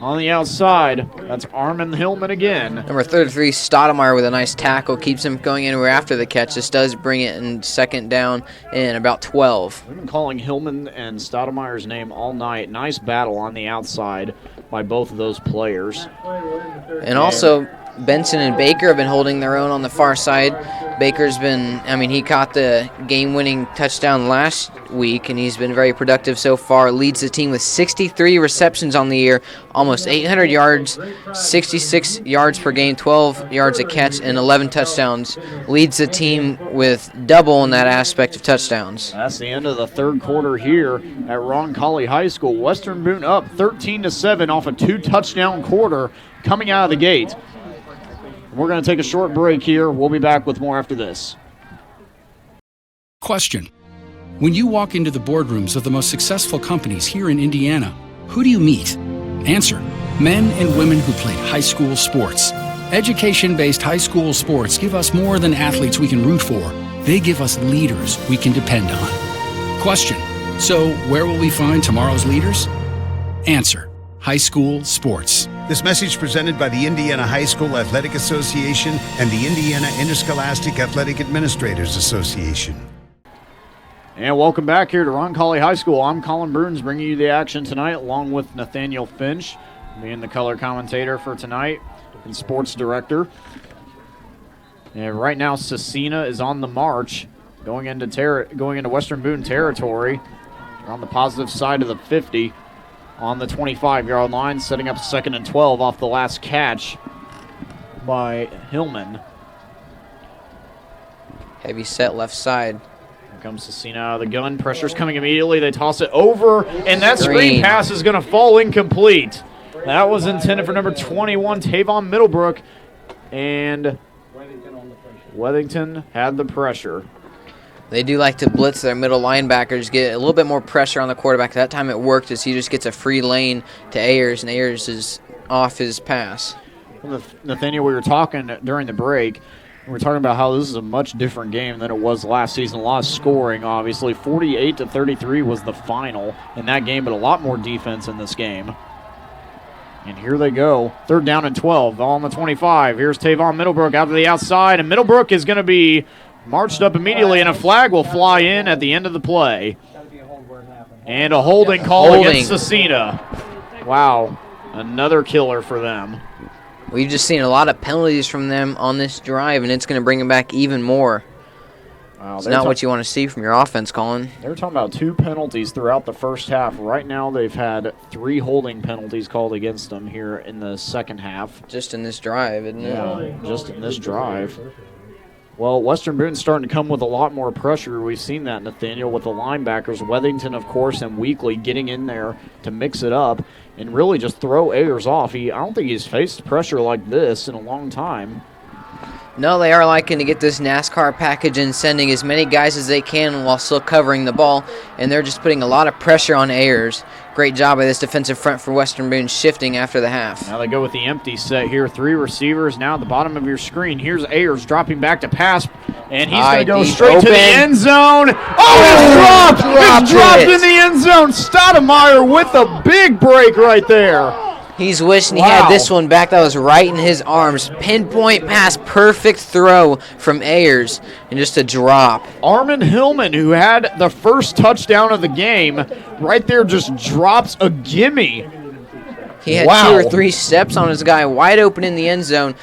On the outside, that's Armin Hillman again. Number 33, Stoudemire with a nice tackle, keeps him going anywhere after the catch. This does bring it in second down and about 12. We've been calling Hillman and Stoudemire's name all night. Nice battle on the outside by both of those players. And also, Benson and Baker have been holding their own on the far side. Baker's been, he caught the game-winning touchdown last week, and he's been very productive so far. Leads the team with 63 receptions on the year, almost 800 yards, 66 yards per game, 12 yards a catch, and 11 touchdowns. Leads the team with double in that aspect of touchdowns. That's the end of the third quarter here at Roncalli High School. Western Boone up 13-7 off a 2-touchdown quarter coming out of the gate. We're going to take a short break here. We'll be back with more after this. Question. When you walk into the boardrooms of the most successful companies here in Indiana, who do you meet? Answer. Men and women who played high school sports. Education-based high school sports give us more than athletes we can root for. They give us leaders we can depend on. Question. So where will we find tomorrow's leaders? Answer. High school sports. This message presented by the Indiana High School Athletic Association and the Indiana Interscholastic Athletic Administrators Association. And welcome back here to Roncalli High School. I'm Colin Burns bringing you the action tonight along with Nathaniel Finch, being the color commentator for tonight and sports director. And right now Scecina is on the march going into Western Boone territory. They're on the positive side of the 50. On the 25-yard line, setting up 2nd and 12 off the last catch by Hillman. Heavy set left side. Here comes Scecina out of the gun. Pressure's coming immediately. They toss it over, and that screen pass is going to fall incomplete. That was intended for number 21, Tavon Middlebrook, and Wethington had the pressure. They do like to blitz their middle linebackers, get a little bit more pressure on the quarterback. That time it worked as he just gets a free lane to Ayers, and Ayers is off his pass. Well, Nathaniel, we were talking during the break. We were talking about how this is a much different game than it was last season. A lot of scoring, obviously. 48-33 was the final in that game, but a lot more defense in this game. And here they go. 3rd down and 12, all on the 25. Here's Tavon Middlebrook out to the outside, and Middlebrook is going to be marched up immediately, and a flag will fly in at the end of the play. And a holding call against Scecina. Wow, another killer for them. We've just seen a lot of penalties from them on this drive, and it's going to bring them back even more. Wow, it's not what you want to see from your offense, Colin. They were talking about 2 penalties throughout the first half. Right now they've had 3 holding penalties called against them here in the second half. Just in this drive, isn't it? Yeah, just in this drive. Well, Western Boone's starting to come with a lot more pressure. We've seen that, Nathaniel, with the linebackers. Wethington, of course, and Weekly getting in there to mix it up and really just throw Ayers off. I don't think he's faced pressure like this in a long time. No, they are liking to get this NASCAR package and sending as many guys as they can while still covering the ball, and they're just putting a lot of pressure on Ayers. Great job by this defensive front for Western Boone, shifting after the half. Now they go with the empty set here. 3 receivers now at the bottom of your screen. Here's Ayers dropping back to pass, and he's going to go straight to the end zone. Oh, it's dropped in the end zone. Stoudemire with a big break right there. He's wishing he had this one back. That was right in his arms. Pinpoint pass, perfect throw from Ayers, and just a drop. Armin Hillman, who had the first touchdown of the game, right there just drops a gimme. He had 2 or 3 steps on his guy, wide open in the end zone,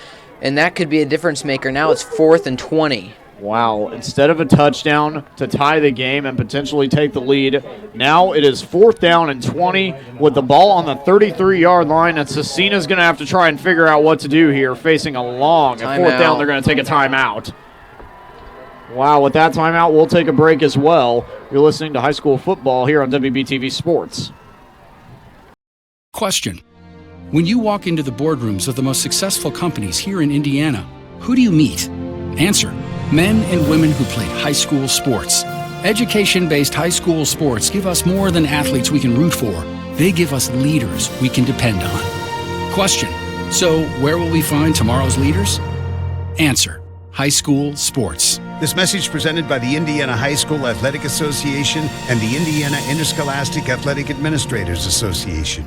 and that could be a difference maker. Now it's 4th and 20. Wow, instead of a touchdown to tie the game and potentially take the lead, now it is 4th down and 20 with the ball on the 33-yard line, and Scecina's going to have to try and figure out what to do here, facing a long 4th down. They're going to take a timeout. Wow, with that timeout, we'll take a break as well. You're listening to high school football here on WBTV Sports. Question. When you walk into the boardrooms of the most successful companies here in Indiana, who do you meet? Answer. Men and women who played high school sports. Education-based high school sports give us more than athletes we can root for. They give us leaders we can depend on. Question. So where will we find tomorrow's leaders? Answer. High school sports. This message presented by the Indiana High School Athletic Association and the Indiana Interscholastic Athletic Administrators Association.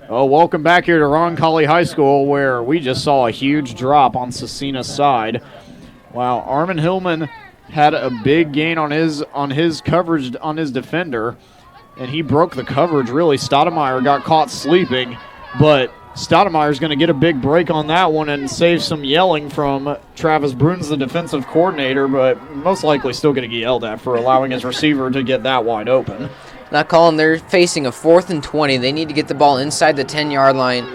Oh, welcome back here to Roncalli High School, where we just saw a huge drop on Scecina's side. Wow, Armin Hillman had a big gain on his coverage on his defender, and he broke the coverage, really. Stoudemire got caught sleeping, but Stoudemire's going to get a big break on that one and save some yelling from Travis Bruns, the defensive coordinator, but most likely still going to get yelled at for allowing his receiver to get that wide open. Not calling. They're facing a 4th and 20. They need to get the ball inside the 10-yard line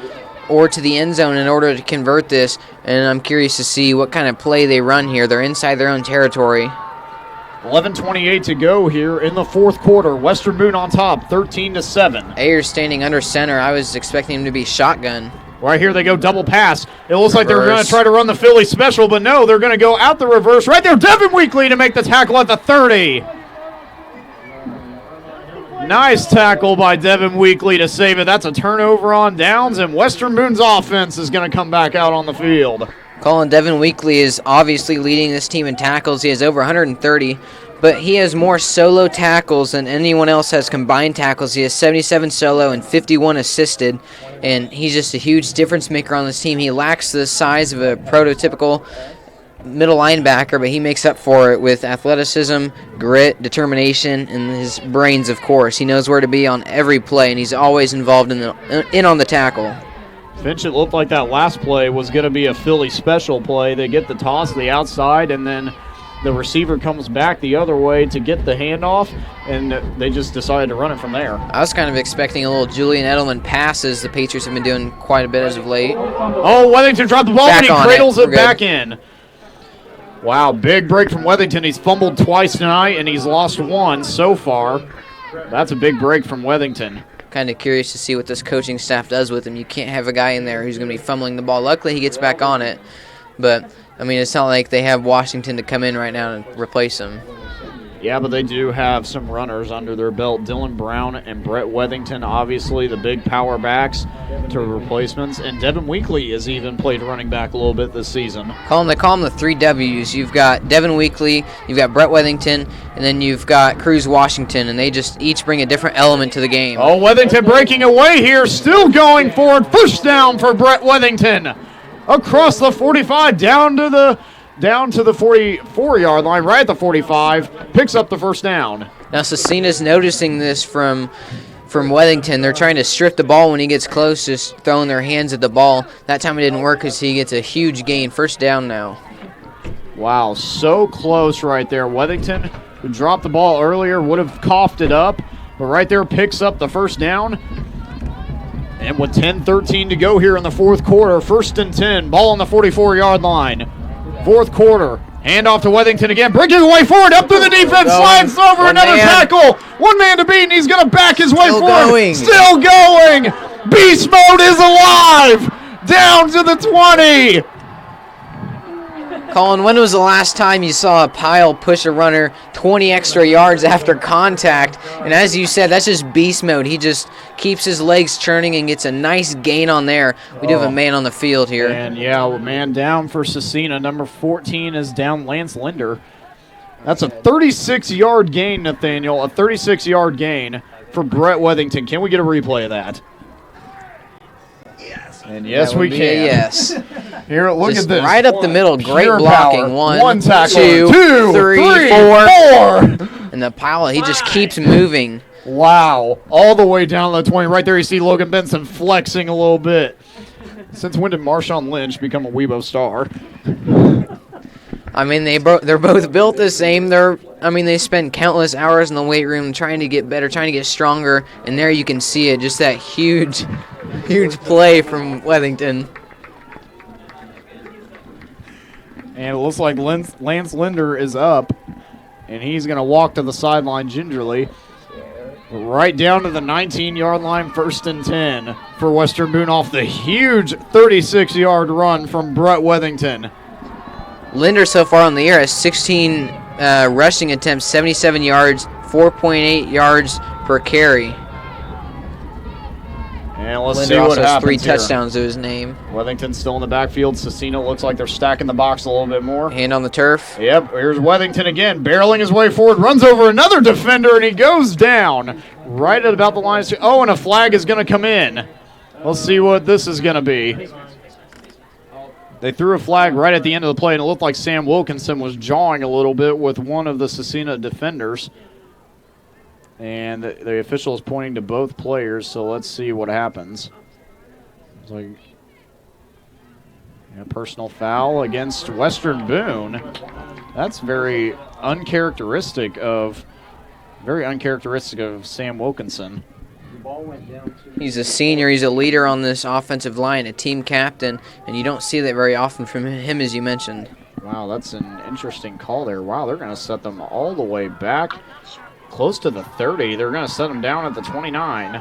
or to the end zone in order to convert this, and I'm curious to see what kind of play they run here. They're inside their own territory. 11:28 to go here in the fourth quarter. Western Boone on top, 13-7. Ayers standing under center. I was expecting him to be shotgun. Right here they go double pass. It looks like they're going to try to run the Philly special, but no, they're going to go out the reverse. Right there, Devin Weekly to make the tackle at the 30. Nice tackle by Devin Weekly to save it. That's a turnover on downs, and Western Boone's offense is going to come back out on the field. Colin, Devin Weekly is obviously leading this team in tackles. He has over 130, but he has more solo tackles than anyone else has combined tackles. He has 77 solo and 51 assisted, and he's just a huge difference maker on this team. He lacks the size of a prototypical middle linebacker, but he makes up for it with athleticism, grit, determination, and his brains, of course. He knows where to be on every play, and he's always involved in on the tackle. Finch, it looked like that last play was going to be a Philly special play. They get the toss to the outside, and then the receiver comes back the other way to get the handoff, and they just decided to run it from there. I was kind of expecting a little Julian Edelman pass, as the Patriots have been doing quite a bit as of late. Oh, Weathington dropped the ball, and he cradles it back in. Wow, big break from Weathington. He's fumbled twice tonight, and he's lost one so far. That's a big break from Weathington. Kind of curious to see what this coaching staff does with him. You can't have a guy in there who's going to be fumbling the ball. Luckily, he gets back on it. But, I mean, it's not like they have Washington to come in right now and replace him. Yeah, but they do have some runners under their belt. Dylan Brown and Brett Weathington, obviously the big power backs to replacements. And Devin Weekly has even played running back a little bit this season. They call them the 3 W's. You've got Devin Weekly, you've got Brett Weathington, and then you've got Cruz Washington, and they just each bring a different element to the game. Oh, Weathington breaking away here, still going forward. First down for Brett Weathington. Across the 45, down to the 44-yard line, right at the 45, picks up the first down. Now, Scecina's noticing this from Weathington. They're trying to strip the ball when he gets close, just throwing their hands at the ball. That time it didn't work because he gets a huge gain. First down now. Wow, so close right there. Weathington, who dropped the ball earlier, would have coughed it up, but right there picks up the first down. And with 10:13 to go here in the fourth quarter, 1st and 10, ball on the 44-yard line. Fourth quarter, handoff to Weathington again, breaking away forward, up through the defense, slides over another tackle. One man to beat, and he's going to back his way forward. Still going. Beast mode is alive. Down to the 20. Colin, when was the last time you saw a pile push a runner 20 extra yards after contact? And as you said, that's just beast mode. He just keeps his legs churning and gets a nice gain on there. We do have a man on the field here. And yeah, man down for Scecina. Number 14 is down, Lance Linder. That's a 36-yard gain, Nathaniel. A 36-yard gain for Brett Weathington. Can we get a replay of that? And yes, we can. Yes. Here, look just at this. Right up the middle. Great Pure blocking. Power. 1 tackle. 2, 3, 4. And the pile, he just keeps moving. Wow. All the way down to the 20. Right there, you see Logan Benson flexing a little bit. Since when did Marshawn Lynch become a Weibo star? I mean, they're both built the same. They spend countless hours in the weight room trying to get better, trying to get stronger. And there you can see it. Just that huge play from Weathington. And it looks like Lance Linder is up, and he's going to walk to the sideline gingerly. Right down to the 19-yard line, 1st and 10 for Western Boone off the huge 36-yard run from Brett Weathington. Linder so far on the year has 16 rushing attempts, 77 yards, 4.8 yards per carry. And let's Linder see what also has happens 3 here. touchdowns to his name. Weathington's still in the backfield. Scecina looks like they're stacking the box a little bit more. Hand on the turf. Yep, here's Weathington again, barreling his way forward, runs over another defender, and he goes down right at about the line. Oh, and a flag is going to come in. Let's see what this is going to be. They threw a flag right at the end of the play, and it looked like Sam Wilkinson was jawing a little bit with one of the Scecina defenders. And the official is pointing to both players, so let's see what happens. It's like a personal foul against Western Boone. That's very uncharacteristic of Sam Wilkinson. He's a senior. He's a leader on this offensive line, a team captain, and you don't see that very often from him, as you mentioned. Wow, that's an interesting call there. Wow, they're going to set them all the way back close to the 30. They're going to set them down at the 29.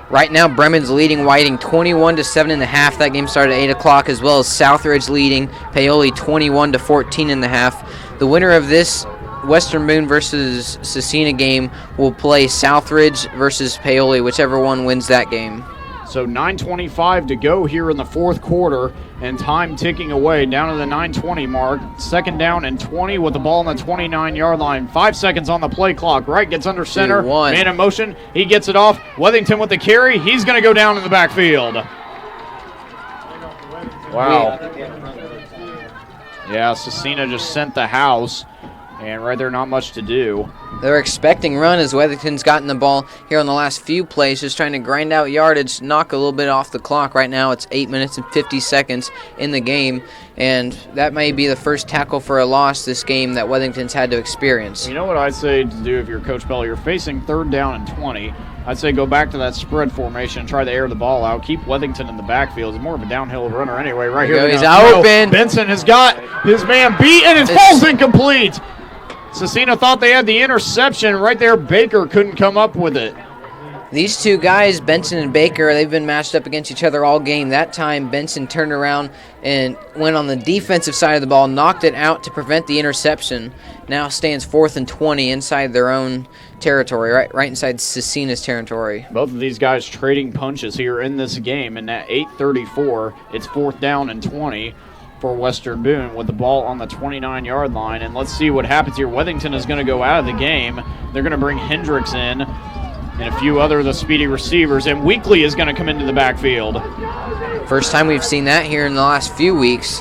Right now, Bremen's leading Whiting 21-7 in the half. That game started at 8 o'clock, as well as Southridge leading Paoli 21-14 in the half. The winner of this Western Boone versus Scecina game will play Southridge versus Paoli, whichever one wins that game. So 9:25 to go here in the fourth quarter, and time ticking away down to the 9:20 mark. Second down and 20 with the ball on the 29-yard line. 5 seconds on the play clock. Wright gets under center. Man in motion. He gets it off. Wethington with the carry. He's going to go down in the backfield. Wow. Yeah, Scecina just sent the house. And right there, not much to do. They're expecting run as Wethington's gotten the ball here on the last few plays, just trying to grind out yardage, knock a little bit off the clock. Right now it's 8 minutes and 50 seconds in the game, and that may be the first tackle for a loss this game that Wethington's had to experience. You know what I'd say to do if you're Coach Bell? You're facing 3rd down and 20. I'd say go back to that spread formation and try to air the ball out. Keep Wethington in the backfield. He's more of a downhill runner anyway. Right here. He's open. Benson has got his man beat, and it falls incomplete. Scecina thought they had the interception. Right there, Baker couldn't come up with it. These two guys, Benson and Baker, they've been matched up against each other all game. That time, Benson turned around and went on the defensive side of the ball, knocked it out to prevent the interception. Now stands 4th and 20 inside their own territory, right inside Scecina's territory. Both of these guys trading punches here in this game, and at 8:34, it's 4th down and 20. For Western Boone with the ball on the 29-yard line. And let's see what happens here. Wethington is going to go out of the game. They're going to bring Hendricks in and a few other of the speedy receivers. And Weekly is going to come into the backfield. First time we've seen that here in the last few weeks.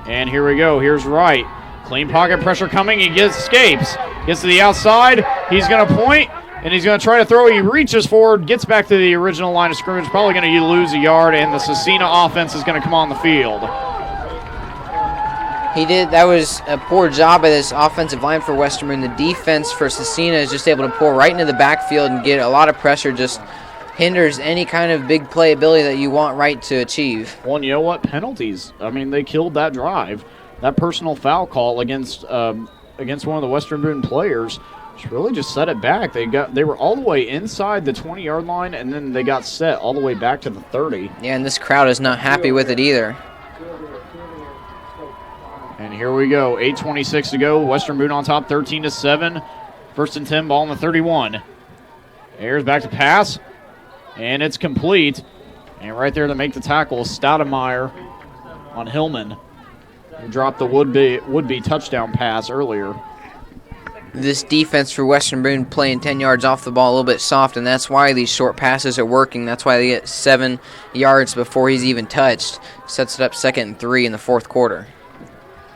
And here we go. Here's Wright. Clean pocket pressure coming. He escapes. Gets to the outside. He's going to point, and he's going to try to throw. He reaches forward, gets back to the original line of scrimmage. Probably going to lose a yard, and the Scecina offense is going to come on the field. He did. That was a poor job by this offensive line for Western Boone. The defense for Scecina is just able to pull right into the backfield and get a lot of pressure. Just hinders any kind of big playability that you want Wright to achieve. Well, and you know what? Penalties. I mean, they killed that drive. That personal foul call against one of the Western Boone players really just set it back. They were all the way inside the 20-yard line, and then they got set all the way back to the 30. Yeah, and this crowd is not happy with it either. And here we go, 8:26 to go. Western Boone on top, 13-7. 1st and 10, ball on the 31. Ayers back to pass, and it's complete. And right there to make the tackle, Stoudemire on Hillman, who dropped the would-be touchdown pass earlier. This defense for Western Boone playing 10 yards off the ball a little bit soft, and that's why these short passes are working. That's why they get 7 yards before he's even touched. Sets it up 2nd and 3 in the fourth quarter.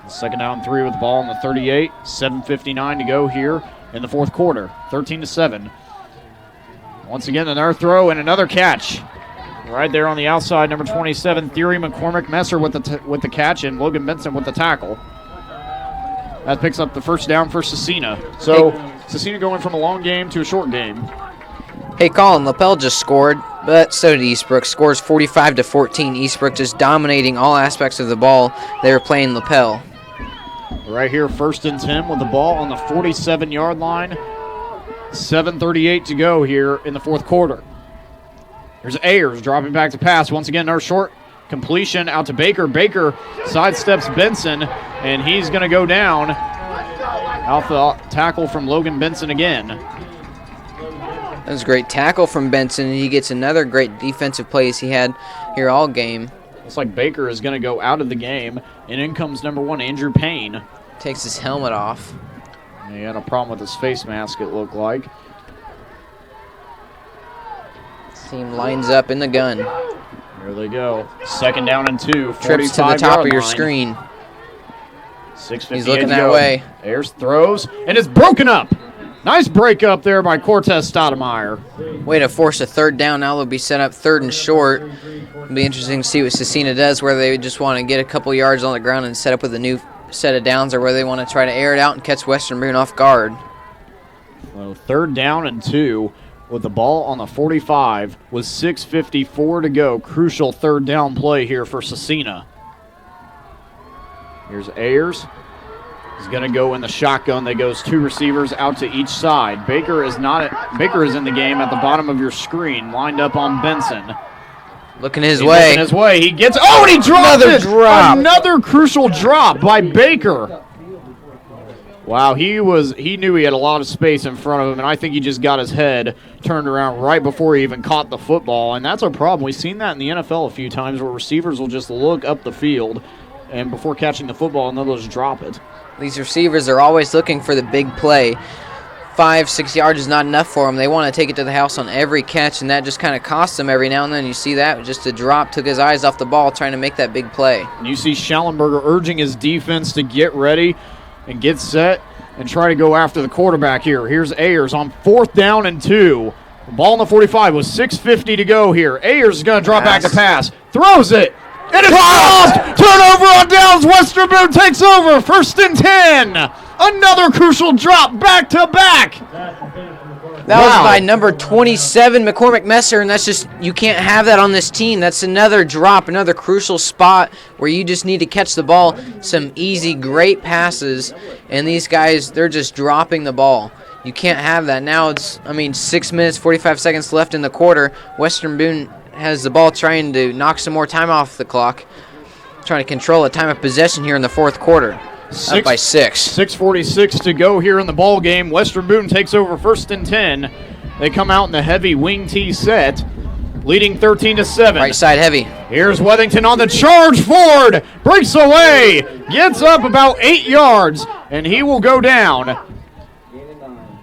2nd down and 3 with the ball on the 38. 7:59 to go here in the fourth quarter. 13-7. Once again, another throw and another catch. Right there on the outside, number 27, Theory McCormick Messer with the catch, and Logan Benson with the tackle. That picks up the first down for Scecina. So Scecina going from a long game to a short game. Hey, Colin, LaPel just scored, but so did Eastbrook. Scores 45-14. Eastbrook just dominating all aspects of the ball. They were playing LaPel. Right here, 1st and 10 with the ball on the 47-yard line. 7:38 to go here in the fourth quarter. There's Ayers dropping back to pass. Once again, another short completion out to Baker. Baker sidesteps Benson, and he's going to go down. Out the tackle from Logan Benson again. That was a great tackle from Benson, and he gets another great defensive plays he had here all game. Looks like Baker is going to go out of the game, and in comes number 1, Andrew Payne. Takes his helmet off. He had a problem with his face mask, it looked like. Team lines up in the gun. Here they go. 2nd down and 2. Trips to the top of your screen. 6:58 He's looking to that go. way. Ayers throws, and it's broken up. Nice break up there by Cortez Stoudemire. Way to force a 3rd down. Now they'll be set up 3rd and short. It'll be interesting to see what Scecina does, whether they just want to get a couple yards on the ground and set up with a new set of downs, or whether they want to try to air it out and catch Western Boone off guard. So 3rd down and 2 with the ball on the 45 with 6:54 to go. Crucial 3rd down play here for Scecina. Here's Ayers. He's going to go in the shotgun. That goes 2 receivers out to each side. Baker is in the game at the bottom of your screen, lined up on Benson. Looking his way. Looking his way. He gets. Oh, and he dropped Another it. drop. Another crucial drop by Baker. Wow, he knew he had a lot of space in front of him, and I think he just got his head turned around right before he even caught the football, and that's a problem. We've seen that in the NFL a few times where receivers will just look up the field and before catching the football, and they'll just drop it. These receivers are always looking for the big play. 5-6 yards is not enough for them. They want to take it to the house on every catch, and that just kind of costs them every now and then. You see that? Just a drop, took his eyes off the ball trying to make that big play. And you see Schallenberger urging his defense to get ready and get set and try to go after the quarterback here. Here's Ayers on 4th down and 2. The ball on the 45 with 6:50 to go here. Ayers is going to drop back to pass. Throws it. And it's lost! Turnover on downs. Western Boone takes over. 1st and 10. Another crucial drop back to back. That was by number 27, McCormick Messer, and that's just, you can't have that on this team. That's another drop, another crucial spot where you just need to catch the ball. Some easy, great passes, and these guys, they're just dropping the ball. You can't have that. Now it's, 6 minutes, 45 seconds left in the quarter. Western Boone has the ball trying to knock some more time off the clock, trying to control a time of possession here in the 4th quarter. Up by 6. 6:46 to go here in the ball game. Western Boone takes over 1st and 10. They come out in the heavy wing T set, leading 13-7. Right side heavy. Here's Wethington on the charge forward. Breaks away. Gets up about 8 yards, and he will go down.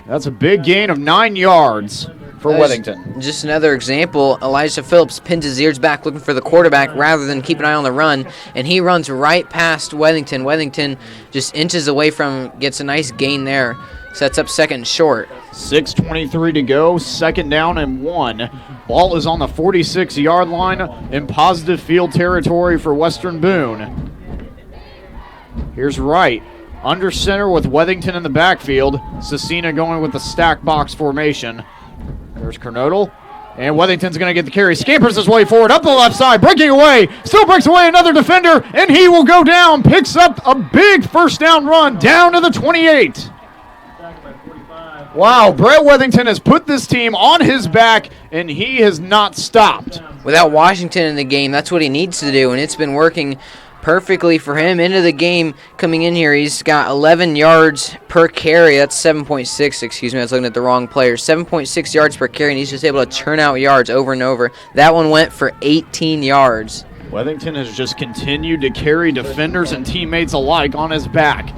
That's a big gain of 9 yards for Wethington. Just another example. Elijah Phillips pins his ears back looking for the quarterback rather than keep an eye on the run, and he runs right past Wethington. Wethington just inches away from him, gets a nice gain there. Sets up 2nd and short. 6:23 to go, 2nd down and 1. Ball is on the 46-yard line in positive field territory for Western Boone. Here's Wright. Under center with Wethington in the backfield. Scecina going with the stack box formation. There's Kernodle, and Wethington's going to get the carry. Scampers his way forward, up the left side, breaking away. Still breaks away another defender, and he will go down. Picks up a big 1st down run down to the 28. Wow, Brett Wethington has put this team on his back, and he has not stopped. Without Washington in the game, that's what he needs to do, and it's been working perfectly for him. Into the game, coming in here, he's got 11 yards per carry. That's 7.6, excuse me, I was looking at the wrong player. 7.6 yards per carry, and he's just able to churn out yards over and over. That one went for 18 yards. Wethington has just continued to carry defenders and teammates alike on his back.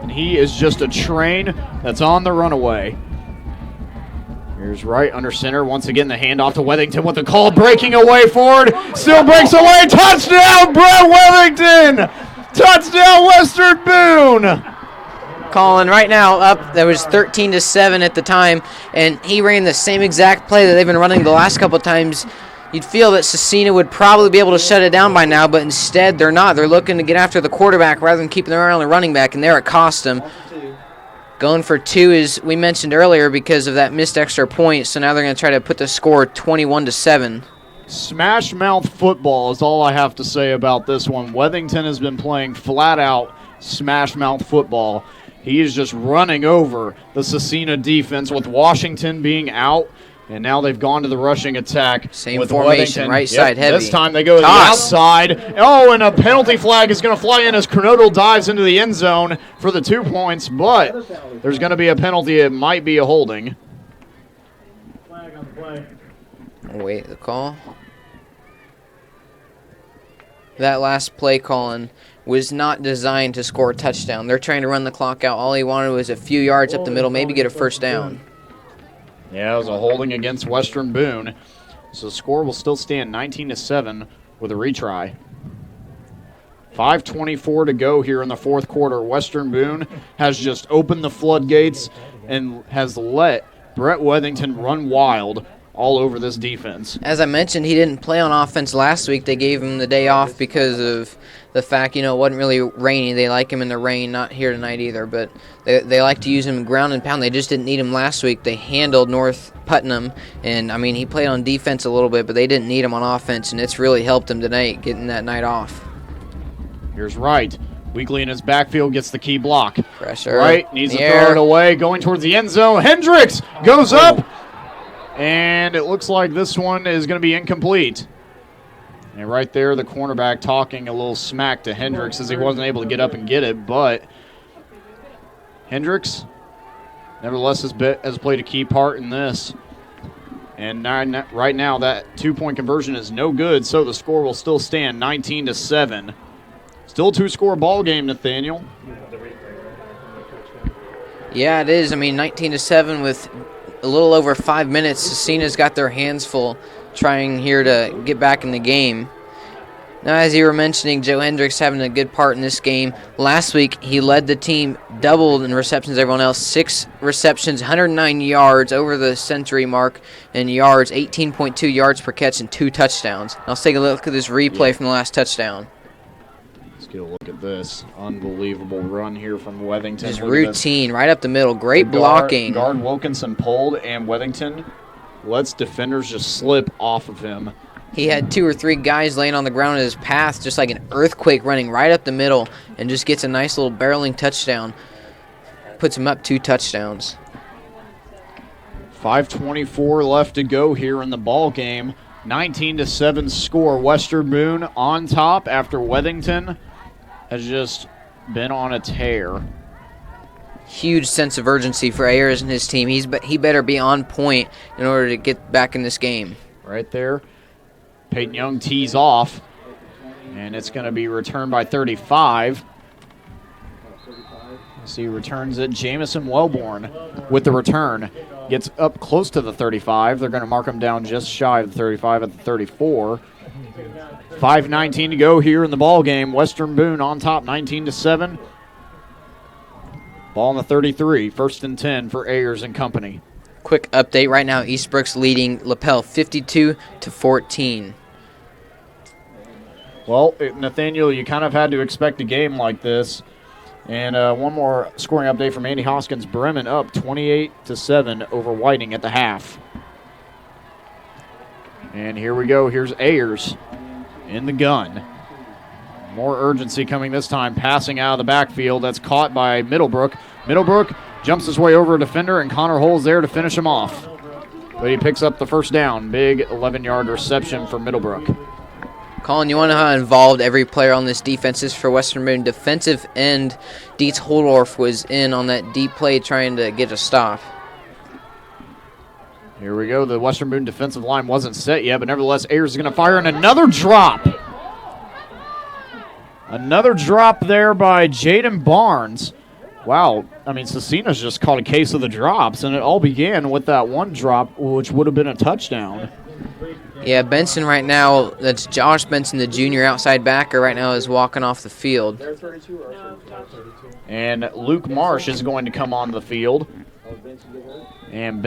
And he is just a train that's on the runaway. Here's Wright under center. Once again, the handoff to Wethington with the call, breaking away forward. Still breaks away. Touchdown, Brett Wethington! Touchdown, Western Boone! Colin right now up. That was 13-7 at the time, and he ran the same exact play that they've been running the last couple of times. You'd feel that Scecina would probably be able to shut it down by now, but instead they're not. They're looking to get after the quarterback rather than keeping their eye on the running back, and there it cost them. Going for 2, as we mentioned earlier, because of that missed extra point, so now they're going to try to put the score 21-7. Smash mouth football is all I have to say about this one. Wethington has been playing flat out smash mouth football. He is just running over the Scecina defense with Washington being out. And now they've gone to the rushing attack. Same with formation, Wethington. right side heavy. This time they go to the outside. Oh, and a penalty flag is going to fly in as Kernodle dives into the end zone for the 2 points. But there's going to be a penalty. It might be a holding. Wait, the call. That last play, Colin, was not designed to score a touchdown. They're trying to run the clock out. All he wanted was a few yards up the middle, maybe get a 1st down. Yeah, it was a holding against Western Boone. So the score will still stand 19-7 with a retry. 5:24 to go here in the fourth quarter. Western Boone has just opened the floodgates and has let Brett Wethington run wild all over this defense. As I mentioned, he didn't play on offense last week. They gave him the day off because of the fact, it wasn't really rainy. They like him in the rain, not here tonight either, but they like to use him ground and pound. They just didn't need him last week. They handled North Putnam, and, he played on defense a little bit, but they didn't need him on offense, and it's really helped him tonight getting that night off. Here's Wright. Weekly in his backfield gets the key block. Pressure. Wright needs to throw it away, going towards the end zone. Hendricks goes up, and it looks like this one is going to be incomplete. And right there, the cornerback talking a little smack to Hendricks as he wasn't able to get up and get it, but Hendricks, nevertheless, has played a key part in this. And right now, that two-point conversion is no good, so the score will still stand 19-7. Still a two-score ball game, Nathaniel. Yeah, it is. 19-7 with a little over 5 minutes. Scecina's got their hands full trying here to get back in the game. Now, as you were mentioning, Joe Hendricks having a good part in this game. Last week, he led the team, doubled in receptions everyone else. 6 receptions, 109 yards, over the century mark in yards, 18.2 yards per catch, and 2 touchdowns. Now, let's take a look at this replay from the last touchdown. Let's get a look at this. Unbelievable run here from Wethington. His routine, right up the middle. Great blocking. Guard Wilkinson pulled, and Wethington lets defenders just slip off of him. He had 2 or 3 guys laying on the ground in his path, just like an earthquake running right up the middle, and just gets a nice little barreling touchdown. Puts him up 2 touchdowns. 5:24 left to go here in the ball game. 19-7 score. Western Boone on top after Wethington has just been on a tear. Huge sense of urgency for Ayers and his team. He better be on point in order to get back in this game. Right there. Peyton Young tees off, and it's going to be returned by 35. See, returns it. Jamison Wellborn with the return. Gets up close to the 35. They're going to mark him down just shy of the 35 at the 34. 5:19 to go here in the ball game. Western Boone on top, 19-7. Ball on the 33. 1st and 10 for Ayers and company. Quick update right now. Eastbrook's leading Lapel 52-14. Well, Nathaniel, you kind of had to expect a game like this. And one more scoring update from Andy Hoskins. Bremen up 28-7 over Whiting at the half. And here we go. Here's Ayers in the gun. More urgency coming this time. Passing out of the backfield. That's caught by Middlebrook. Middlebrook jumps his way over a defender, and Connor Hull's there to finish him off. But he picks up the first down. Big 11-yard reception for Middlebrook. Colin, you want to know how involved every player on this defense is for Western Boone? Defensive end Dietz Holdorf was in on that deep play trying to get a stop. Here we go. The Western Boone defensive line wasn't set yet, but nevertheless, Ayers is going to fire, and another drop. Another drop there by Jaden Barnes. Wow, Scecina's just caught a case of the drops, and it all began with that one drop, which would have been a touchdown. Yeah, Benson right now, that's Josh Benson, the junior outside backer right now, is walking off the field. And Luke Marsh is going to come on the field. And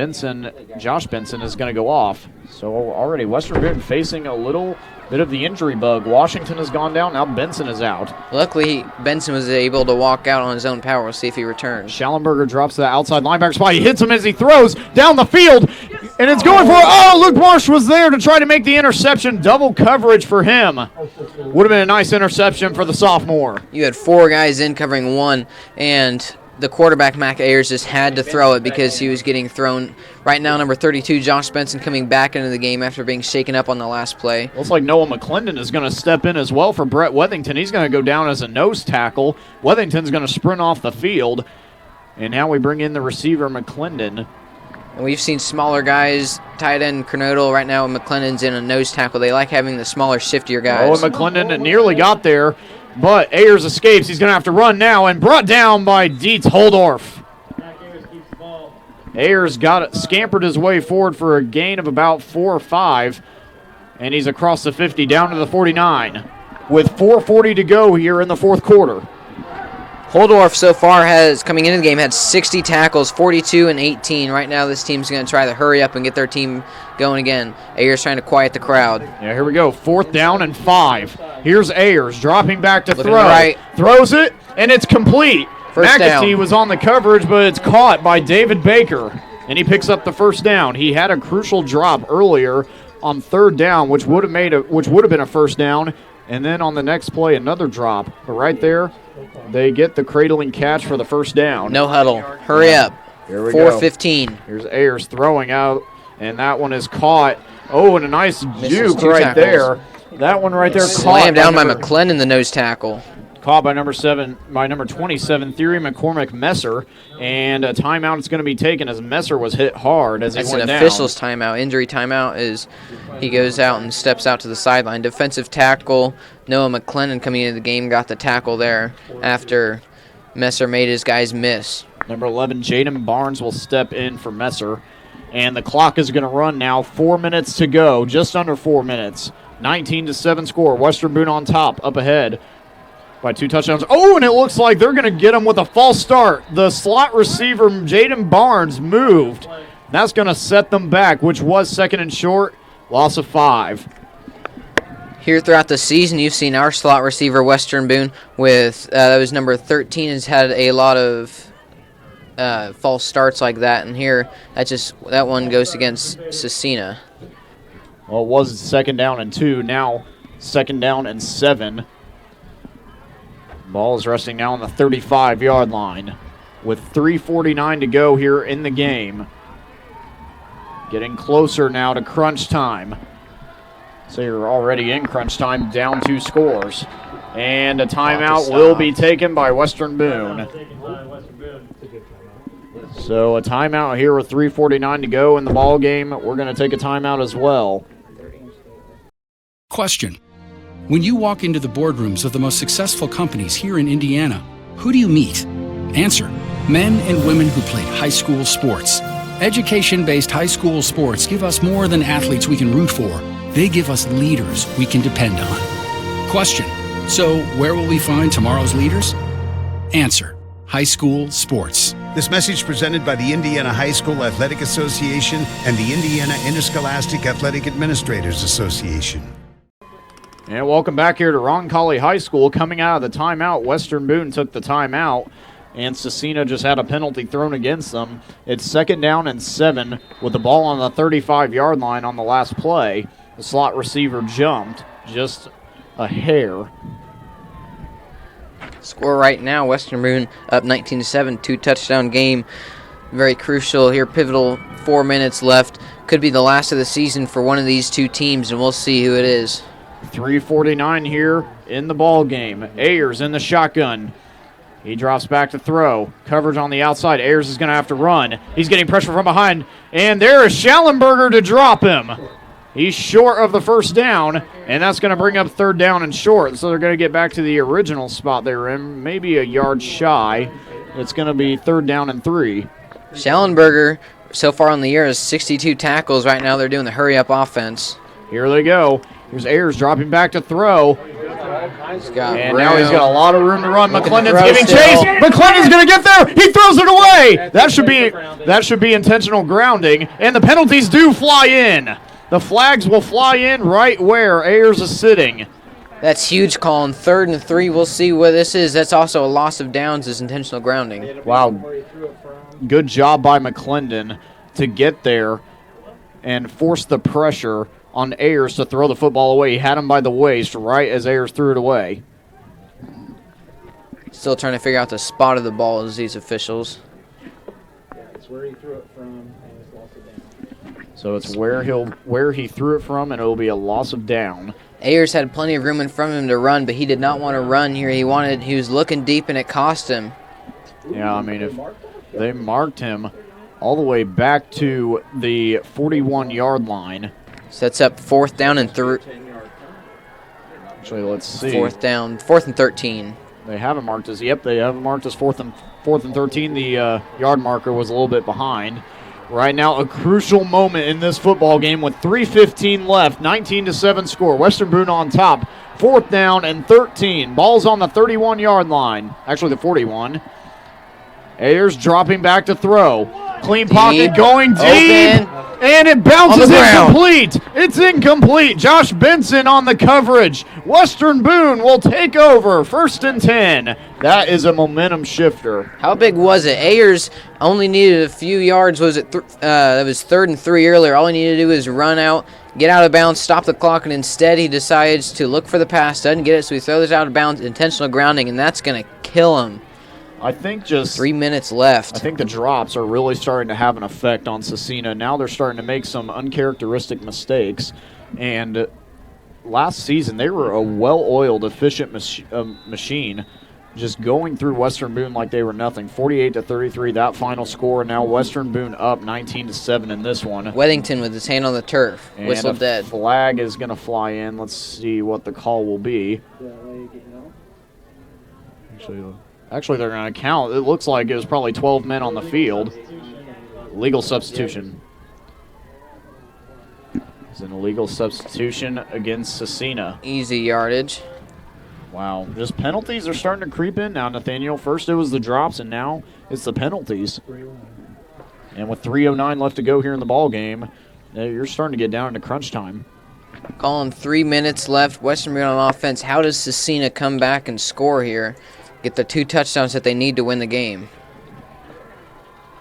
Josh Benson is going to go off. So already Western Boone facing a little bit of the injury bug. Washington has gone down. Now Benson is out. Luckily, Benson was able to walk out on his own power. We'll see if he returns. Schallenberger drops the outside linebacker spot. He hits him as he throws down the field. And it's going for Luke Marsh was there to try to make the interception. Double coverage for him. Would have been a nice interception for the sophomore. You had 4 guys in covering 1, and the quarterback, Mac Ayers, just had to throw it because he was getting thrown. Right now, number 32, Josh Benson, coming back into the game after being shaken up on the last play. Looks like Noah McClendon is going to step in as well for Brett Wethington. He's going to go down as a nose tackle. Wethington's going to sprint off the field. And now we bring in the receiver, McClendon. And we've seen smaller guys, tight end Kernodle. Right now, McClendon's in a nose tackle. They like having the smaller, shiftier guys. And McClendon nearly got there, but Ayers escapes. He's going to have to run now and brought down by Dietz Holdorf. Ayers scampered his way forward for a gain of about 4 or 5, and he's across the 50 down to the 49 with 4:40 to go here in the fourth quarter. Holdorf so far coming into the game, had 60 tackles, 42 and 18. Right now this team's going to try to hurry up and get their team going again. Ayers trying to quiet the crowd. Yeah, here we go. 4th down and 5. Here's Ayers dropping back to Looking throw. right. Throws it, and it's complete. First McAtee down. was on the coverage, but it's caught by David Baker, and he picks up the first down. He had a crucial drop earlier on 3rd down, which would have been a first down, and then on the next play another drop. But right there, they get the cradling catch for the first down. No huddle. Hurry up. Here we go. 4:15. Here's Ayers throwing out, and that one is caught. Oh, and a nice juke 2 right tackles. there. That one right there Slammed down by McClendon, the nose tackle. Caught by number 27, Theory McCormick Messer, and a timeout is going to be taken as Messer was hit hard as he That's went an down. official's timeout. Injury timeout is he goes out and steps out to the sideline. Defensive tackle Noah McClendon coming into the game got the tackle there after Messer made his guys miss. Number 11, Jaden Barnes will step in for Messer, and the clock is going to run now. 4 minutes to go, just under 4 minutes. 19-7 score. Western Boone on top, up ahead by 2 touchdowns. Oh, and it looks like they're going to get him with a false start. The slot receiver, Jaden Barnes, moved. That's going to set them back, which was 2nd and short. Loss of 5. Here throughout the season, you've seen our slot receiver, Western Boone, with that was number 13, has had a lot of false starts like that. And here, that one goes against Scecina. Well, it was 2nd down and 2. Now 2nd down and 7. Ball is resting now on the 35-yard line with 3:49 to go here in the game. Getting closer now to crunch time. So you're already in crunch time, down 2 scores. And a timeout will be taken by Western Boone. So a timeout here with 3:49 to go in the ball game. We're going to take a timeout as well. Question. When you walk into the boardrooms of the most successful companies here in Indiana, who do you meet? Answer. Men and women who played high school sports. Education-based high school sports give us more than athletes we can root for. They give us leaders we can depend on. Question. So where will we find tomorrow's leaders? Answer. High school sports. This message presented by the Indiana High School Athletic Association and the Indiana Interscholastic Athletic Administrators Association. And welcome back here to Roncalli High School. Coming out of the timeout, Western Boone took the timeout, and Scecina just had a penalty thrown against them. It's 2nd down and 7 with the ball on the 35-yard line on the last play. The slot receiver jumped just a hair. Score right now, Western Boone up 19-7, 2-touchdown game. Very crucial here, pivotal 4 minutes left. Could be the last of the season for one of these two teams, and we'll see who it is. 3:49 here in the ball game. Ayers in the shotgun. He drops back to throw. Coverage on the outside. Ayers is going to have to run. He's getting pressure from behind. And there is Schallenberger to drop him. He's short of the first down, and that's going to bring up 3rd down and short. So they're going to get back to the original spot they were in, maybe a yard shy. It's going to be 3rd down and 3. Schallenberger, so far on the year, has 62 tackles. Right now they're doing the hurry-up offense. Here they go. Here's Ayers dropping back to throw. And now he's got a lot of room to run. McClendon's giving chase. McClendon's going to get there. He throws it away. That should be intentional grounding. And the penalties do fly in. The flags will fly in right where Ayers is sitting. That's huge call on 3rd and 3. We'll see what this is. That's also a loss of downs as intentional grounding. Wow. Good job by McClendon to get there and force the pressure on Ayers to throw the football away. He had him by the waist right as Ayers threw it away. Still trying to figure out the spot of the ball as these officials. It's where he threw it from, and it's lost it down. So it's where he threw it from, and it will be a loss of down. Ayers had plenty of room in front of him to run, but he did not want to run here. He was looking deep, and it cost him. Yeah, I mean, if they marked him all the way back to the 41-yard line. Sets up 4th down and 3. Actually, let's see. 4th and 13. They haven't marked as. Yep, they haven't marked as 4th and 13. The yard marker was a little bit behind. Right now, a crucial moment in this football game with 3:15 left, 19-7 score. Western Boone on top. 4th down and 13. Ball's on the 31-yard line. Actually, the 41. Ayers dropping back to throw. Clean pocket going deep. Open. And it bounces On the ground. incomplete. It's incomplete. Josh Benson on the coverage. Western Boone will take over. 1st and 10. That is a momentum shifter. How big was it? Ayers only needed a few yards. Was it? That was 3rd and 3 earlier. All he needed to do was run out, get out of bounds, stop the clock, and instead he decides to look for the pass. Doesn't get it, so he throws out of bounds, intentional grounding, and that's going to kill him. I think just 3 minutes left. I think the drops are really starting to have an effect on Scecina. Now they're starting to make some uncharacteristic mistakes. And last season, they were a well-oiled, efficient machine, just going through Western Boone like they were nothing. 48-33, that final score. Now Western Boone up 19-7 in this one. Weddington with his hand on the turf. And Whistle a dead. Flag is going to fly in. Let's see what the call will be. Actually, they're going to count. It looks like it was probably 12 men on the field. Legal substitution. It's an illegal substitution against Scecina. Easy yardage. Wow. Just penalties are starting to creep in now, Nathaniel. First it was the drops, and now it's the penalties. And with 3:09 left to go here in the ball game, you're starting to get down into crunch time. Calling 3 minutes left. Western Boone on offense. How does Scecina come back and score here? Get the 2 touchdowns that they need to win the game.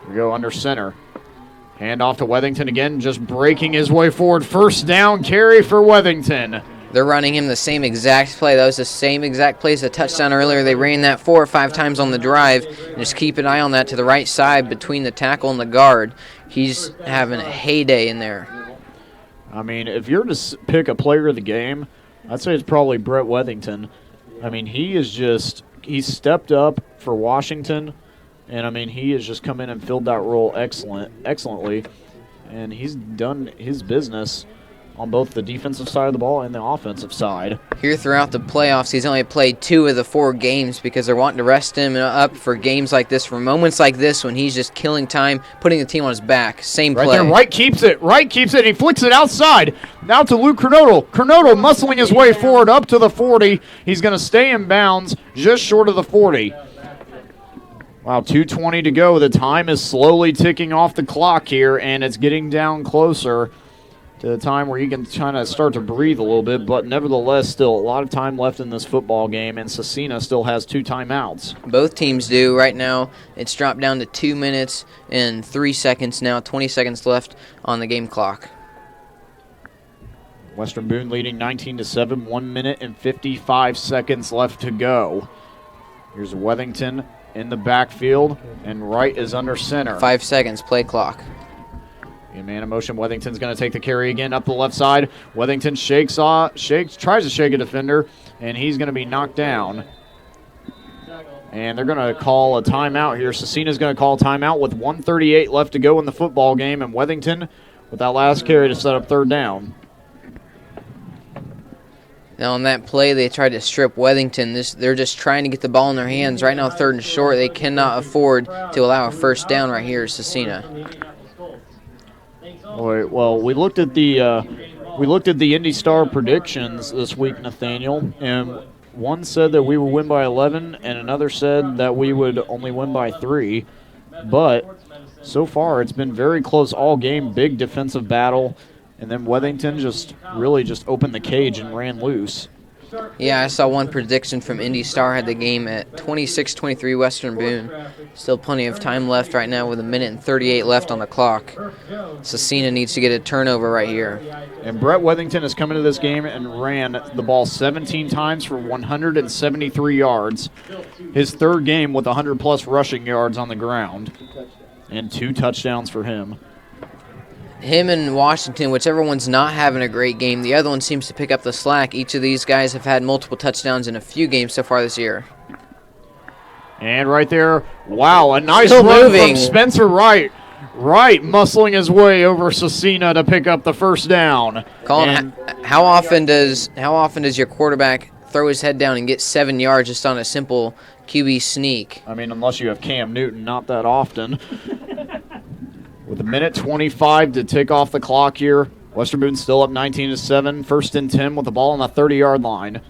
We go under center. Hand off to Weathington again, just breaking his way forward. 1st down carry for Weathington. They're running him the same exact play. That was the same exact play as the touchdown earlier. They ran that 4 or 5 times on the drive. And just keep an eye on that to the right side between the tackle and the guard. He's having a heyday in there. I mean, if you're to pick a player of the game, I'd say it's probably Brett Weathington. I mean, he's stepped up for Washington, and I mean, he has just come in and filled that role excellently, and he's done his business on both the defensive side of the ball and the offensive side. Here throughout the playoffs, he's only played 2 of the 4 games because they're wanting to rest him up for games like this, for moments like this when he's just killing time, putting the team on his back. Same play. Right there, Wright keeps it. He flicks it outside. Now to Luke Kernodle. Kernodle muscling his way forward up to the 40. He's going to stay in bounds just short of the 40. Wow, 2:20 to go. The time is slowly ticking off the clock here, and it's getting down closer to the time where you can kind of start to breathe a little bit, but nevertheless, still a lot of time left in this football game, and Scecina still has 2 timeouts. Both teams do. Right now, it's dropped down to 2 minutes and 3 seconds now, 20 seconds left on the game clock. Western Boone leading 19-7, 1 minute and 55 seconds left to go. Here's Weathington in the backfield, and Wright is under center. 5 seconds, play clock. In man in motion, Weathington's going to take the carry again up the left side. Weathington tries to shake a defender, and he's going to be knocked down. And they're going to call a timeout here. Scecina's going to call a timeout with 1:38 left to go in the football game, and Weathington with that last carry to set up 3rd down. Now on that play, they tried to strip Weathington. They're just trying to get the ball in their hands. Right now, 3rd and short. They cannot afford to allow a 1st down right here at Scecina. All right, well, we looked at the Indy Star predictions this week, Nathaniel, and one said that we would win by 11, and another said that we would only win by 3. But so far, it's been very close all game. Big defensive battle, and then Weathington just opened the cage and ran loose. Yeah, I saw one prediction from Indy Star had the game at 26-23 Western Boone. Still plenty of time left right now with 1 minute and 38 left on the clock. Scecina needs to get a turnover right here. And Brett Weathington has come into this game and ran the ball 17 times for 173 yards. His 3rd game with 100-plus rushing yards on the ground. And 2 touchdowns for him. Him and Washington, whichever one's not having a great game, the other one seems to pick up the slack. Each of these guys have had multiple touchdowns in a few games so far this year. And right there, wow, a nice run from Spencer Wright. Wright muscling his way over Scecina to pick up the 1st down. Colin, how often does your quarterback throw his head down and get 7 yards just on a simple QB sneak? I mean, unless you have Cam Newton, not that often. With With a minute 25 to tick off the clock here. Western Boone still up 19-7. 1st and 10 with the ball on the 30-yard line.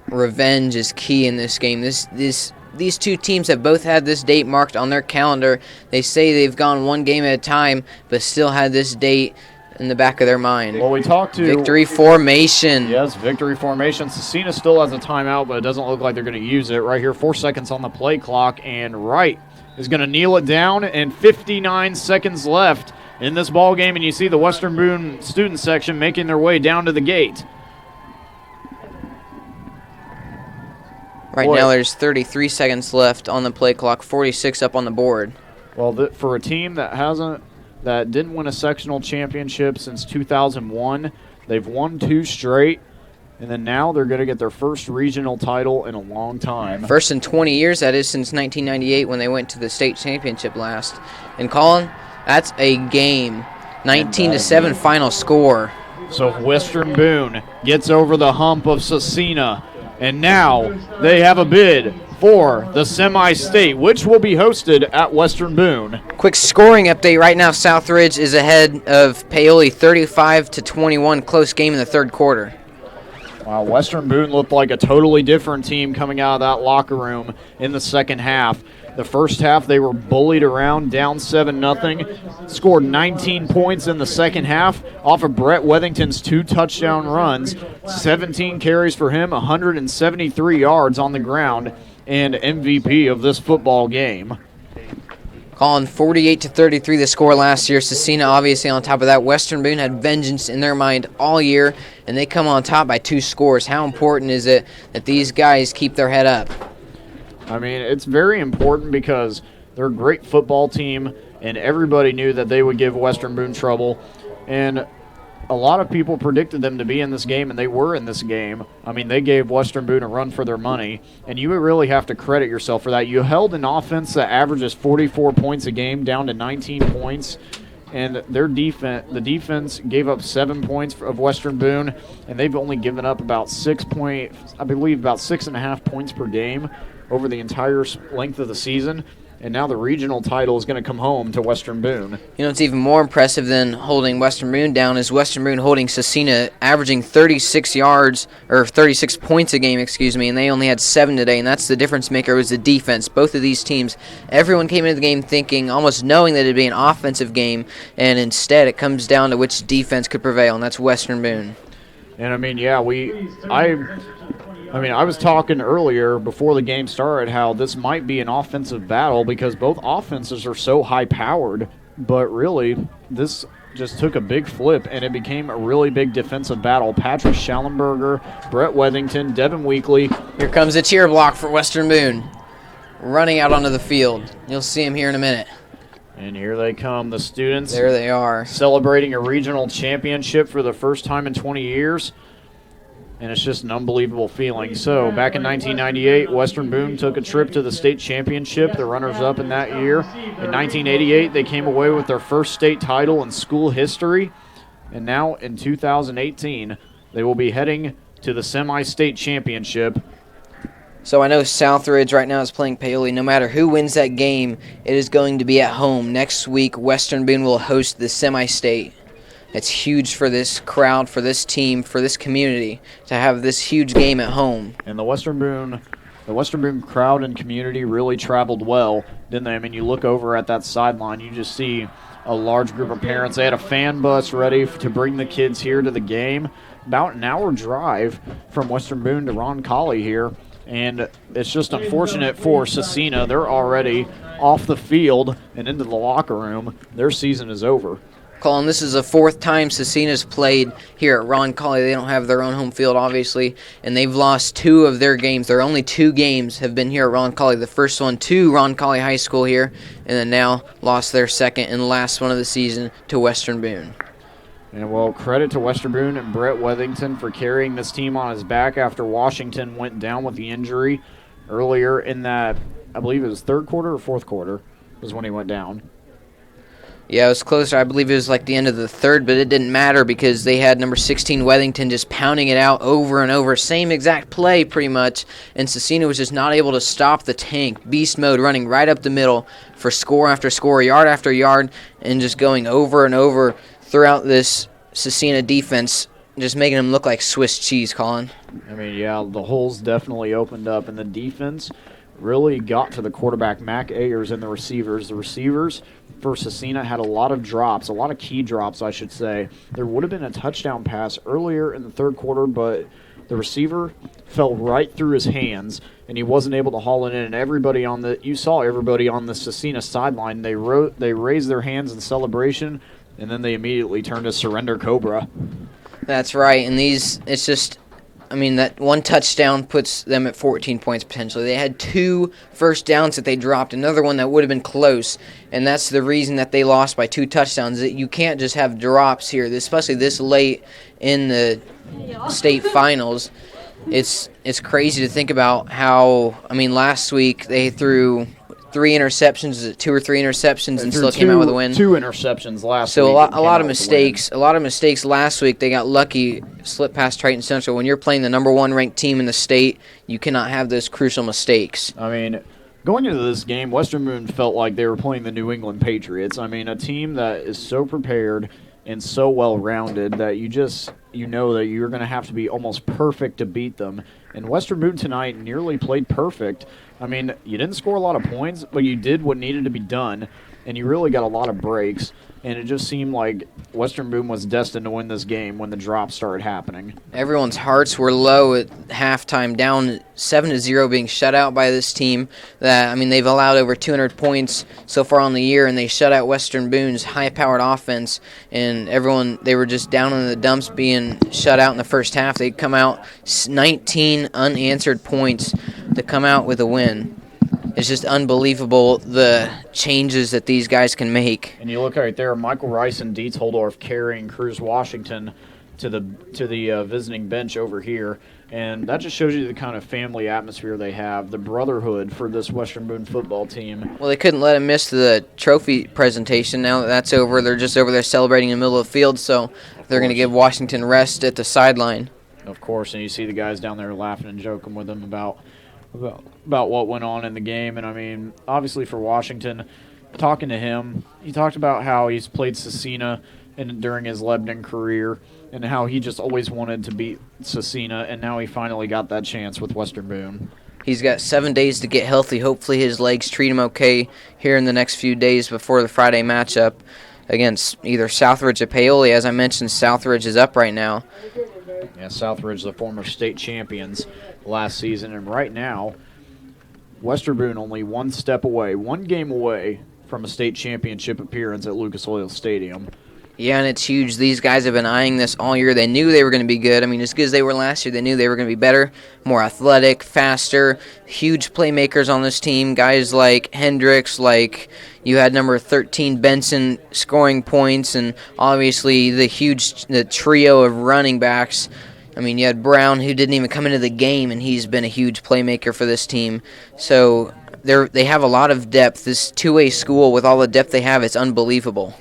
Revenge is key in this game. These two teams have both had this date marked on their calendar. They say they've gone one game at a time, but still had this date in the back of their mind. Well, we talked to victory formation. Yes, victory formation. Scecina still has a timeout, but it doesn't look like they're going to use it. Right here, 4 seconds on the play clock, and Wright is going to kneel it down, and 59 seconds left in this ball game, and you see the Western Boone student section making their way down to the gate. Right now there's 33 seconds left on the play clock, 46 up on the board. Well, for a team that didn't win a sectional championship since 2001, they've won 2 straight, and then now they're going to get their first regional title in a long time. First in 20 years, that is, since 1998 when they went to the state championship last. And Colin, that's a game. 19-7 final score. So Western Boone gets over the hump of Scecina, and now they have a bid for the semi-state, which will be hosted at Western Boone. Quick scoring update right now. Southridge is ahead of Paoli 35-21. Close game in the third quarter. Wow, Western Boone looked like a totally different team coming out of that locker room in the second half. The first half, they were bullied around, down 7-0. Scored 19 points in the second half off of Brett Wethington's 2 touchdown runs. 17 carries for him, 173 yards on the ground, and MVP of this football game. Colin, 48-33 the score last year. Scecina obviously on top of that. Western Boone had vengeance in their mind all year, and they come on top by 2 scores. How important is it that these guys keep their head up? I mean, it's very important because they're a great football team, and everybody knew that they would give Western Boone trouble. And a lot of people predicted them to be in this game, and they were in this game. I mean, they gave Western Boone a run for their money, and you would really have to credit yourself for that. You held an offense that averages 44 points a game down to 19 points, and their defense, the defense gave up 7 points of Western Boone, and they've only given up about 6.5 points per game over the entire length of the season, and now the regional title is going to come home to Western Boone. You know, it's even more impressive than holding Western Boone down is Western Boone holding Scecina, averaging 36 points a game, and they only had 7 today, and that's the difference maker was the defense. Both of these teams, everyone came into the game thinking, almost knowing that it'd be an offensive game, and instead it comes down to which defense could prevail, and that's Western Boone. And I mean, yeah, I was talking earlier before the game started how this might be an offensive battle because both offenses are so high-powered, but really this just took a big flip and it became a really big defensive battle. Patrick Schallenberger, Brett Wethington, Devin Weekly. Here comes a cheer block for Western Boone, running out onto the field. You'll see him here in a minute. And here they come, the students. There they are. Celebrating a regional championship for the first time in 20 years. And it's just an unbelievable feeling. So, back in 1998, Western Boone took a trip to the state championship, the runners-up in that year. In 1988, they came away with their first state title in school history. And now, in 2018, they will be heading to the semi-state championship. So I know Southridge right now is playing Paoli. No matter who wins that game, it is going to be at home. Next week, Western Boone will host the semi-state. It's huge for this crowd, for this team, for this community to have this huge game at home. And the Western Boone crowd and community really traveled well, didn't they? I mean, you look over at that sideline, you just see a large group of parents. They had a fan bus ready to bring the kids here to the game. About an hour drive from Western Boone to Roncalli here. And it's just unfortunate for Scecina. They're already off the field and into the locker room. Their season is over. Colin, this is the 4th time Scecina's played here at Roncalli. They don't have their own home field, obviously, and they've lost 2 of their games. Their only 2 games have been here at Roncalli. The first one to Roncalli High School here, and then now lost their second and last one of the season to Western Boone. And, well, credit to Western Boone and Brett Wethington for carrying this team on his back after Washington went down with the injury earlier in that, I believe it was third quarter or fourth quarter was when he went down. Yeah, it was closer. I believe it was like the end of the third, but it didn't matter because they had number 16 Weathington just pounding it out over and over. Same exact play pretty much, and Scecina was just not able to stop the tank. Beast mode running right up the middle for score after score, yard after yard, and just going over and over throughout this Scecina defense, just making them look like Swiss cheese, Colin. I mean, yeah, the holes definitely opened up, and the defense really got to the quarterback, Mac Ayers, and the receivers. The receivers for Scecina had a lot of drops, a lot of key drops, I should say. There would have been a touchdown pass earlier in the third quarter, but the receiver fell right through his hands, and he wasn't able to haul it in. And you saw everybody on the Scecina sideline. They raised their hands in celebration, and then they immediately turned to surrender Cobra. That's right, and it's just, I mean, that one touchdown puts them at 14 points potentially. They had 2 first downs that they dropped, another one that would have been close, and that's the reason that they lost by 2 touchdowns. That you can't just have drops here, especially this late in the state finals. It's crazy to think about how, I mean, last week they threw 3 interceptions, is it 2 or 3 interceptions, and still came out with a win? 2 interceptions last week. So a lot of mistakes. A lot of mistakes last week. They got lucky, slipped past Triton Central. When you're playing the number 1 ranked team in the state, you cannot have those crucial mistakes. I mean, going into this game, Western Boone felt like they were playing the New England Patriots. I mean, a team that is so prepared and so well-rounded that you know that you're going to have to be almost perfect to beat them. And Western Boone tonight nearly played perfect. I mean, you didn't score a lot of points, but you did what needed to be done, and you really got a lot of breaks. And it just seemed like Western Boone was destined to win this game when the drops started happening. Everyone's hearts were low at halftime, down 7-0, being shut out by this team. They've allowed over 200 points so far on the year, and they shut out Western Boone's high-powered offense. And they were just down in the dumps, being shut out in the first half. They come out 19 unanswered points to come out with a win. It's just unbelievable the changes that these guys can make. And you look right there, Michael Rice and Dietz Holdorf carrying Cruz Washington to the visiting bench over here. And that just shows you the kind of family atmosphere they have, the brotherhood for this Western Boone football team. Well, they couldn't let him miss the trophy presentation. Now that that's over, they're just over there celebrating in the middle of the field, so they're going to give Washington rest at the sideline. Of course, and you see the guys down there laughing and joking with them about what went on in the game. And, I mean, obviously for Washington, talking to him, he talked about how he's played Scecina during his Lebanon career and how he just always wanted to beat Scecina, and now he finally got that chance with Western Boone. He's got 7 days to get healthy. Hopefully his legs treat him okay here in the next few days before the Friday matchup against either Southridge or Paoli. As I mentioned, Southridge is up right now. Yeah, Southridge, the former state champions last season, and right now, Western Boone only one game away from a state championship appearance at Lucas Oil Stadium. Yeah, and it's huge. These guys have been eyeing this all year. They knew they were going to be good. I mean, as good as they were last year, they knew they were going to be better, more athletic, faster, huge playmakers on this team. Guys like Hendricks, like you had number 13 Benson scoring points, and obviously the trio of running backs. I mean, you had Brown, who didn't even come into the game, and he's been a huge playmaker for this team. So they have a lot of depth. This two-way school, with all the depth they have, it's unbelievable.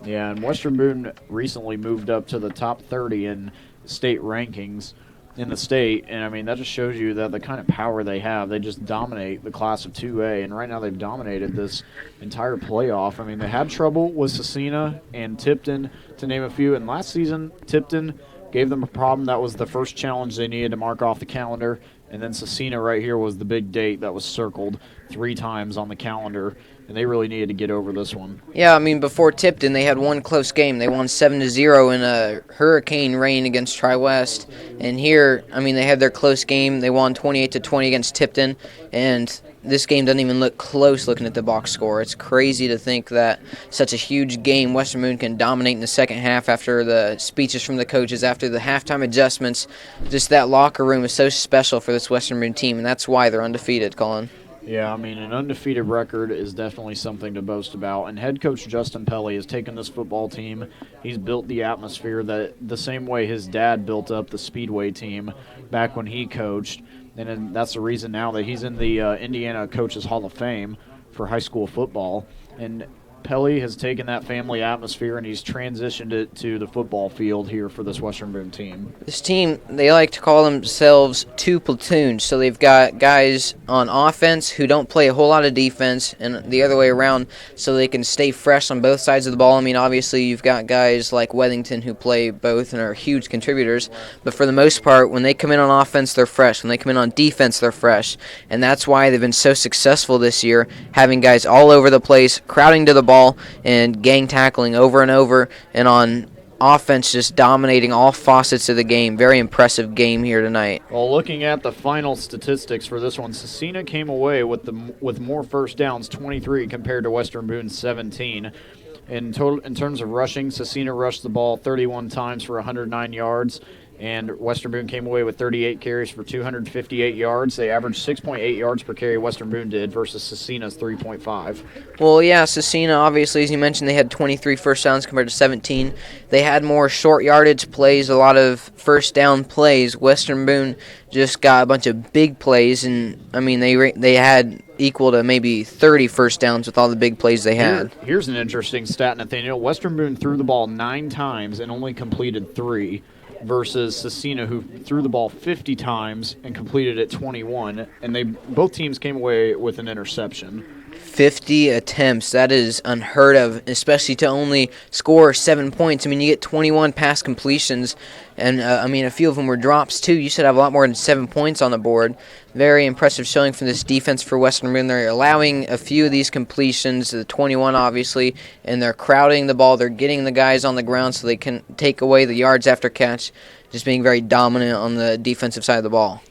Yeah, and Western Boone recently moved up to the top 30 in state rankings in the state, and I mean that just shows you that the kind of power they have. They just dominate the class of 2A, and right now they've dominated this entire playoff. I mean, they had trouble with Scecina and Tipton, to name a few, and last season Tipton gave them a problem. That was the first challenge they needed to mark off the calendar, and then Scecina right here was the big date that was circled 3 times on the calendar, and they really needed to get over this one. Yeah, I mean, before Tipton, they had one close game. They won 7-0 in a hurricane rain against Tri-West. And here, I mean, they had their close game. They won 28-20 against Tipton, and this game doesn't even look close looking at the box score. It's crazy to think that such a huge game Western Boone can dominate in the second half after the speeches from the coaches, after the halftime adjustments. Just that locker room is so special for this Western Boone team, and that's why they're undefeated, Colin. Yeah, I mean, an undefeated record is definitely something to boast about. And head coach Justin Pelly has taken this football team. He's built the atmosphere that the same way his dad built up the Speedway team back when he coached. And that's the reason now that he's in the Indiana Coaches Hall of Fame for high school football. And Pelly has taken that family atmosphere and he's transitioned it to the football field here for this Western Boone team. This team, they like to call themselves two platoons. So they've got guys on offense who don't play a whole lot of defense and the other way around so they can stay fresh on both sides of the ball. I mean, obviously you've got guys like Weathington who play both and are huge contributors. But for the most part, when they come in on offense, they're fresh. When they come in on defense, they're fresh. And that's why they've been so successful this year, having guys all over the place, crowding to the ball, and gang tackling over and over, and on offense just dominating all facets of the game. Very impressive game here tonight. Well, looking at the final statistics for this one, Scecina came away with more first downs, 23 compared to Western Boone's 17. In terms of rushing, Scecina rushed the ball 31 times for 109 yards. And Western Boone came away with 38 carries for 258 yards. They averaged 6.8 yards per carry, Western Boone did, versus Scecina's 3.5. Well, yeah, Scecina, obviously, as you mentioned, they had 23 first downs compared to 17. They had more short yardage plays, a lot of first down plays. Western Boone just got a bunch of big plays, and, I mean, they had equal to maybe 30 first downs with all the big plays they had. Here's an interesting stat, Nathaniel. Western Boone threw the ball 9 times and only completed 3. Versus Scecina, who threw the ball 50 times and completed it 21, and both teams came away with an interception. 50 attempts, that is unheard of, especially to only score 7 points. I mean, you get 21 pass completions, and a few of them were drops too. You should have a lot more than 7 points on the board. Very impressive showing from this defense for Western Boone. They're allowing a few of these completions, the 21 obviously, and they're crowding the ball. They're getting the guys on the ground so they can take away the yards after catch, just being very dominant on the defensive side of the ball.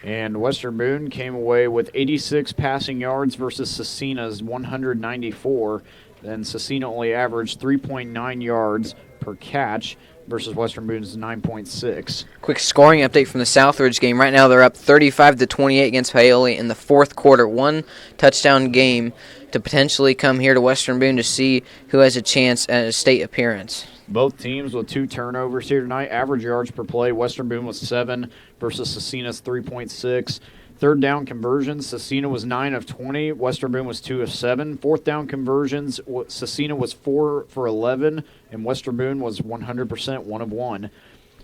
And Western Boone came away with 86 passing yards versus Scecina's 194. Then Scecina only averaged 3.9 yards per catch versus Western Boone's 9.6. Quick scoring update from the Southridge game. Right now they're up 35-28 against Paoli in the fourth quarter. 1 touchdown game to potentially come here to Western Boone to see who has a chance at a state appearance. Both teams with 2 turnovers here tonight. Average yards per play, Western Boone was 7 versus Scecina's 3.6. Third down conversions, Scecina was 9 of 20. Western Boone was 2 of 7. Fourth down conversions, Scecina was 4 for 11, and Western Boone was 100%, 1 of 1.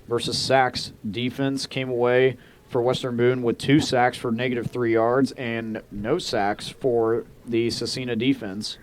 Versus sacks, defense came away for Western Boone with 2 sacks for -3 yards and no sacks for the Scecina defense.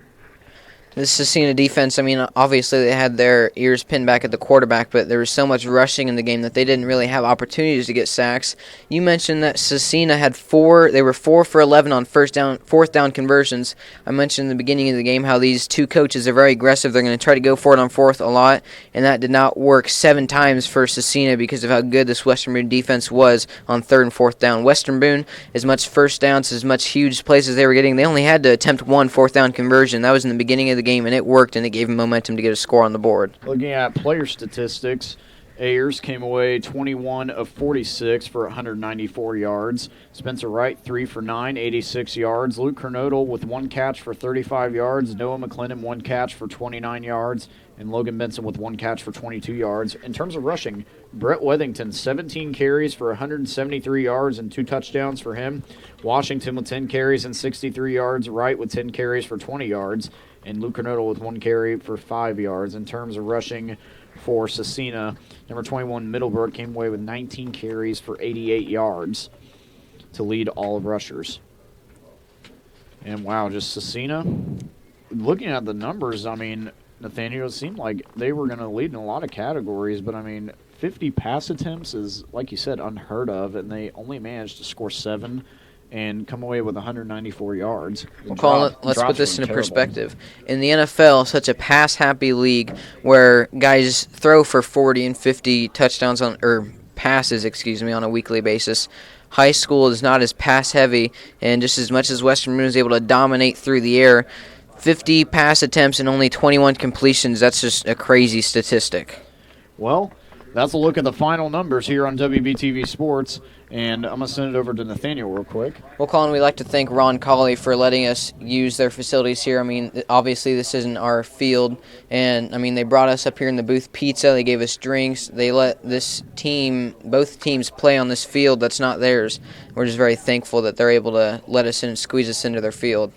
This Scecina defense, I mean, obviously they had their ears pinned back at the quarterback, but there was so much rushing in the game that they didn't really have opportunities to get sacks. You mentioned that Scecina had 4 for 11 on fourth down conversions. I mentioned in the beginning of the game how these 2 coaches are very aggressive. They're going to try to go for it on fourth a lot, and that did not work 7 times for Scecina because of how good this Western Boone defense was on third and fourth down. Western Boone, as much first downs, as much huge plays as they were getting, they only had to attempt 1 fourth down conversion. That was in the beginning of the game, and it worked, and it gave him momentum to get a score on the board. Looking at player statistics, Ayers came away 21 of 46 for 194 yards. Spencer Wright, 3 for 9, 86 yards. Luke Kernodle with 1 catch for 35 yards. Noah McClendon, 1 catch for 29 yards. And Logan Benson with 1 catch for 22 yards. In terms of rushing, Brett Weathington, 17 carries for 173 yards and 2 touchdowns for him. Washington with 10 carries and 63 yards. Wright with 10 carries for 20 yards. And Luke Kernodle with 1 carry for 5 yards. In terms of rushing for Scecina, number 21 Middlebrook came away with 19 carries for 88 yards to lead all of rushers. And wow, just Scecina, looking at the numbers, I mean, Nathaniel, it seemed like they were going to lead in a lot of categories, but I mean, 50 pass attempts is, like you said, unheard of, and they only managed to score 7 and come away with 194 yards. Let's put this into perspective. In the NFL, such a pass-happy league where guys throw for 40 and 50 touchdowns passes on a weekly basis, high school is not as pass-heavy, and just as much as Western Boone is able to dominate through the air, 50 pass attempts and only 21 completions, that's just a crazy statistic. Well, that's a look at the final numbers here on WBTV Sports, and I'm going to send it over to Nathaniel real quick. Well, Colin, we'd like to thank Ron Colley for letting us use their facilities here. I mean, obviously this isn't our field, and, I mean, they brought us up here in the booth pizza. They gave us drinks. They let both teams play on this field that's not theirs. We're just very thankful that they're able to let us in and squeeze us into their field.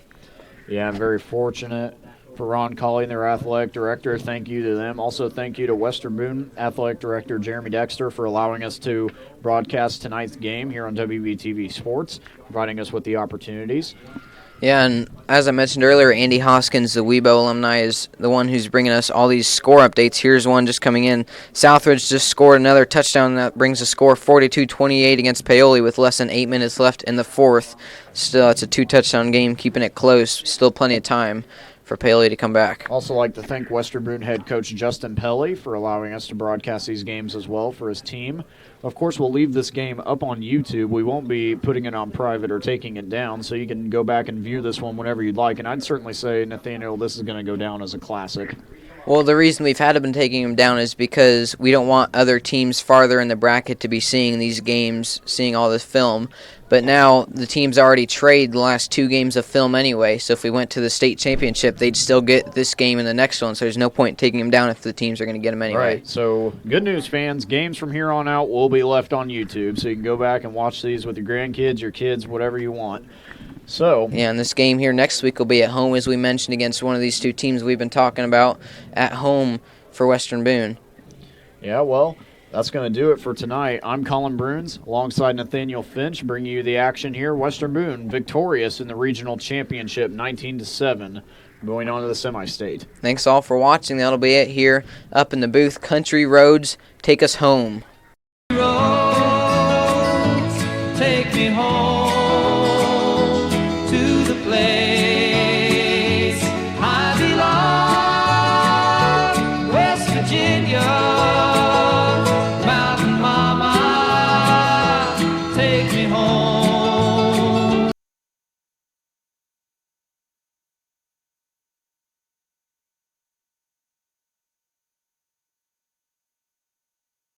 Yeah, I'm very fortunate. For Ron Colley and their athletic director, thank you to them. Also, thank you to Western Boone athletic director Jeremy Dexter for allowing us to broadcast tonight's game here on WBTV Sports, providing us with the opportunities. Yeah, and as I mentioned earlier, Andy Hoskins, the Webo alumni, is the one who's bringing us all these score updates. Here's one just coming in. Southridge just scored another touchdown that brings the score 42-28 against Paoli with less than 8 minutes left in the fourth. Still, it's a 2-touchdown game, keeping it close. Still plenty of time for Paoli to come back. Also like to thank Western Boone head coach Justin Pelly for allowing us to broadcast these games as well for his team. Of course, we'll leave this game up on YouTube. We won't be putting it on private or taking it down, so you can go back and view this one whenever you'd like. And I'd certainly say, Nathaniel, this is going to go down as a classic. Well, the reason we've had been taking them down is because we don't want other teams farther in the bracket to be seeing these games, seeing all this film. But now the teams already trade the last 2 games of film anyway, so if we went to the state championship, they'd still get this game and the next one, so there's no point taking them down if the teams are going to get them anyway. Right, so good news, fans. Games from here on out will be left on YouTube, so you can go back and watch these with your grandkids, your kids, whatever you want. So yeah, and this game here next week will be at home, as we mentioned, against one of these 2 teams we've been talking about, at home for Western Boone. Yeah, well, that's going to do it for tonight. I'm Colin Bruns, alongside Nathaniel Finch, bringing you the action here. Western Boone victorious in the regional championship, 19-7, going on to the semi-state. Thanks all for watching. That'll be it here up in the booth. Country Roads, take us home. Roads, take me home.